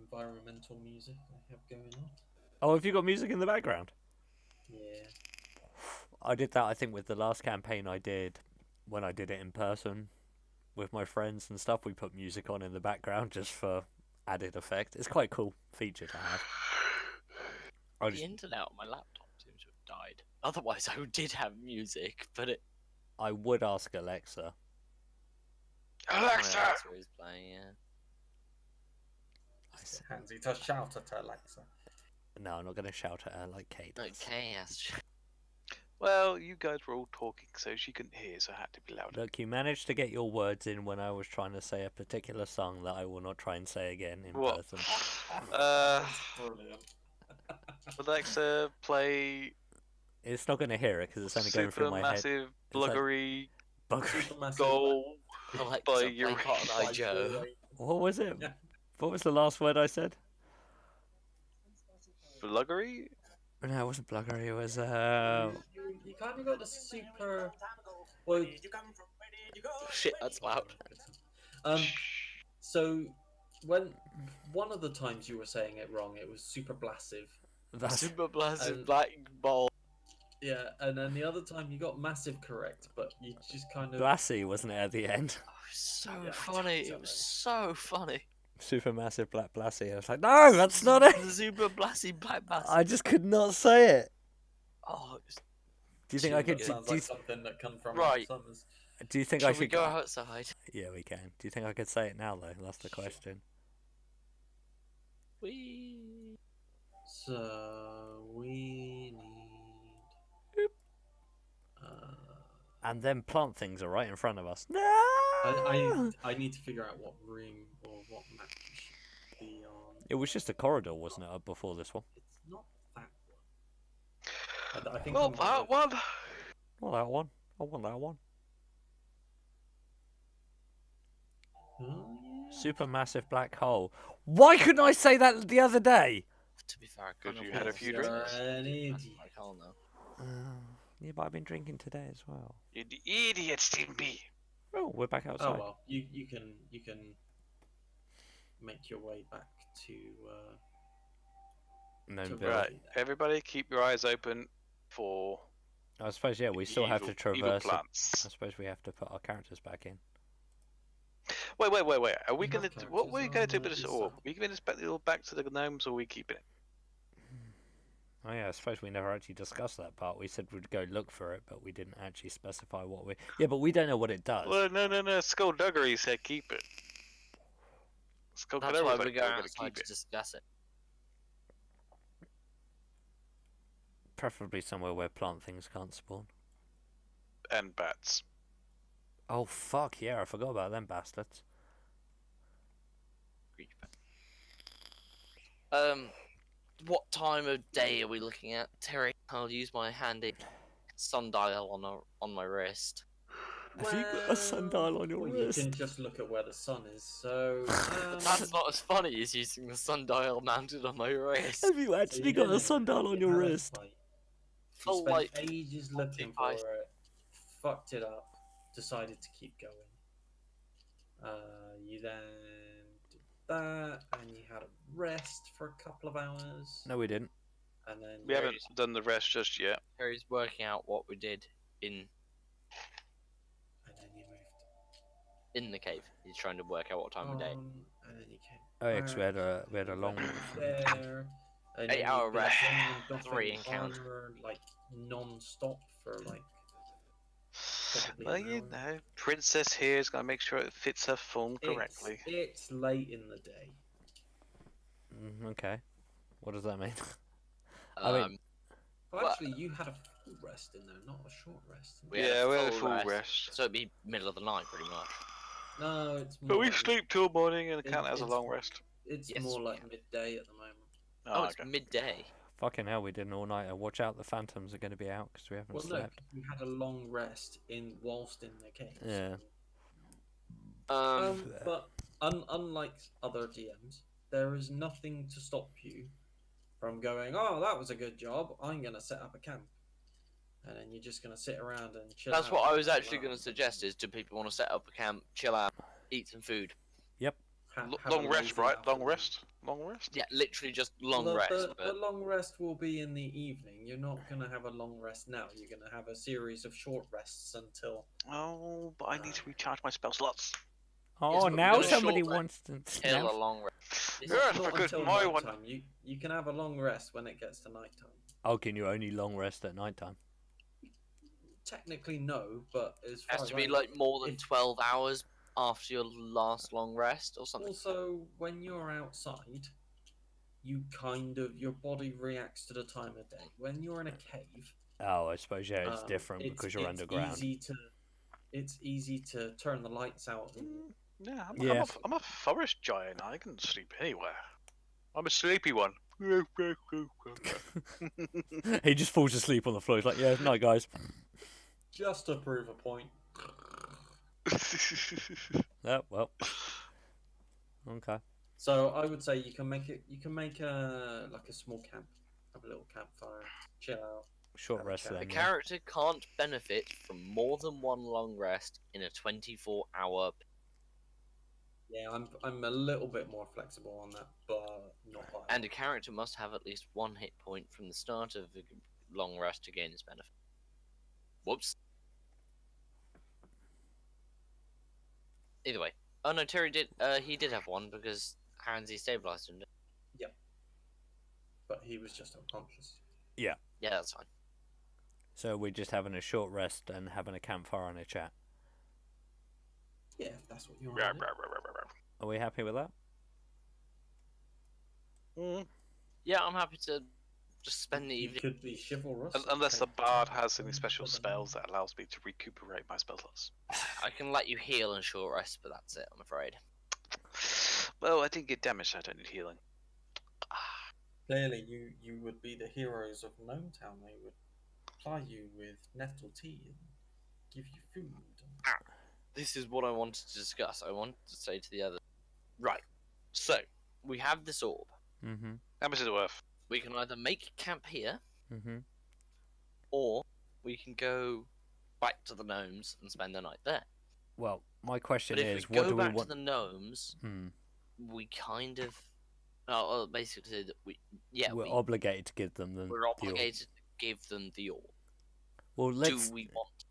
environmental music I have going on. Oh, have you got music in the background? Yeah. I did that, I think, with the last campaign I did when I did it in person with my friends and stuff. We put music on in the background just for added effect. It's quite a cool feature to have. The internet on my laptop seems to have died. Otherwise, I did have music, but it. I would ask Alexa. Alexa! Alexa is playing, yeah. Handsy to shout at Alexa. No, I'm not going to shout at her like Kate does. Okay, yes. Well, you guys were all talking, so she couldn't hear, so I had to be louder. Look, you managed to get your words in when I was trying to say a particular song that I will not try and say again in What? person. Brilliant. Alexa, play It's not going to hear it because it's only going through my head. Supermassive like- Bluggery Buggery. Supermassive Goal Alexa, by play your... Cotton Eye Joe. What was it? Yeah. What was the last word I said? Bluggery? No, it wasn't bluggery. It was You kind of got the super. Well, Shit, that's loud. So when one of the times you were saying it wrong, it was super blassive. that's Super Blazing And- Black Ball. Yeah, and then the other time you got massive correct, but you just kind of. Blassie, wasn't it at the end? Oh, it was so Yeah, funny. It totally. was so funny. Supermassive black Blassie. I was like, no, that's not it. The Super Blasty Black Bass. I just could not say it. Oh, it's... Do you think I could? That Do, sounds do, you, like something that come from Right. Summers. do you think I Should we should go outside? Yeah, we can. Do you think I could say it now though? That's the question. We. So we need. And then plant things are right in front of us. No. I need to figure out what room or what map you should be on. It was just a corridor, wasn't it, up before this one? It's not that one. I think Well, I might that have- one. Well, that one. I want that one. Oh, yeah. Supermassive black hole. Why couldn't I say that the other day? To be fair, I Good, kind you of had a was. few You're drinks. an idiot. I can't know. Yeah, but I've been drinking today as well. You idiot, Stimpy. Oh, we're back Oh outside. well, you can make your way back to No, to Bill. Right, Billy then. everybody keep your eyes open for I suppose, yeah, we still have to evil traverse it. plants. I suppose we have to put our characters back in. Wait. Are we You gonna? have What were we gonna characters do with this on orb? the Are we giving this back to the gnomes, or are we keeping it? Oh yeah, I suppose we never actually discussed that part. We said we'd go look for it, but we didn't actually specify what we... Yeah, but we don't know what it does. Well, no. Skullduggery said keep it. That's Skullduggery why was we're like, going we're gonna outside keep to it. discuss it. Preferably somewhere where plant things can't spawn. And bats. Oh, fuck, yeah, I forgot about them bastards. Creature what time of day are we looking at, Terry? I'll use my handy sundial on my wrist. Have you got a sundial on your well, wrist? You can just look at where the sun is. So That's not as funny as using the sundial mounted on my wrist. Have you actually got a sundial on your wrist? You Full spent light. ages looking for 45. it, fucked it up, decided to keep going. You then did that, and you had a rest for a couple of hours, No, we didn't. and then We haven't done the rest just yet. Terry's working out what we did in and then you moved the cave. He's trying to work out what time of day. on, and then you came. Oh, yeah, 'cause we had back, a long... there. And then 8-hour you've been rest, singing and doffing 3 encounter. armor, like non-stop for like. Probably Well, an you hour. know, Princess here is gonna make sure it fits her form correctly. It's late in the day. Okay. What does that mean? I mean- Well, Well- actually, you had a full rest in there, not a short rest. We had Yeah, a we had a full full rest. rest. So it'd be middle of the night, pretty much. No, it's more. But we like- sleep till morning and count it as a it's- long rest. It's Yes, more we like can. midday at the moment. Oh, it's okay. midday. Fucking hell, we did an all-nighter. Watch out, the phantoms are going to be out because we haven't Well, no, slept. you had a long rest whilst in the cave. Yeah. But unlike other DMs, there is nothing to stop you from going, oh, that was a good job, I'm going to set up a camp. And then you're just going to sit around and chill That's out. what I was and actually going to suggest. Is do people want to set up a camp, chill out, eat some food? have Long a rest, lazy right? Long afternoon. rest. Long rest. Yeah, literally just long Well, rest. The but long rest will be in the evening. You're not going to have a long rest now. You're going to have a series of short rests until. Oh, but I need to recharge my spell slots. Oh, but now we're gonna somebody short wants to... kill now- a long rest. This Yeah. is- for Not good, until my one. nighttime. You can have a long rest when it gets to nighttime. Oh, can you only long rest at night time? Technically, no, but as far has as to be I know, like more than if- 12 hours after your last long rest or something. Also, when you're outside, your body reacts to the time of day. When you're in a cave, Oh, I suppose, yeah, it's um, different because you're it's underground. It's easy to turn the lights out. And, Yeah, Yeah. I'm a forest giant. I can sleep anywhere. I'm a sleepy one. He just falls asleep on the floor. He's like, yeah, night, guys. just to prove a point. Oh, well. Okay. So I would say you can make a like a small camp, have a little campfire, chill out. Short Have a rest chat. then. A yeah. character can't benefit from more than one long rest in a 24-hour. Yeah, I'm a little bit more flexible on that, but not by. And a character must have at least 1 hit point from the start of the long rest to gain its benefit. Whoops. Either way. Oh no, Terry did. He did have 1 because Hansi stabilized him. But he was just unconscious. Yeah, that's fine. So we're just having a short rest and having a campfire and a chat. Yeah, if that's what you want. Rah, to do. rah, rah, rah, rah, Are we happy with that? rah. Yeah, I'm happy to just spend the You evening. could be chivalrous. and Unless the take bard time has any to special put them spells that allows me to recuperate my spell slots. I can let you heal and short rest, but that's it, I'm afraid. Well, I didn't get damaged, so I don't need healing. Clearly, you would be the heroes of Gnome Town. They would ply you with nettle tea and give you food. This is what I wanted to discuss. I wanted to say to the other. Right. So, we have this orb. Mm-hmm. How much is it worth? We can either make camp here, Mm-hmm. or we can go back to the gnomes and spend the night there. Well, my question But if is, we what go do we back want? to the gnomes, Hmm. we kind of, basically that We're obligated to give them the we're the orb. obligated to give them the orb. Well, Do let's. we want?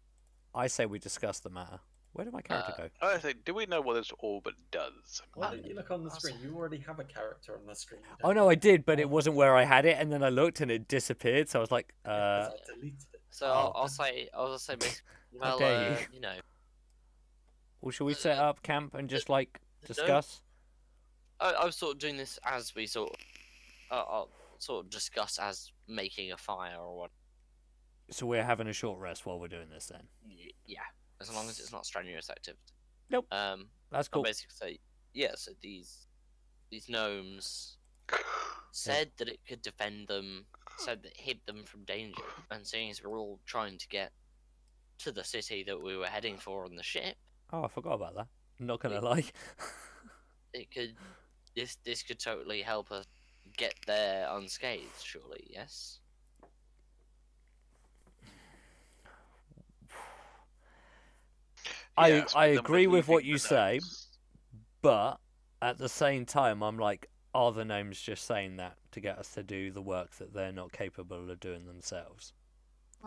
I say we discuss the matter. Where did my character go? I think. Do we know what this orbit does? Why don't you look on the I'll screen? say- You already have a character on the screen. you Oh don't no, I did, but Oh. it wasn't where I had it, and then I looked and it disappeared. So I was like, Yeah, 'cause I deleted it. So Oh. I'll say basically, How well, dare you. you know, well, shall we set up camp and just like the discuss? I was sort of doing this as we I'll sort of discuss as making a fire or what. So we're having a short rest while we're doing this then. Yeah, as long as it's not strenuous activity. Nope. That's That's I'll cool. basically say, yeah. So these gnomes said that it could defend them, said that it hid them from danger, and seeing as we're all trying to get to the city that we were heading for on the ship, Oh, I forgot about that. I'm not gonna lie. it could this could totally help us get there unscathed. Surely, yes. I Yes, but then agree we're with what leaving you the say, gnomes. but at the same time, I'm like, are the gnomes just saying that to get us to do the work that they're not capable of doing themselves?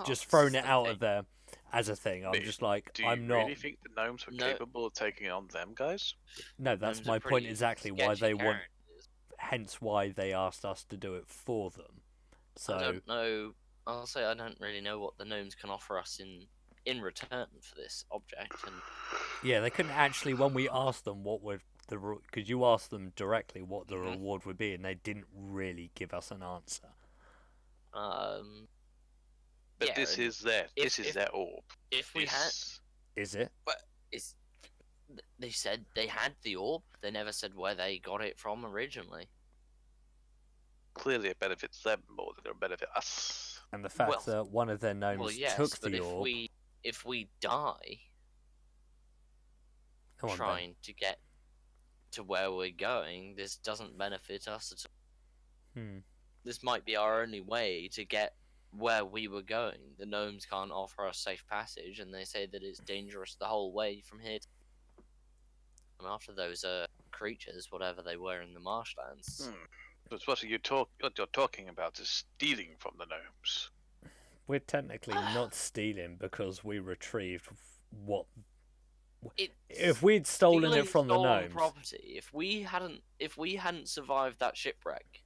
Just Oh, throwing this it is the out thing. of there as a thing. I'm Wait, just like, Do you I'm not. really think the gnomes were No. capable of taking on them guys? No, that's Gnomes are my point pretty exactly. Why sketchy they want, characters. hence why they asked us to do it for them. I So don't know. I'll say I don't really know what the gnomes can offer us in return for this object, and yeah, they couldn't actually. When we asked them what would the, because you asked them directly what the Mhm. reward would be, and they didn't really give us an answer. But yeah, this and is their if- this is their orb. if we had, This- Is it? it's they said they had the orb. They never said where they got it from originally. clearly it benefits them more than it benefit us. And the fact Well- that one of their gnomes Well, yes, took but the orb. if we die Come on, Ben. trying to get to where we're going, this doesn't benefit us at all. Hmm. This might be our only way to get where we were going. The gnomes can't offer us safe passage, and they say that it's dangerous the whole way from here. And after those creatures, whatever they were in the marshlands, But what you're talking about is stealing from the gnomes. We're technically not stealing because we retrieved what. If we'd stolen it from the stolen gnomes, property. If we hadn't survived that shipwreck,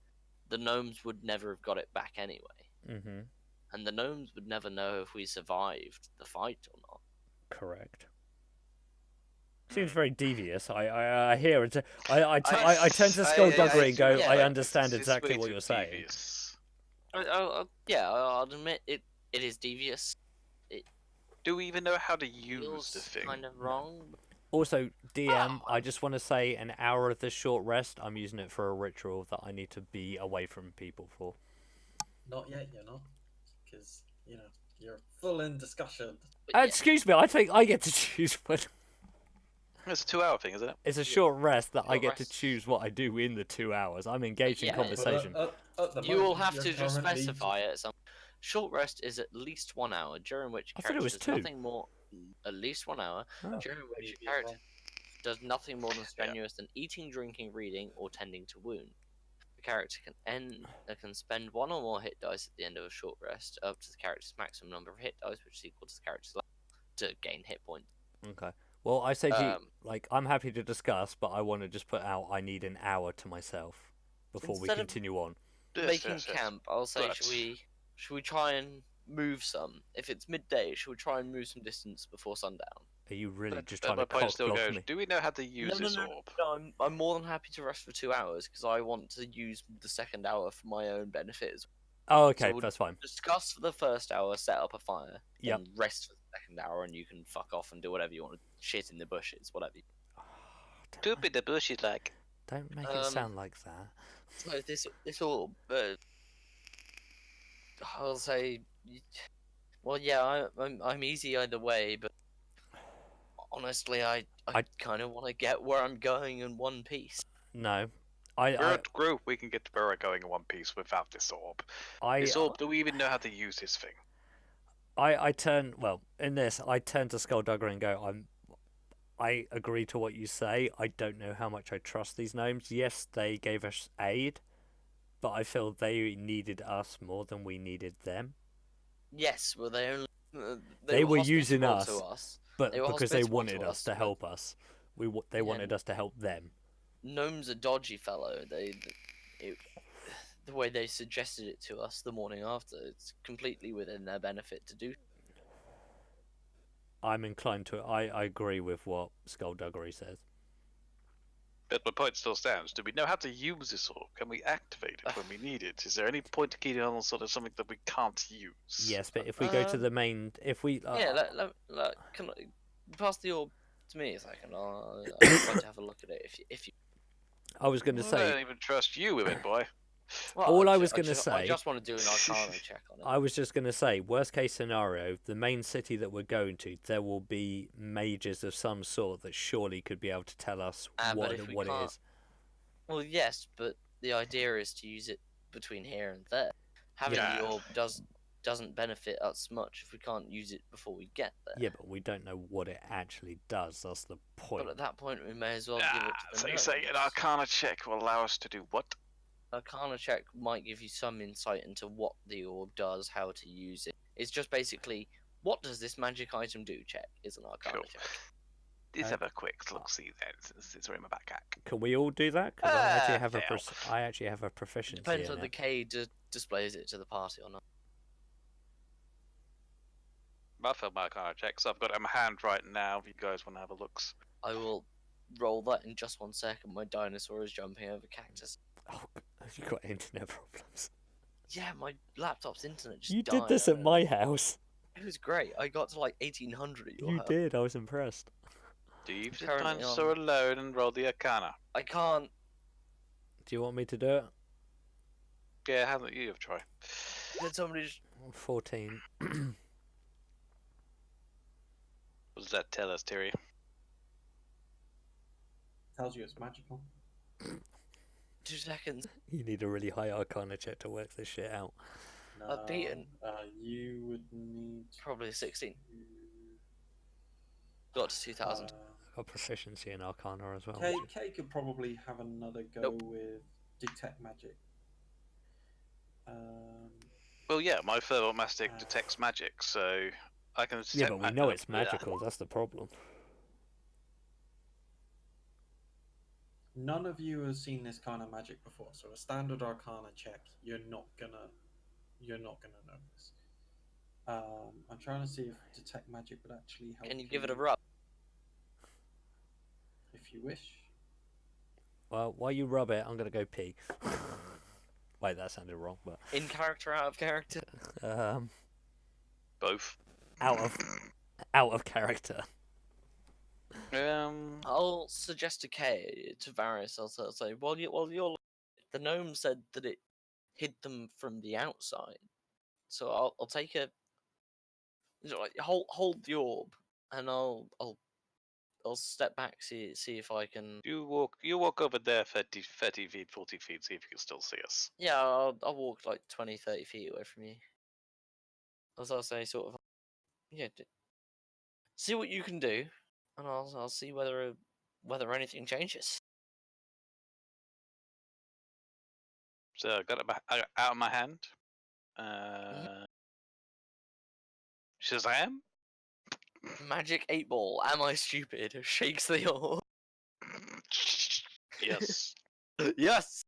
the gnomes would never have got it back anyway, hmm and the gnomes would never know if we survived the fight or not. correct. Seems very devious. I hear it. I turn to Skullduggery and go, yeah, I like, understand It's exactly way what too you're saying. devious. Yeah, I'll admit it. It is devious. Do we even know how to use Feels the thing? kind of wrong. Also, DM, I just want to say an hour of this short rest, I'm using it for a ritual that I need to be away from people for. Not yet, you're not. Because, you're full in discussion. But yeah, Excuse me, I think I get to choose when. It's a 2-hour thing, isn't it? It's a short rest that I Short get to rest. choose what I do in the 2 hours. I'm engaged in Yeah, But conversation. at the you will moment, have you're to just currently specify it. Some short rest is at least 1 hour, during which I thought it was does 2. nothing more. At least 1 hour, Oh. during which Maybe your character as does nothing more than strenuous than eating, drinking, reading, or tending to wound. The character can spend 1 or more hit dice at the end of a short rest, up to the character's maximum number of hit dice, which is equal to the character's level, to gain hit points. Okay. Well, I say to you, Um, like, I'm happy to discuss, but I want to just put out I need an hour to myself before we Instead of- continue on. Yes, Making yes, yes. camp, I'll say, But- should we try and move some? If it's midday, should we try and move some distance before sundown? Are you really But- just but trying my to point cock still block goes, me? do we know how to use this no, orb? No, I'm more than happy to rest for 2 hours because I want to use the second hour for my own benefit as well. Oh, okay, So we'll that's fine. Discuss for the first hour, set up a fire, Yep. and rest for the second hour, and you can fuck off and do whatever you want. Shit in the bushes, whatever. Stupid the bush is like. Don't make it Um, sound like that. So this all, I'll say, well, yeah, I'm easy either way, but honestly, I I- kind of want to get where I'm going in one piece. No, I We're a group. We can get the Burrow going in one piece without this orb. This orb, do we even know how to use this thing? I turn in this. I turn to Skullduggery and go. I agree to what you say. I don't know how much I trust these gnomes. Yes, they gave us aid, but I feel they needed us more than we needed them. Yes, well, They were hospitable using to us, but They were because they hospitable wanted to us to but help us, they wanted us to help them. Gnome's a dodgy fellow. The way they suggested it to us the morning after, it's completely within their benefit to do. I'm inclined to. I agree with what Skullduggery says. But my point still stands. Do we know how to use this orb? Can we activate it when we need it? Is there any point to keeping on sort of something that we can't use? Yes, but if we go to the main, if we Can I pass the orb to me a second? I'm going to have a look at it. If you. I was going to I say. don't even trust you with it, boy. Well, All I I just want to do an Arcana check on it. I was just going to say, worst case scenario, the main city that we're going to, there will be mages of some sort that surely could be able to tell us what it is. Well, yes, but the idea is to use it between here and there. Having the orb doesn't benefit us much if we can't use it before we get there. Yeah, but we don't know what it actually does. That's the point. But at that point, we may as well give it to the So you say an Arcana check will allow us to do what? Arcana check might give you some insight into what the orb does, how to use it. It's just basically, what does this magic item do? Check is an Arcana check. Let's have a quick look-see then, since it's in my backpack. Can we all do that? Because I actually have a proficiency. Depends on the K displays it to the party or not. I'll fill my Arcana check, so I've got it in my hand right now. If you guys want to have a look. I will roll that in just 1 second. My dinosaur is jumping over cactus. Oh, have you got internet problems? Yeah, my laptop's internet just You died. did this at my house. It was great. I got to like 1800 at your house. You did. I was impressed. Leave the dinosaur alone and roll the Arcana. I can't. Do you want me to do it? Yeah, how about you have try? Did somebody just... 14. What does that tell us, Terry? Tells you it's magical. 2 seconds. You need a really high Arcana check to work this shit out. No, I've beaten. You would need Probably a 16. Got to 2000. I've got proficiency in Arcana as well. K could probably have another go with detect magic. Well, yeah, my Thermomastic detects magic, so I can. Yeah, but we know it's magical. That's the problem. None of you have seen this kind of magic before, so a standard Arcana check, you're not gonna know this. I'm trying to see if detect magic would actually help. Can you give it a rub? If you wish. Well, while you rub it, I'm gonna go pee. Wait, that sounded wrong, but In character, out of character? Both. out of character. I'll suggest to K, to Varys, I'll say, while you're... The gnome said that it hid them from the outside. So I'll take a... Hold the orb, and I'll step back, see if I can... You walk over there 30 feet, 40 feet, see if you can still see us. Yeah, I'll walk like 20, 30 feet away from you. As I'll say, sort of... Yeah, see what you can do, and I'll see whether anything changes. So I got it out of my hand. Shazam? Magic 8-ball. Am I stupid? Shakes the orb. Yes. Yes.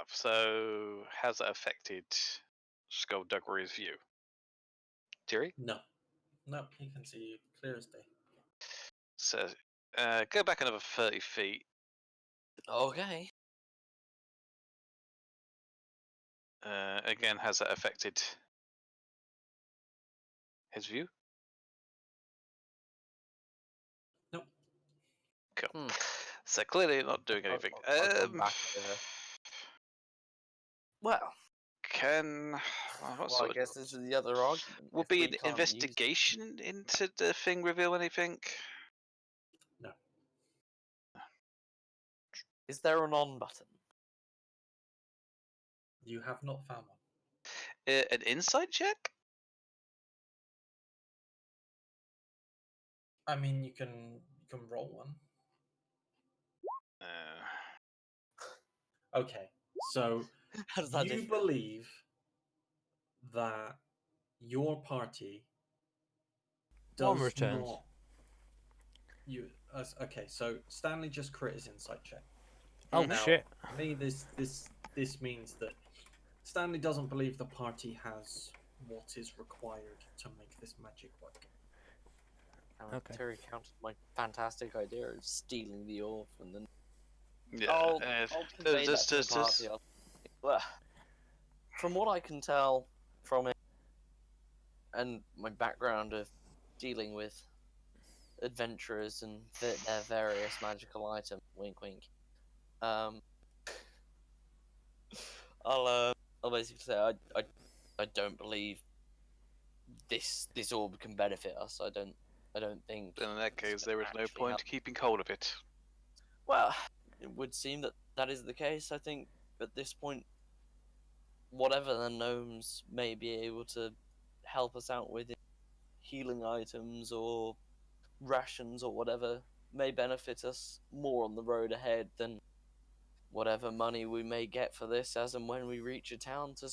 So how's that affected Skullduggery's view? Terry? No, he can see you clear as day. So go back another 30 feet. Okay. Again, has that affected his view? Nope. Cool. So clearly not doing anything. I'll come back well, I guess this is the other argument. Will be an investigation into the thing reveal anything? No. Is there an on button? You have not found one. An insight check? I mean, you can roll one. Uh, Okay, so How does that you differ? believe that your party One does returns. not. Okay, so Stanley just crit his insight check. Oh Now, shit! to me, this means that Stanley doesn't believe the party has what is required to make this magic work. Okay. Terry countered my fantastic idea of stealing the orb and then yeah. I'll convey that just, to the just, party. Well, from what I can tell from it and my background of dealing with adventurers and their various magical items, wink wink, um, I'll basically say I don't believe this orb can benefit us. I don't think. then in that it's case, gonna there is no actually point help. keeping hold of it. Well, it would seem that that is the case. I think at this point, whatever the gnomes may be able to help us out with, healing items or rations or whatever, may benefit us more on the road ahead than whatever money we may get for this as and when we reach a town to.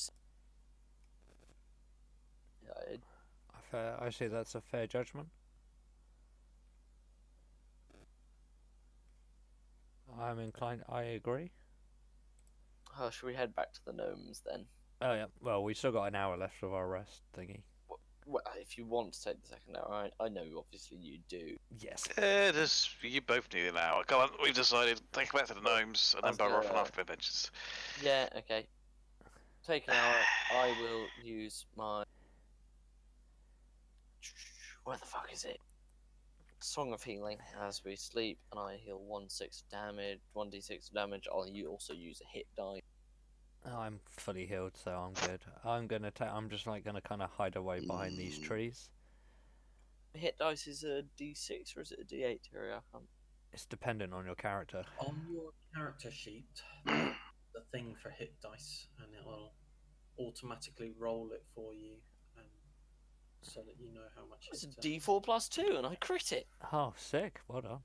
I see that's a fair judgment. I'm inclined. I agree. Should we head back to the gnomes then? Oh yeah. Well, we still got an hour left of our rest thingy. Well, if you want to take the second hour, I know obviously you do. Yes. You both need an hour. Come on, we've decided. Take back to the gnomes and then bugger off on after adventures. Yeah, okay. Take an hour. I will use my. Where the fuck is it? Song of Healing as we sleep, and I heal 1/6 damage, 1d6 damage. I'll also use a hit die. Oh, I'm fully healed, so I'm good. I'm just like gonna kind of hide away behind these trees. Hit dice is a d6 or is it a d8, Terry? I can't. It's dependent on your character. On your character sheet, the thing for hit dice, and it will automatically roll it for you, so that you know how much It's a hit. d4 plus 2, and I crit it. Oh, sick! Well done.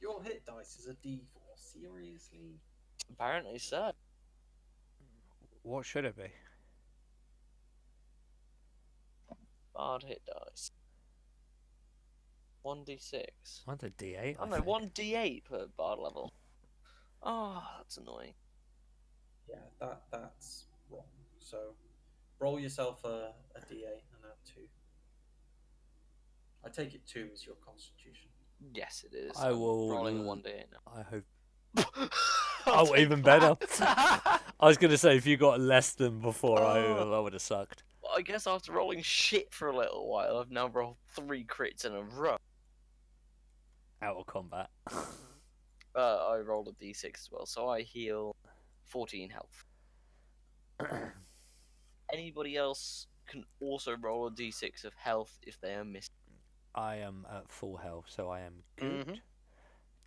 Your hit dice is a D4. Seriously? Apparently so. What should it be? Bard hit dice. 1d6. Mine's a D8. Oh I no, think. 1d8 per bard level. Oh, that's annoying. Yeah, that's wrong. So roll yourself a D8 and add 2. I take it 2 is your constitution. Yes, it is. I I'm will rolling a 1d8 I hope. now. Oh, even better. I was gonna say if you got less than before, Oh. I would have sucked. Well, I guess after rolling shit for a little while, I've now rolled 3 crits in a row. Out of combat. I rolled a d6 as well, so I heal 14 health. Anybody else can also roll a d6 of health if they are missing. I am at full health, so I am good. Mhm.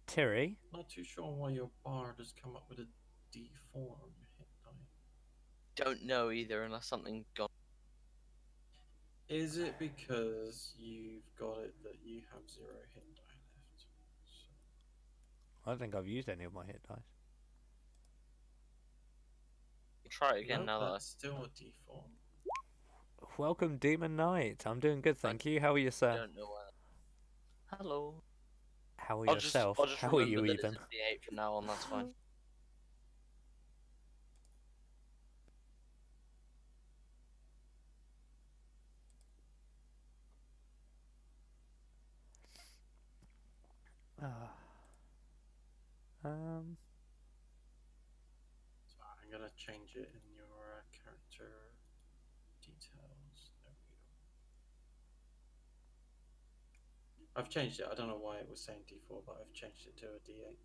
Terry, Not too sure why your bard has come up with a D4 on your hit die. Don't know either unless something got. Is it because you've got it that you have 0 hit die left? So, I don't think I've used any of my hit dice. Try it again nope, now that that's still a D4. Welcome, Demon Knight. I'm doing good, thank you. How are you, I sir? don't know where. Hello. How are I'll yourself? just How are remember you that even? it's a d8 from now on, that's fine. Um. So I'm gonna change it in your character details. There we go. I've changed it. I don't know why it was saying D4, but I've changed it to a D8.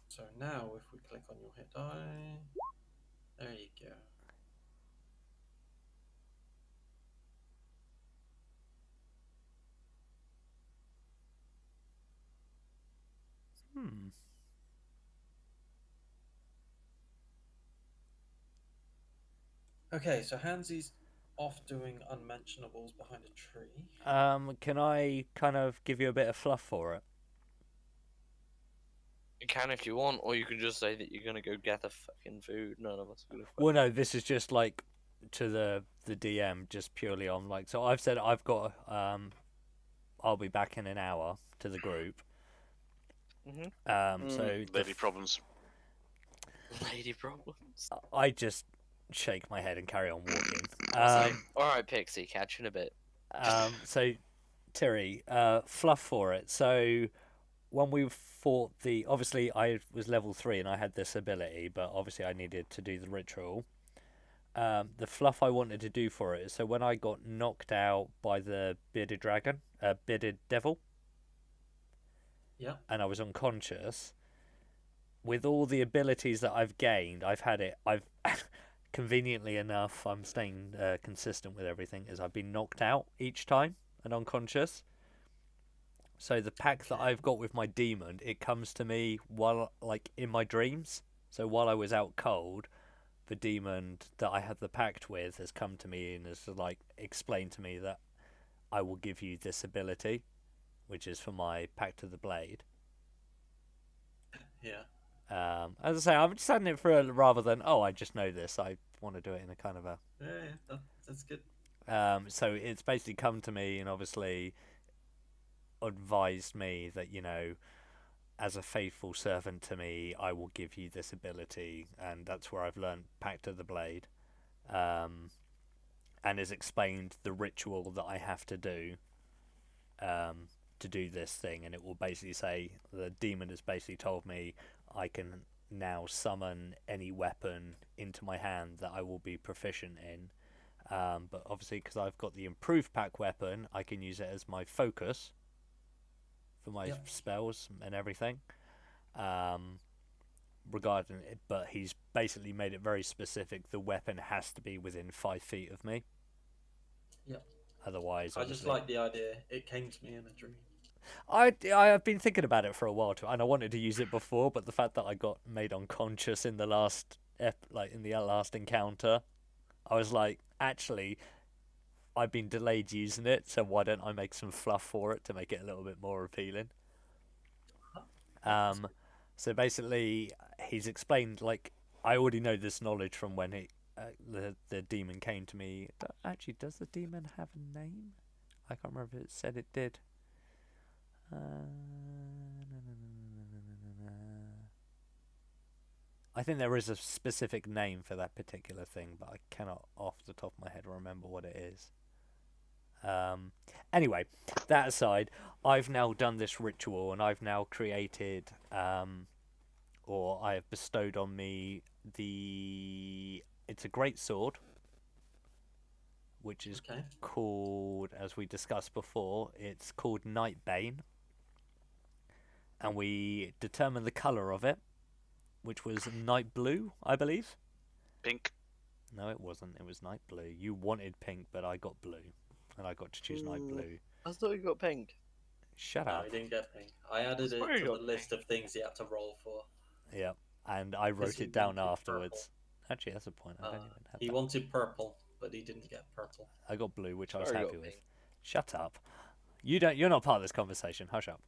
So now, if we click on your hit die, there you go. Okay, so Hansy's off doing unmentionables behind a tree. Can I kind of give you a bit of fluff for it? You can if you want, or you can just say that you're gonna go gather fucking food. None of us are gonna. Well, no, this is just like to the DM, just purely on like. So I've said I've got I'll be back in an hour to the group. So lady problems. Lady problems. I just shake my head and carry on walking. All right, Pixie, catch you in a bit. So Terry, fluff for it. So when we fought obviously I was level 3 and I had this ability, but obviously I needed to do the ritual. The fluff I wanted to do for it is so when I got knocked out by the bearded devil, Yeah. and I was unconscious, with all the abilities that I've gained, I've conveniently enough, I'm staying consistent with everything, is I've been knocked out each time and unconscious. So the pact that I've got with my demon, it comes to me while, like, in my dreams. So while I was out cold, the demon that I had the pact with has come to me and has, like, explained to me that I will give you this ability, which is for my Pact of the Blade. Yeah. As I say, I'm just adding it for rather than, oh, I just know this. I want to do it in a kind of a... Yeah, that's good. So it's basically come to me and obviously advised me that, you know, as a faithful servant to me, I will give you this ability, and that's where I've learned Pact of the Blade, and has explained the ritual that I have to do this thing, and it will basically say, the demon has basically told me I can now summon any weapon into my hand that I will be proficient in, but obviously because I've got the improved pack weapon, I can use it as my focus for my spells and everything, regarding it. But he's basically made it very specific. The weapon has to be within 5 feet of me. Yep. Otherwise, I just like the idea. It came to me in a dream. I've been thinking about it for a while too, and I wanted to use it before, but the fact that I got made unconscious in the last in the last encounter, I was like, actually, I've been delayed using it, so why don't I make some fluff for it to make it a little bit more appealing? So basically, he's explained, like, I already know this knowledge from when the demon came to me. Actually, does the demon have a name? I can't remember if it said it did. I think there is a specific name for that particular thing, but I cannot off the top of my head remember what it is. Anyway, that aside, I've now done this ritual and I've now created, or I have bestowed on me it's a great sword, which is called, as we discussed before, it's called Nightbane. And we determined the colour of it, which was night blue, I believe. Pink. No, it wasn't. It was night blue. You wanted pink, but I got blue. And I got to choose night blue. I thought you got pink. Shut No, up. he didn't get pink. I added it to the list of things he had to roll for. Yeah, and I wrote it down afterwards. Actually, that's a point. I don't even have He that. wanted purple, but he didn't get purple. I got blue, which I was happy with. Shut up. You're not part of this conversation. Hush up.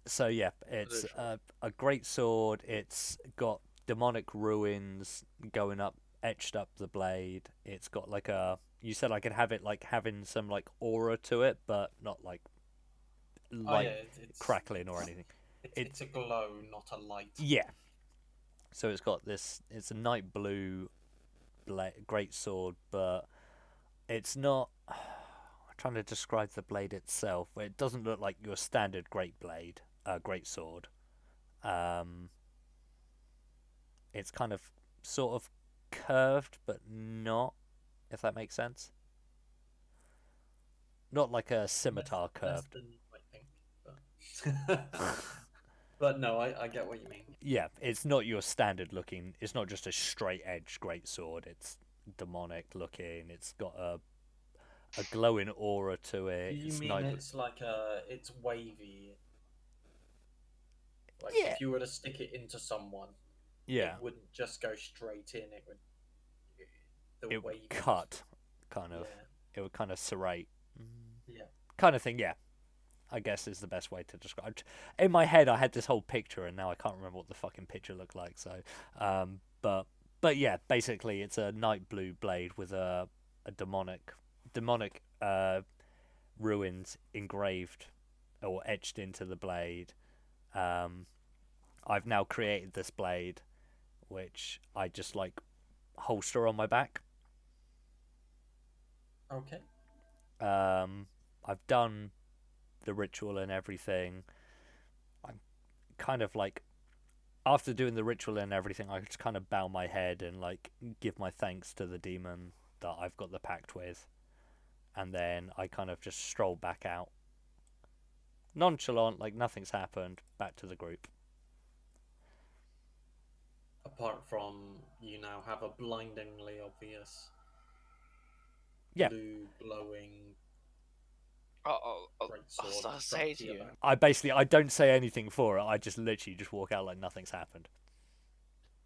So yeah, it's a great sword. It's got demonic ruins going up, etched up the blade. It's got like you said I could have it like having some like aura to it, but not like it's crackling or anything. It's a glow, not a light. Yeah. So it's got this. It's a night blue great sword, but it's not. I'm trying to describe the blade itself. It doesn't look like your standard great sword. It's kind of sort of curved, but not, if that makes sense. Not like a scimitar curved. But no, I get what you mean. Yeah, it's not your standard looking. It's not just a straight edge great sword. It's demonic looking. It's got a glowing aura to it. Do you mean it's like it's wavy? Like Yeah. if you were to stick it into someone, Yeah, it wouldn't just go straight in. It would. The it way would you cut, kind of. Yeah. It would kind of serrate, Yeah. kind of thing. Yeah, I guess is the best way to describe. In my head, I had this whole picture, and now I can't remember what the fucking picture looked like. So, but yeah, basically, it's a night blue blade with a demonic ruins engraved or etched into the blade. I've now created this blade, which I just like holster on my back. Okay. I've done the ritual and everything. I'm kind of like, after doing the ritual and everything, I just kind of bow my head and like give my thanks to the demon that I've got the pact with, and then I kind of just stroll back out, nonchalant, like nothing's happened, back to the group. Apart from you now have a blindingly obvious Yeah. blue glowing I'll greatsword. I'll strapped say to to your you, back. I don't say anything for it. I just literally just walk out like nothing's happened.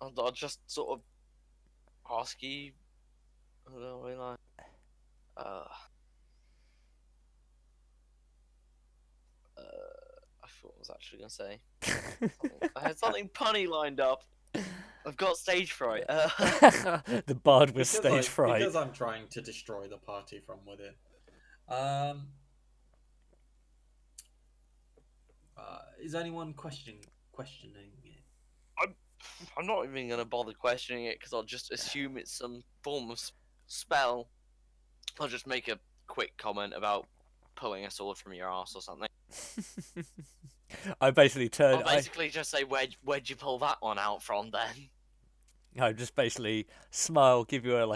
I'll just sort of ask you, I don't know, like, I thought I was actually gonna say I had something punny lined up. I've got stage fright. The bard with Because stage fright. Because I'm trying to destroy the party from within. Is anyone questioning it? I'm not even gonna bother questioning it because I'll just assume it's some form of spell. I'll just make a quick comment about pulling a sword from your ass or something. I basically turn. I'll basically just say, where'd you pull that one out from then? I just basically smile, give you a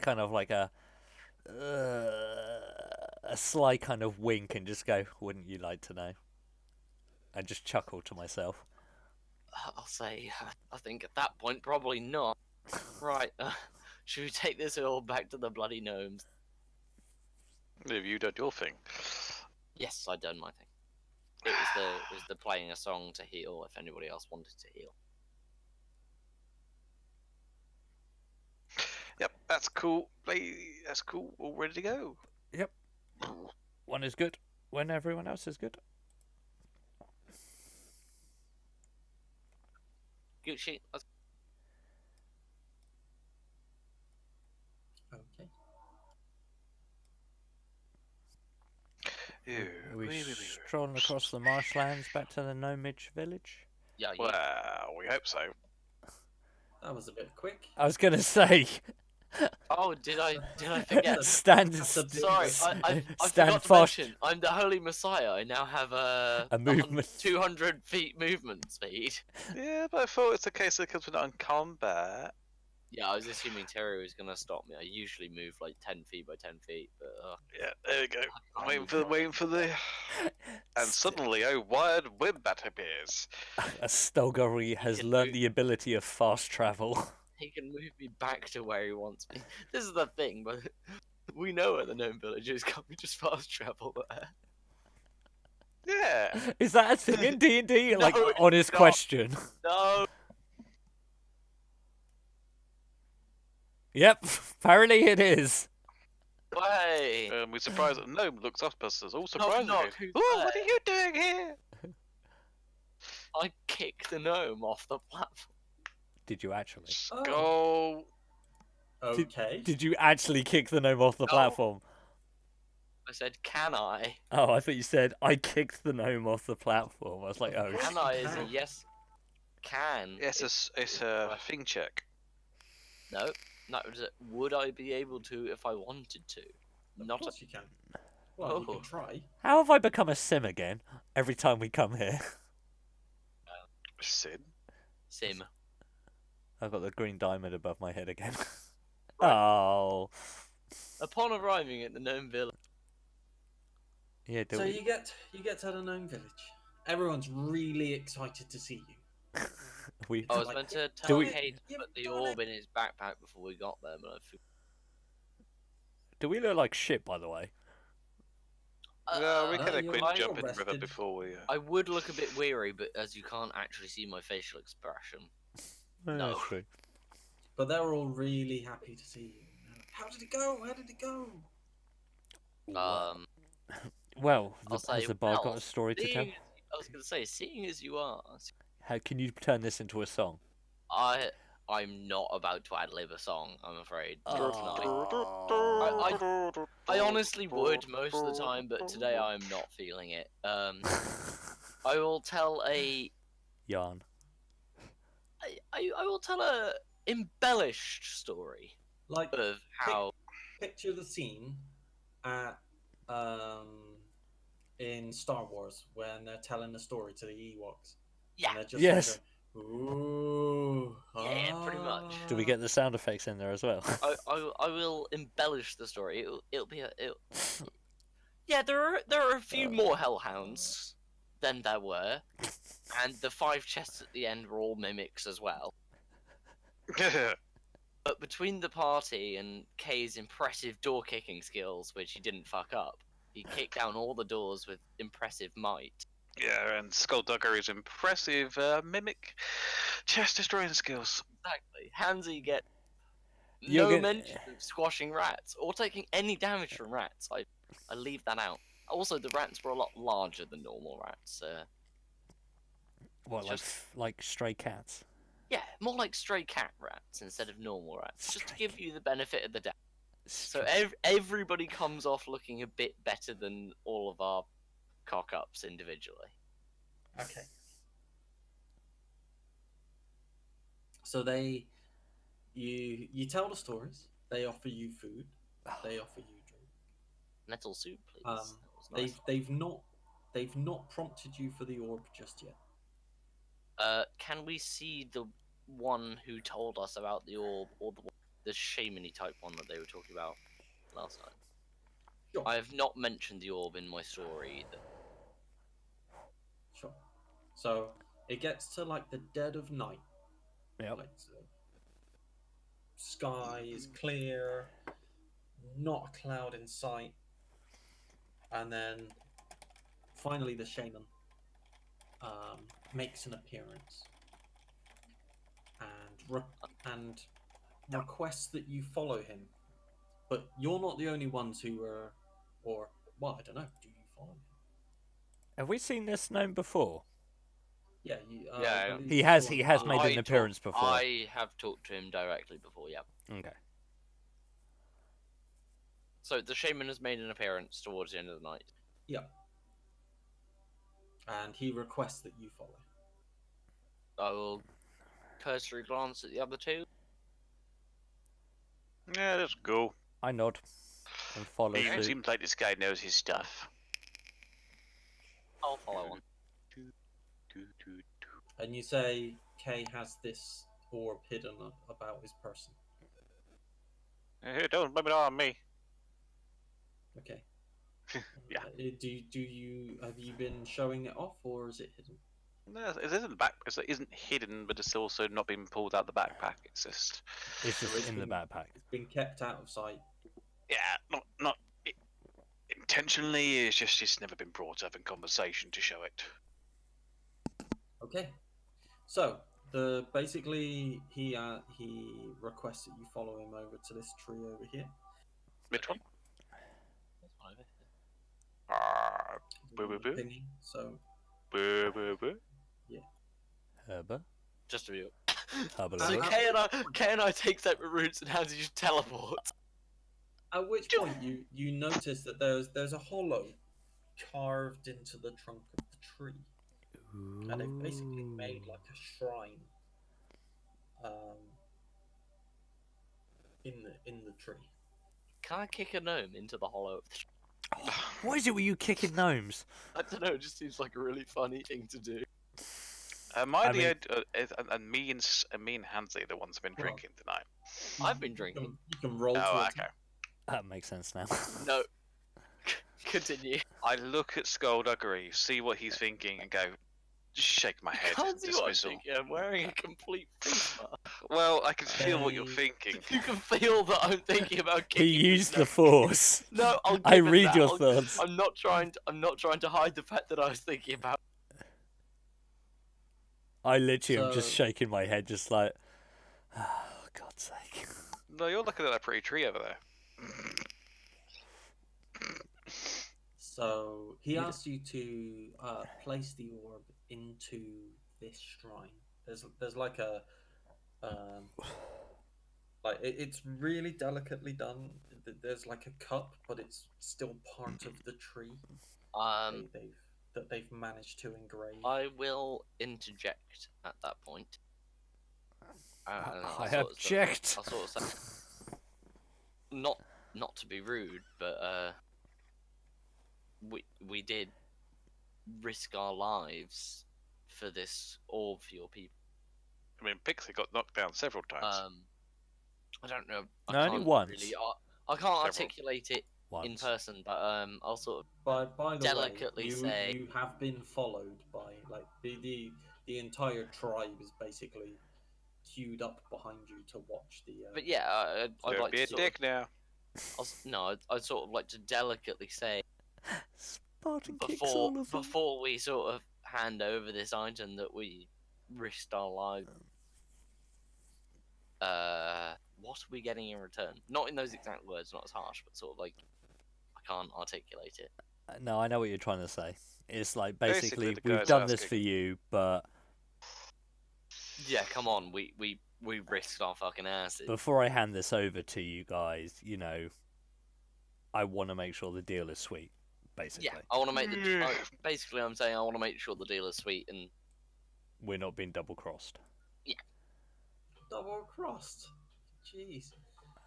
kind of like a sly kind of wink, and just go, "Wouldn't you like to know?" And just chuckle to myself. I'll say, I think at that point, probably not. Right, should we take this all back to the bloody gnomes? Have you done your thing? Yes, I done my thing. It was the playing a song to heal if anybody else wanted to heal. Yep, that's cool. That's cool. All ready to go. Yep. One is good when everyone else is good. Gucci, Okay. Are we strolling across the marshlands back to the Gnomage village? yeah, Well, we hope so. That was a bit quick. I was gonna say. Oh, did I forget? Stand. That's a bit- Sorry, I stand forgot to fast. mention, I'm the Holy Messiah. I now have a movement. 200 feet movement speed. Yeah, but I thought it's a case that because we're not in combat. Yeah, I was assuming Terry was gonna stop me. I usually move like 10 feet by 10 feet, but Yeah, there we go. can't Waiting for the. And suddenly, a wired wombat appears. A Stelgari has can learnt move- the ability of fast travel. he can move me back to where he wants me. This is the thing, but we know where the gnome village is. Can't we just fast travel there? Yeah. Is that a thing in D&D? Like, No, it's honest not. question. No. Yep, apparently it is. Way. We're surprised that gnome looks up at us all surprisingly. knock, who's Oh, what are there? you doing here? I kicked the gnome off the platform. Did you actually? Go. Okay. Did you actually kick the gnome off the No. platform? I said, "Can I?" Oh, I thought you said, I kicked the gnome off the platform. I was like, oh, Can I is a yes. Can. Yes, it's a thing check. No. That was it. Would I be able to if I wanted to? Of Not a course you can. Well, you Oh. can try. How have I become a sim again every time we come here? Sin. sim. I've got the green diamond above my head again. Right. Oh. Upon arriving at the gnome village, Yeah, do So we? you get to the gnome village. Everyone's really excited to see you. we I was Like, meant to do tell we- Kate to You've put the done orb it. in his backpack before we got there, but I do we look like shit, by the way? No, we no, could have you're- quit you're jumping the river rested. before we. I would look a bit weary, but as you can't actually see my facial expression. No. That's true. But they're all really happy to see you. How did it go? How did it go? Well, I'll has say, the bard got well, a story to tell? I was going to say, seeing as you ask, How can you turn this into a song? I'm not about to ad-lib a song, I'm afraid. Oh. tonight. I honestly would most of the time, but today I'm not feeling it. I will tell a Yarn. I will tell a embellished story Like, of how picture the scene at in Star Wars when they're telling the story to the Ewoks. Yeah. And they're just Yes. like, ooh. Yeah, pretty much. Do we get the sound effects in there as well? I will embellish the story. It'll be yeah. There are a few more hellhounds than there were, and the 5 chests at the end were all mimics as well. But between the party and Kay's impressive door kicking skills, which he didn't fuck up, he kicked down all the doors with impressive might. Yeah, and Skullduggery's impressive mimic chest destroying skills. Exactly. Hansy get You'll no get- mention of squashing rats or taking any damage from rats. I leave that out. Also, the rats were a lot larger than normal rats. What, Just- like stray cats? Yeah, more like stray cat rats instead of normal rats, just to Stray give you the benefit of the doubt. So Stray- everybody comes off looking a bit better than all of our cock-ups individually. Okay. So you tell the stories. They offer you food. They offer you drink. Nettle soup, please. Um, That was nice. They've not prompted you for the orb just yet. Can we see the one who told us about the orb, or the shamany type one that they were talking about last time? Sure. I have not mentioned the orb in my story either. Sure. So it gets to like the dead of night. Yep. Like, so sky is clear, not a cloud in sight, and then finally the shaman makes an appearance and requests that you follow him. But you're not the only ones who are, or well, I don't know. Do you follow him? Have we seen this gnome before? Yeah, I Yeah, believe He you has. saw He him. has made I an appearance before. I have talked to him directly before, yeah. Okay. So the shaman has made an appearance towards the end of the night. Yeah. And he requests that you follow. I will cursory glance at the other two. Yeah, let's go. I nod and follow It suit. seems like this guy knows his stuff. I'll follow on. And you say Kay has this orb hidden about his person. Hey, don't blame it on me. Okay. Yeah. Do you have you been showing it off, or is it hidden? No, it isn't back. It isn't hidden, but it's also not being pulled out the backpack. It's just, It's just in the backpack. It's been kept out of sight. yeah, not intentionally. It's just it's never been brought up in conversation to show it. Okay. So basically he requests that you follow him over to this tree over here. Which one? That's one over here. Boo, boo, boo. Pinging, so Boo, boo, boo. Herba. Just a view. Herba. So Uh, Kay and I take separate routes, and how do you teleport? at which point you notice that there's a hollow carved into the trunk of the tree. And they've basically made like a shrine in the tree. Can I kick a gnome into the hollow of the tree? What is it with you kicking gnomes? I don't know, it just seems like a really funny thing to do. My I idea, and me and Hansley are the ones who've been Well, drinking tonight. I've been You drinking. can roll Oh, towards okay. That makes sense now. No. Continue. I look at Skullduggery, see what he's thinking, and go, shake my head. Can't see what I'm Dismissal. thinking. I'm wearing a complete face mask. Well, I can feel what you're Hey. thinking. You can feel that I'm thinking about He kicking. used the no. force. No, I'll give I him read that. your I'll- thoughts. I'm not trying to hide the fact that I was thinking about. I literally am just So- shaking my head, just like, oh, God's sake. No, you're looking at that pretty tree over there. So he You d- asked you to place the orb into this shrine. There's like a like it's really delicately done. There's like a cup, but it's still part of the tree. They've managed to engrave. I will interject at that point. I object. I'll sort of say, not to be rude, but we did risk our lives for this orb for your people. I mean, Pixie got knocked down several times. I don't know. I No, only can't once. Really, I can't articulate it in Once. person, but I'll sort of. By the delicately way, say- you have been followed by like the entire tribe is basically queued up behind you to watch the. But yeah, I'd Don't like be to a sort dick now. I'd sort of like to delicately say Spartan kicks all of them. before we sort of hand over this item that we risked our lives. What are we getting in return? Not in those exact words, not as harsh, but sort of like I can't articulate it. No, I know what you're trying to say. It's like Basically, basically the we've guy's done this asking. for you, but Yeah, come on, we risked our fucking asses. before I hand this over to you guys, you know, I want to make sure the deal is sweet. Basically, Yeah, I want to make the. Yeah. Basically, I'm saying I want to make sure the deal is sweet and we're not being double crossed. Double crossed. Jeez.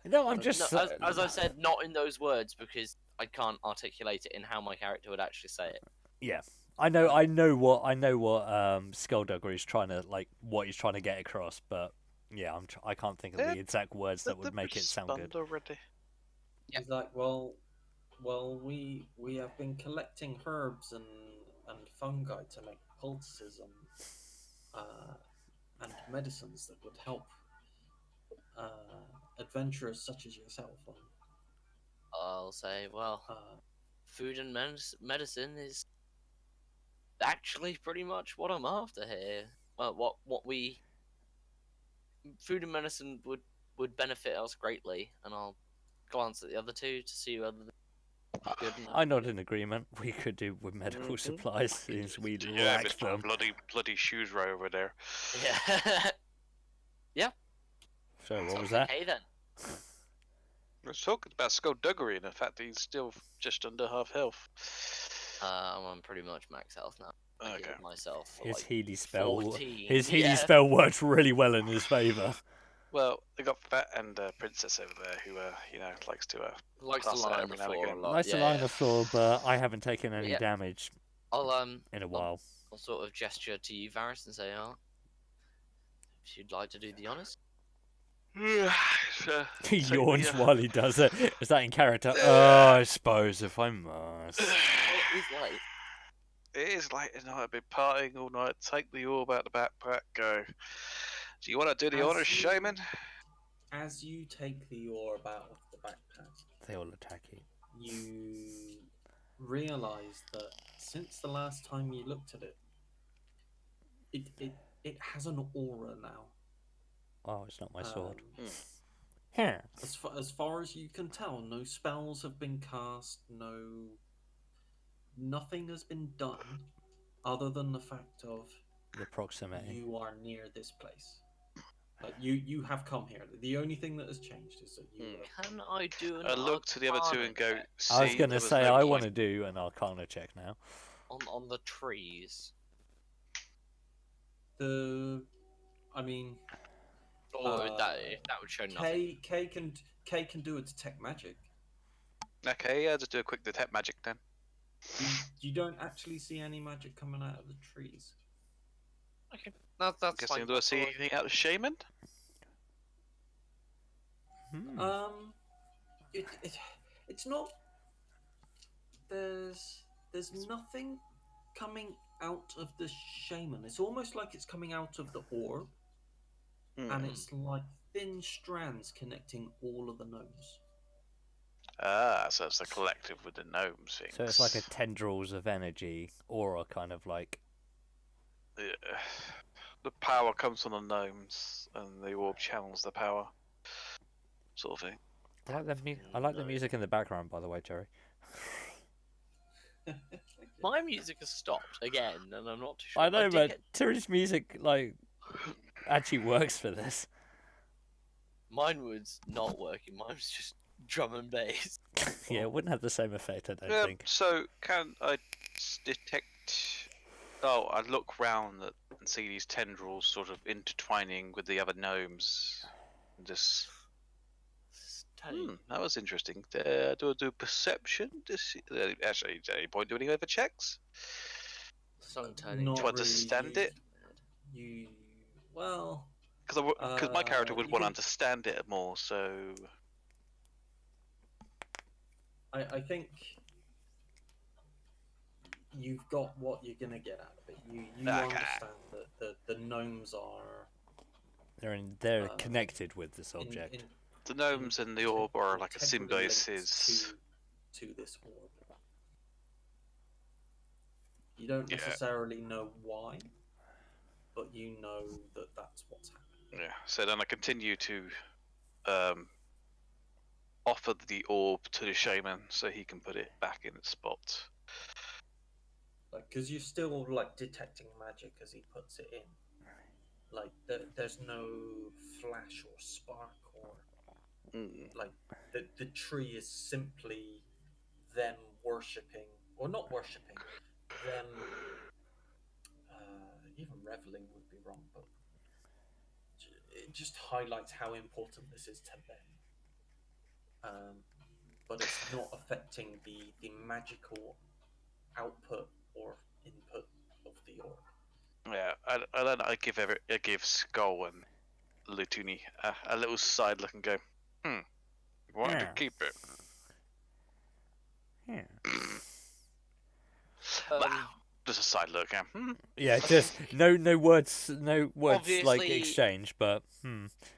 No, I'm just. No, as I said, not in those words because I can't articulate it in how my character would actually say it. Yeah, I know what Skullduggery is trying to what he's trying to get across, but yeah, I can't think of the exact words that would make it sound good. Already. Yeah. He's like, well, we have been collecting herbs and fungi to make poultices and medicines that would help adventurers such as yourself. I'll say, well, Uh, food and medicine is actually pretty much what I'm after here. What we food and medicine would benefit us greatly, and I'll glance at the other two to see whether they're good enough. I'm not in agreement. We could do with medical supplies since we Yeah, lack Mr. them. Bloody shoes right over there. Yeah. So what was that? Okay then. Let's talk about Skullduggery and the fact that he's still just under half health. I'm pretty much max health now. I Okay. healed myself for His like Healy spell. 14. His Healy Yeah. spell worked really well in his favour. Well, they got Fat and Princess over there who, likes to likes to Plus lie that on the every now and floor a again. lot. Nice to yeah, lie on yeah. the floor, but I haven't taken any Yeah. damage I'll in a while. I'll sort of gesture to you, Varys, and say, "Oh, if you'd like to do the honors." He Take the, yawns uh, while he does it. Is that in character? I suppose if I must. Well, it is late. It is late at night. I've been partying all night. Take the orb out the backpack. Go. Do you want to do the As honors, you- Shaman? As you take the orb out of the backpack, They all attack you. you realize that since the last time you looked at it, it has an aura now. Oh, it's not my sword. Um, Huh. as far as you can tell, no spells have been cast. Nothing has been done, other than the fact of The proximity. you are near this place. Like you have come here. The only thing that has changed is that you. Can I do an I look to the other two Arcana and go, check see, I was going there to was say, no I point. want to do an Arcana check now. on the trees? I mean, Or Uh, that would show nothing. K can do a detect magic. Okay, yeah, just do a quick detect magic then. You don't actually see any magic coming out of the trees. That's Guessing, fine. do I see anything out of Shaman? Hmm. It's not. There's nothing coming out of the shaman. It's almost like it's coming out of the orb, and it's like thin strands connecting all of the gnomes. Ah, so it's the collective with the gnomes things. So it's like a tendrils of energy aura, kind of like. Yeah. The power comes from the gnomes, and the orb channels the power, sort of thing. I like the music in the background, by the way, Jerry. My music has stopped again, and I'm not too sure. I know, did but get- Terry's music actually works for this. Mine was not working. Mine was just drum and bass. Yeah, it wouldn't have the same effect, I don't Yeah, think. so can I detect? Oh, I look round and see these tendrils sort of intertwining with the other gnomes. And just that was interesting. Do I do perception? Actually, is there any point doing any other checks? Song turning. Not Do I understand it? You well, Because my character would you want to can- understand it more. So I think you've got what you're gonna get out of it. You Okay. understand that the gnomes are They're connected with this object. the gnomes and the orb are like a integrally linked symbiosis. to this orb. You don't Yeah. necessarily know why, but you know that that's what's happening. Yeah. So then I continue to offer the orb to the shaman so he can put it back in its spot. Like, because you're still like detecting magic as he puts it in. Like, there's no flash or spark or like the tree is simply them worshipping, or not worshipping, them even reveling would be wrong, but it just highlights how important this is to them. But it's not affecting the magical output or input of the orb. Yeah, and then I give Skull and Lutuni a little side look and go, want to Yeah. keep it. Yeah. Wow. Just a side look, yeah. Yeah, just no words like Obviously- exchange, but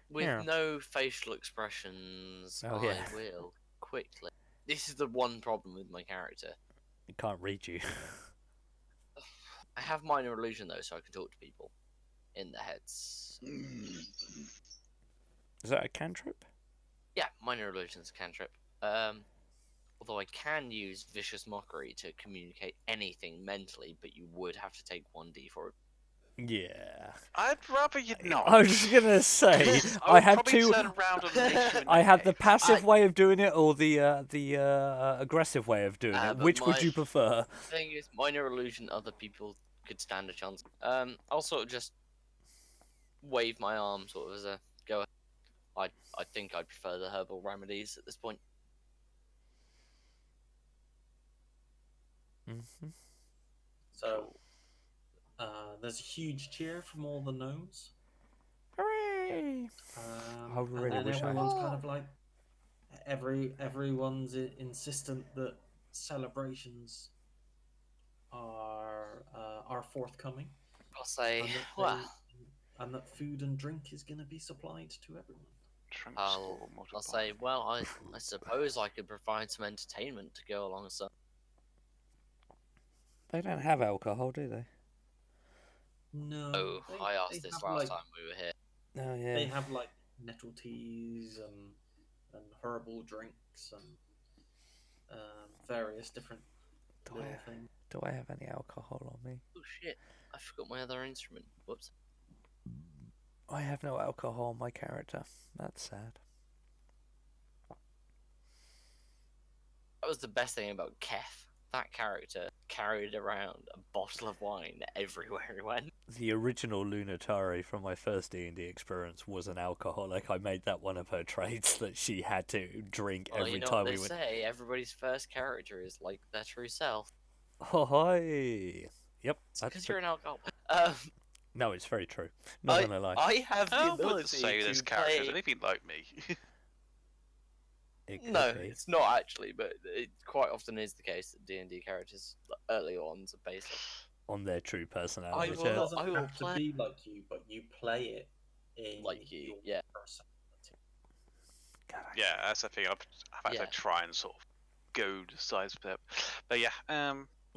With Yeah. no facial expressions, Oh, I yeah. will quickly. This is the one problem with my character. it can't read you. I have minor illusion though, so I can talk to people in their heads. Is that a cantrip? Yeah, minor illusions cantrip. Although I can use vicious mockery to communicate anything mentally, but you would have to take 1d for it. Yeah. I'd rather you not. I was just gonna say I would have probably two. turn around and hit you in I have the head. passive way of doing it or the aggressive way of doing it. but Which would my- you prefer? The thing is, minor illusion, other people could stand a chance. I'll sort of just wave my arm, sort of as a go. I think I'd prefer the herbal remedies at this point. Mm-hmm. So there's a huge cheer from all the gnomes. Hooray! I really and then wish I had. everyone's kind of like everyone's insistent that celebrations are forthcoming. I'll say, and that well, and that food and drink is going to be supplied to everyone. I'll say, well, I suppose I could provide some entertainment to go alongside. They don't have alcohol, do they? No, Oh, I they asked this have, last like, time we were here. Oh yeah. They have like nettle teas and herbal drinks and various different Do little I, things. do I have any alcohol on me? Oh shit! I forgot my other instrument. Whoops. I have no alcohol on my character. That's sad. That was the best thing about Kef. That character carried around a bottle of wine everywhere he went. The original Lunatari from my first D&D experience was an alcoholic. I made that one of her traits that she had to drink Well, every you know time what we they went. say, everybody's first character is like their true self. Oh, hi. Yep. Because you're pre- an alcoholic. No, it's very true. Not gonna lie. I have the I wouldn't ability say to this character is play... anything like me. It could No, be. it's not actually, but it quite often is the case that D&D characters early on are based off. on their true I personality. It will- doesn't I will have to play- be like you, but you play it in Like you, your yeah. personality. God, I- Yeah, that's the thing. I've had Yeah. to try and sort of go the size of it. But yeah,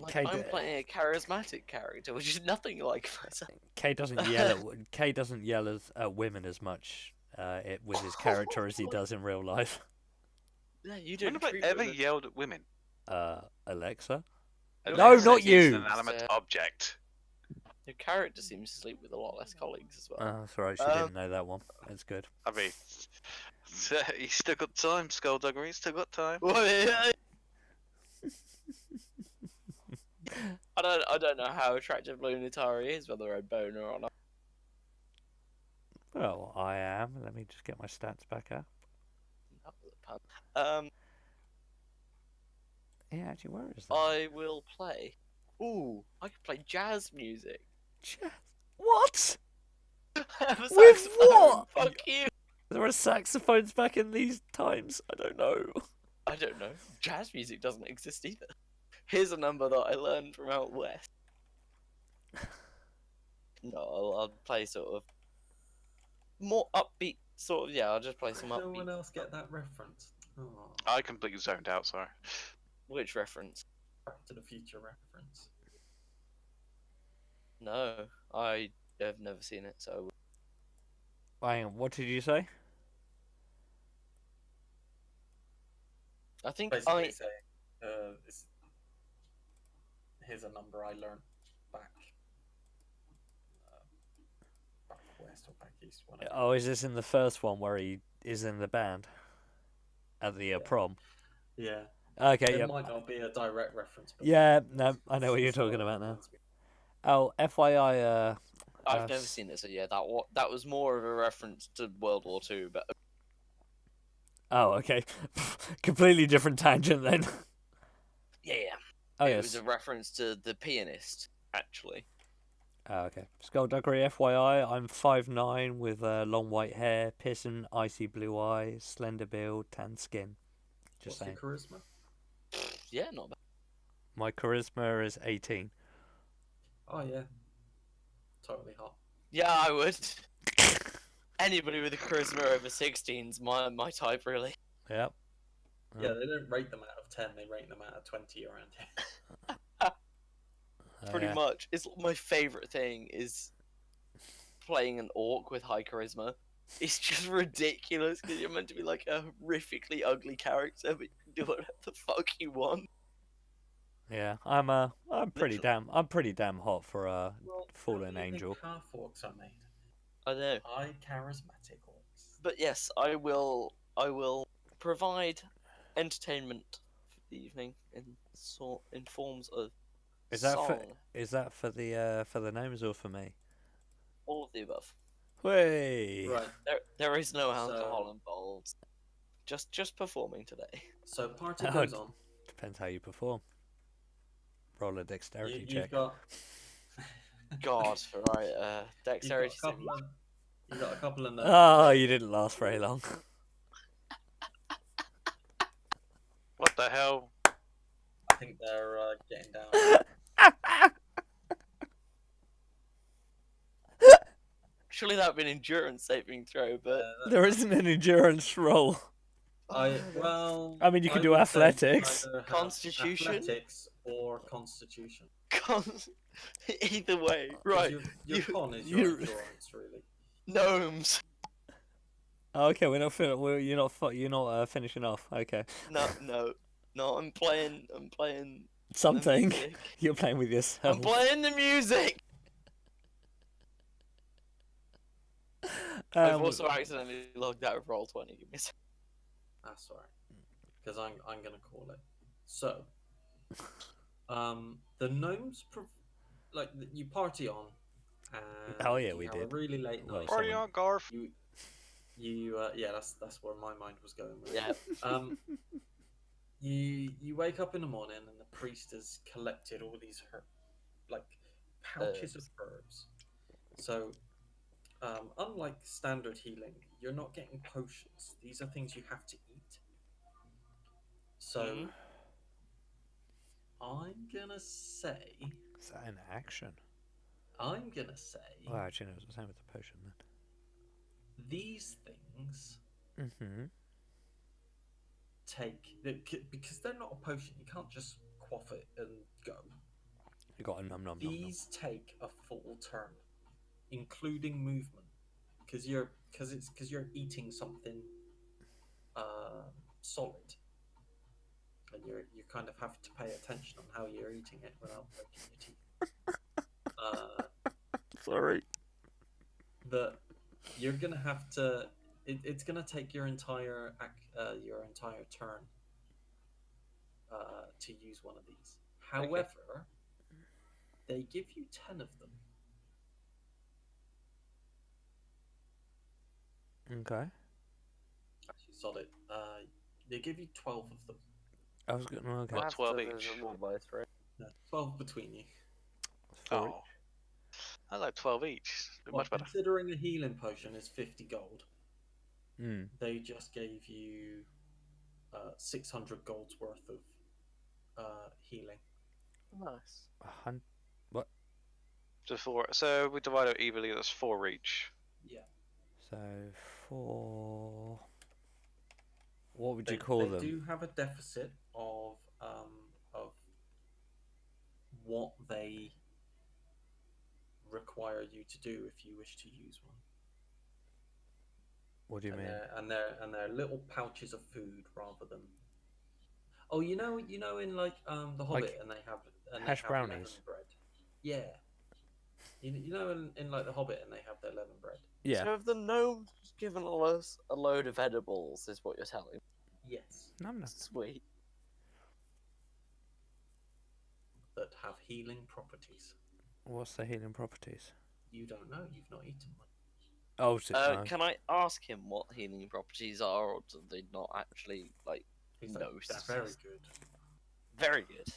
Like, Kay I'm d- playing a charismatic character, which is nothing like myself. Kay doesn't yell at Kay doesn't yell at women as much with his character as he does in real life. Yeah, you when don't have I treat ever women- yelled at women? Alexa. Your No, Alexa not is you. an inanimate object. Your character seems to sleep with a lot less colleagues as well. Oh, that's right. She Um, didn't know that one. That's good. I mean, he's still got time, Skullduggery. He's still got time. I don't know how attractive Lunatari is, whether I boner or not. Well, I am. Let me just get my stats back up. That was a pun. Yeah, actually, where is that? I will play. Ooh, I could play jazz music. What? Have a With saxophone, what? Fuck you. There are saxophones back in these times. I don't know. I don't know. Jazz music doesn't exist either. Here's a number that I learned from out west. No, I'll play sort of more upbeat, sort of. Yeah, I'll just play some No one upbeat. else get that reference. Oh, I completely zoned out. Sorry. Which reference? Back to the Future reference. No, I have never seen it, so Hang on, what did you say? I think Basically saying, here's a number I learned back west or back east. Whatever. Oh, is this in the first one where he is in the band at the prom? Yeah. Okay, It yeah. might not be a direct reference. But Yeah, no, I know what you're it's what talking it about now. reminds me. Oh, FYI, I've never seen it. So yeah, that was more of a reference to World War Two, but Oh, okay. Completely different tangent then. yeah, Oh, it yes. was a reference to The Pianist, actually. Oh, okay. Skullduggery, FYI, I'm 5'9" with long white hair, piercing icy blue eyes, slender build, tan skin. Just What's saying. your charisma? Yeah, not bad. My charisma is 18. Oh yeah. Totally hot. Yeah, I would. Anybody with a charisma over 16's my type, really. Yep. Yeah, they don't rate them out of 10. They rate them out of 20 around here. Pretty Yeah. much. It's my favorite thing is playing an orc with high charisma. It's just ridiculous because you're meant to be like a horrifically ugly character, but you can do whatever the fuck you want. Yeah, I'm pretty damn hot for a fallen angel. Half orcs are made. I know. High charismatic orcs. But yes, I will provide entertainment for the evening in forms of Is that song. for the gnomes or for me? All of the above. Way. Right. There is no alcohol So- involved. Just performing today. So party Oh, goes on. Depends how you perform. Roll a dexterity You've check. got. God, right. Dexterity. You've got a couple of notes. Oh, you didn't last very long. What the hell? I think they're getting down. Surely that would be an endurance saving throw, but There isn't an endurance roll. Well. I mean, you can do would say athletics. either have Constitution? Athletics or constitution. either way, 'Cause right? Your you- con is your you- endurance, really. Gnomes. Okay, we're not you're not finishing off. Okay, No. I'm playing. the something. music. You're playing with yourself. I'm playing the music. I've also accidentally logged out of Roll20. Give me a second. That's alright. Because I'm gonna call it. So, the gnomes, you party on, and Oh, yeah, we you have did. a really late Well, night. Party on, Garf. Yeah, that's where my mind was going with. Yeah. You wake up in the morning and the priest has collected all these pouches of herbs. So, unlike standard healing, you're not getting potions. These are things you have to eat. So, Mhm. I'm gonna say Is that an action? I'm gonna say Oh, actually, no, it's the same with the potion then. these things Mm-hmm. because they're not a potion. You can't just quaff it and go. You got a num num num num. These take a full turn, including movement, because you're eating something solid, and you kind of have to pay attention on how you're eating it without breaking your teeth. Sorry. That you're gonna have to. It's gonna take your entire turn to use one of these. However, they give you 10 of them. Okay. Actually, solid. They give you 12 of them. I was going to okay. Well, 12 each. No, 12 between you. Four Oh, I like 12 each. Well, Much better. considering a healing potion is 50 gold, each. Hmm. they just gave you 600 gold's worth of healing. Nice. So 4. So we divide it evenly. That's 4 each. Yeah. So 4. What would you call they them? do have a deficit of what they require you to do if you wish to use one. What do you mean? They're little pouches of food rather than. Oh, you know, in like the Hobbit, Like and they have hash brownies? lemon bread. Yeah. You know, in like the Hobbit, and they have their lemon bread. Yeah. So have the gnomes given us a load of edibles, is what you're telling me? Yes. Num num. Sweet. That have healing properties. What's the healing properties? You don't know. You've not eaten one. Oh, so, no. Can I ask him what healing properties are, or do they not actually, like, He's no? like, that's very good. Very good.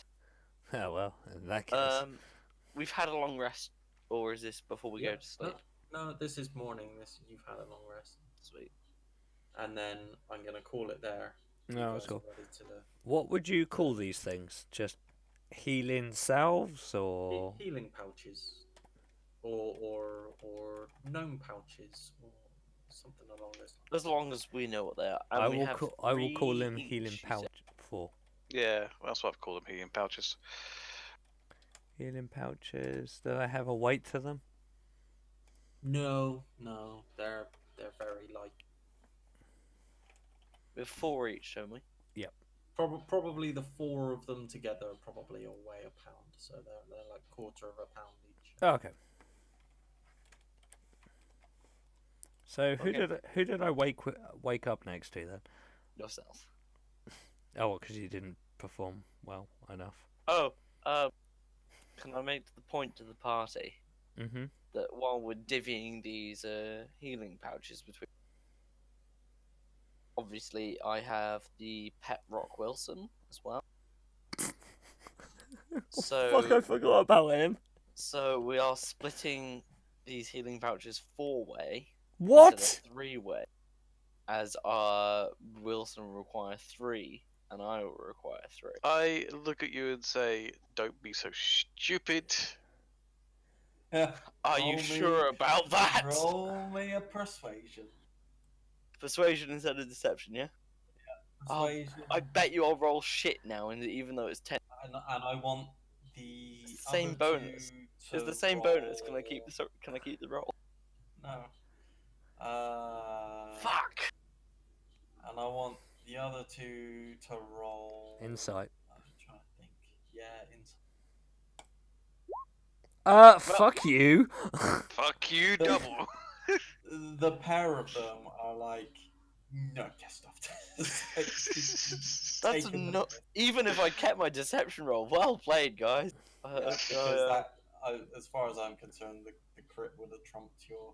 Oh well, in that case. We've had a long rest, or is this before we go to sleep? No, this is morning. You've had a long rest, Sweet. and then I'm gonna call it there. No, You that's guys cool. are ready to What would you call these things? Just healing salves, or healing pouches, or gnome pouches, or something along those lines. As long as we know what they are. And I we will have call them 3 healing each, you pouch said. 4. Yeah, that's what I've called them, healing pouches. Healing pouches. Do they have a weight to them? No, they're very light. We have 4 each, don't we? Probably the 4 of them together probably all weigh a pound, so they're like quarter of a pound each. Oh, okay. So Okay. who did I wake up next to then? Yourself. Oh, because you didn't perform well enough. Oh, can I make the point to the party Mm-hmm. that while we're divvying these healing pouches between, obviously I have the pet Rock Wilson as well. So Fuck, I forgot about him. So we are splitting these healing pouches 4-way What? instead of 3-way, as our Wilson will require 3 and I will require 3. I look at you and say, "Don't be so stupid." Are you Roll sure about that? Roll me a persuasion. Persuasion instead of deception, yeah? Oh, Persuasion. I bet you I'll roll shit now, and even though it's 10. And I want the Same other bonus. two It's to the same bonus. Can I roll- keep the roll? No. Fuck! And I want the other two to roll. Insight. I'm trying to think. Yeah, insight. Fuck you. Fuck you, double. The pair of them are like, no, get stuff. That's not. Even if I kept my deception roll, well played, guys. Because as far as I'm concerned, the crit would have trumped your.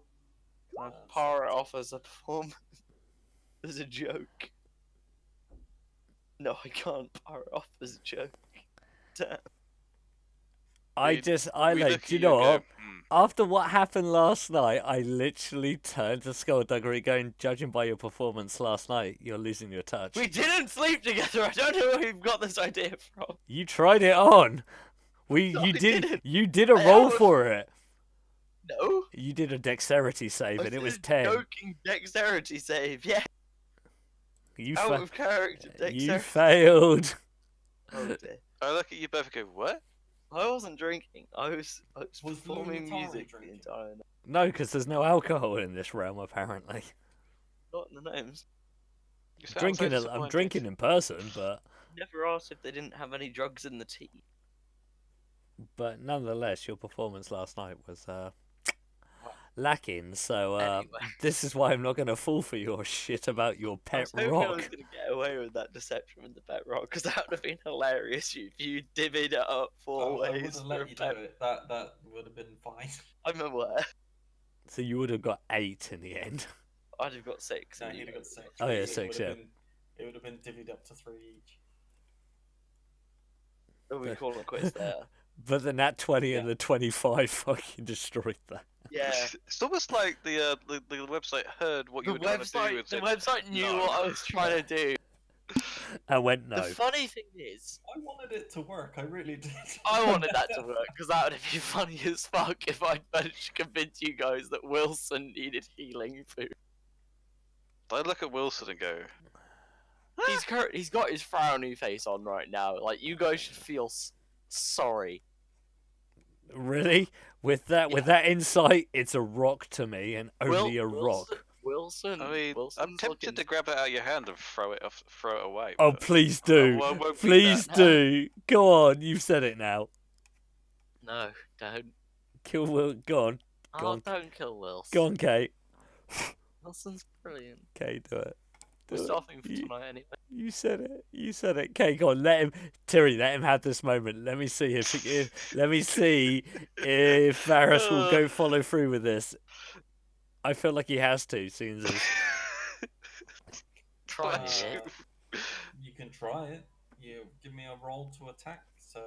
I power it off as a performance. As a joke. No, I can't power it off as a joke. Damn. I We- do We you look at know and go, what? After what happened last night, I literally turned to Skullduggery going, judging by your performance last night, you're losing your touch. We didn't sleep together. I don't know where you've got this idea from. You tried it on. You did. didn't. You did a I roll almost- for it. No. You did a dexterity save, and it was a 10. joking dexterity save. Yeah. You Out fa- of character dexterity. you failed. Oh, dear. I look at you both and go, what? I wasn't drinking. I was Was performing Lunatari music the drinking? entire night. No, because there's no alcohol in this realm, apparently. Not in the names. You sound Drinking, so I'm disappointed. drinking in person, but Never asked if they didn't have any drugs in the tea. nonetheless, your performance last night was lacking. So Anyway. this is why I'm not going to fall for your shit about your I pet was hoping I rock. was going to get away with that deception with the pet rock, because that would have been hilarious if you divvied it up four I would ways have for let a you pet. do it. That would have been fine. I'm aware. So you would have got 8 in the end. I'd have got 6. No, and you'd you have got 6. Oh, yeah, It 6, would have yeah. been- It would have been divvied up to 3 each. Oh, we call it quits there. But the nat 20 and Yeah. the 25 fucking destroyed that. Yeah. It's almost like the website heard what you were trying to do. And The said, website knew "No." what I was trying to do. I went no. The funny thing is, I wanted it to work. I really did. I wanted that to work because that would have been funny as fuck if I managed to convince you guys that Wilson needed healing food. I look at Wilson and go, He's got his frowny face on right now. Like, you guys should feel sorry. Really? With that insight, it's a rock to me, and only a rock. Wilson. I mean, Wilson's I'm tempted to grab it out of your hand and throw it away. Oh, but please do. I won't do Please that. do. Go on, you've said it now. No, don't. Kill Will. Go on. Go Oh, on. don't kill Wilson. Go on, Kate. Wilson's brilliant. Kate, do it. We're Do it. stopping for You- tonight anyway. You said it. You said it. Okay, go on. Let him, Terry. Let him have this moment. Let me see let me see if Varus will go follow through with this. I feel like he has to, seeing as Try Bless it. You can try it. You give me a roll to attack. So.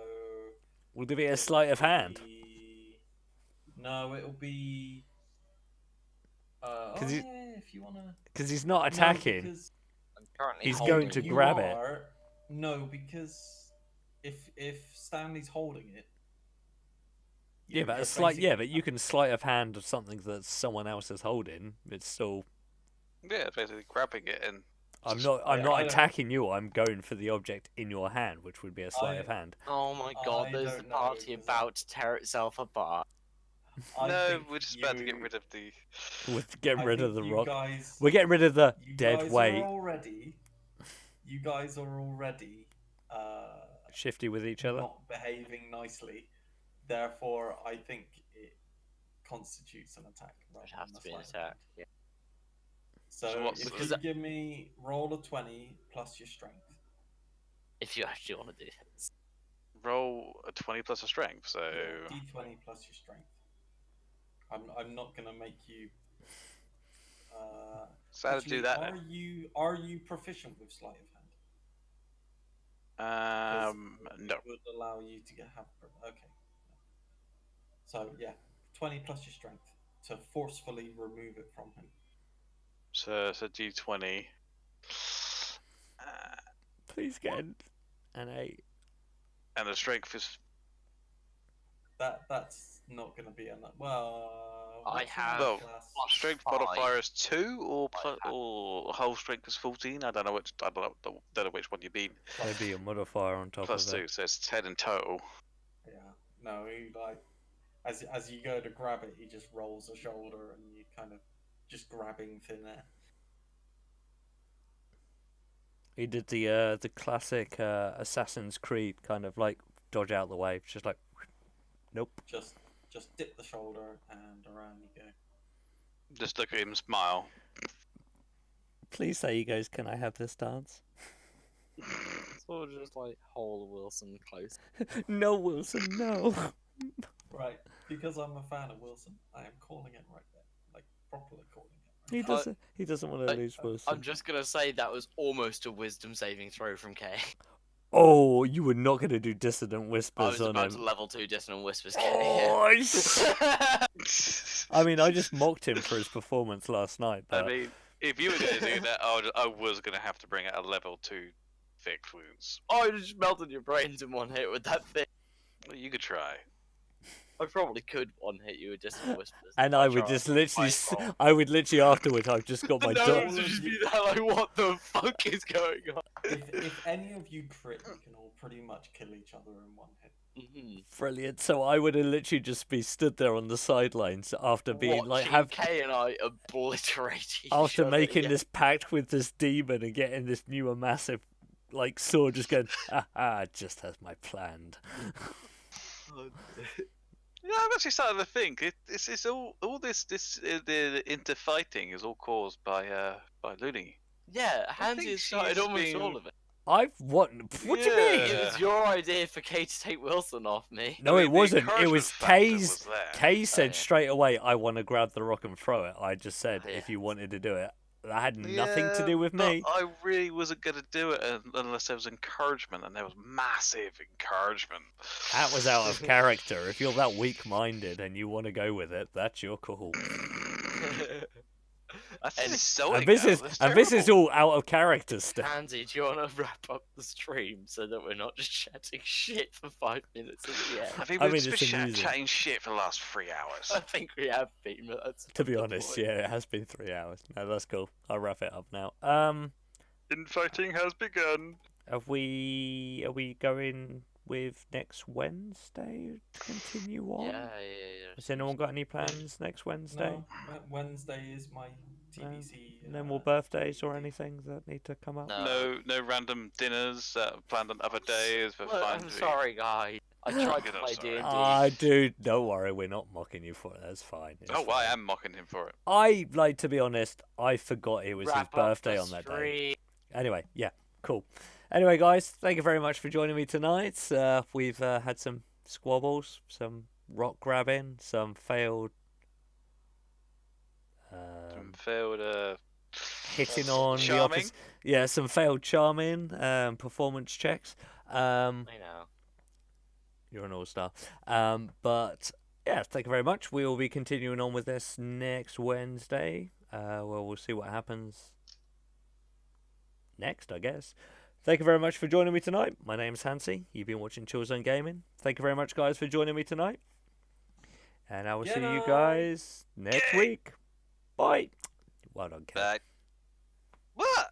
we'll give it a sleight of hand. No, it'll be. 'Cause he- yeah, if you wanna. Because he's not No, attacking. because I'm currently He's holding going to it. you grab it. are- No, because if Stanley's holding it. Yeah, but you're a slight. Yeah, basically- but you can sleight of hand of something that someone else is holding. It's still. Yeah, basically grabbing it and I'm Just- not. I'm I not don't- attacking you. I'm going for the object in your hand, which would be a sleight of hand. Oh my god, I there's the don't know, party 'cause about to tear itself apart. I no, think we're just about to get you- rid of the. With getting I rid of think the you rock. Guys, We're getting rid of the you dead guys weight. Are already, you guys are already Shifty with each other. not behaving nicely. Therefore, I think it constitutes an attack. rather It'd have than to a be an sleight of attack. hand. Yeah. So, So what's if the- you give me roll a 20 plus your strength. If you actually want to do this. Roll a 20 plus a strength, so. D20 plus your strength. I'm not gonna make you. So how to do actually, that are you proficient with sleight of hand? No. It would allow you to okay. So yeah, 20 plus your strength to forcefully remove it from him. So it's a D20. Please get an 8. And the strength is. That's not going to be enough. Well, I what's your have Well, class? Strength Five. modifier is 2 or I have- or whole strength is 14. I don't know which one you mean. Maybe a modifier on top Plus of 2, it. so it's 10 in total. Yeah, no, he like as you go to grab it, he just rolls a shoulder and you kind of just grabbing thin air. He did the classic Assassin's Creed kind of like dodge out the way. It's just like, nope. Just dip the shoulder and around you go. Just look at him, smile. Please say he goes, "Can I have this dance?" Sort of just like hold Wilson close. No, Wilson, no. Right, because I'm a fan of Wilson, I am calling it right there, like properly calling it. He Right doesn't. He doesn't want to lose Wilson. I'm just gonna say that was almost a wisdom saving throw from Kay. Oh, you were not going to do dissonant I whispers was on about him. to level 2 dissonant whispers Kay. Oh, I mean, I just mocked him for his performance last night. I But mean, if you were going to do that, I was going to have to bring out a level 2 fixed wounds. I just melted your brains in one hit with that thing. Well, you could try. I probably could one hit you with just some whispers. And I'll I would try. just literally, Fight off. I would literally afterwards, I've just got my The jaw. gnomes would just be there like, what the fuck is going on? If any of you crit, you can all pretty much kill each other in one hit. Brilliant. So I would have literally just be stood there on the sidelines after being like, Watching have Kay and I obliterate each after other, making yeah. this pact with this demon and getting this new massive, like sword, just going, just as I planned. Yeah, I'm actually starting to think it's all this the interfighting is all caused by Looney. Yeah, I Hansi think has started she's almost being- all of it. What do you mean? Yeah. It was your idea for Kay to take Wilson off me. No, I it mean, the wasn't. It encouragement was factor Kay's. was there. Kay said yeah. straight away, "I want to grab the rock and throw it." I just said, Yeah. if you wanted to do it, that had nothing to Yeah, do with but me. I really wasn't going to do it unless there was encouragement, and there was massive encouragement. That was out of character. If you're that weak-minded and you want to go with it, that's your call. That's And- insulting. And this now. is That's and this is terrible. all out of character stuff. Hansi, do you want to wrap up the stream so that we're not just chatting shit for 5 minutes at the end? I think I we've mean, been it's amusing. chatting shit for the last 3 hours. I think we have been, but that's To be the honest, point. yeah, it has been 3 hours. No, that's cool. I'll wrap it up now. Infighting has begun. Are we going with next Wednesday to continue on? Yeah. Has anyone got any plans next Wednesday? No, Wednesday is my TBC. No more birthdays or anything that need to come up? No. No random dinners planned on other days. We're Look, fine I'm to be- sorry, guys. I tried to Good, I'm play sorry. D&D. Dude, don't worry, we're not mocking you for it. That's fine. It's Oh, well, I fine. am mocking him for it. To be honest, I forgot it was his Wrap up birthday the on that day. stream. Anyway, yeah, cool. Anyway, guys, thank you very much for joining me tonight. We've had some squabbles, some rock grabbing, some failed Some failed hitting on the charming. office. Yeah, some failed charming performance checks. I know. You're an all-star. But yeah, thank you very much. We will be continuing on with this next Wednesday. Well, we'll see what happens next, I guess. Thank you very much for joining me tonight. My name's Hansi. You've been watching Chillzone Gaming. Thank you very much, guys, for joining me tonight. And I will see you G'day. guys next Yay. week. Bye. Well done, Ken. What?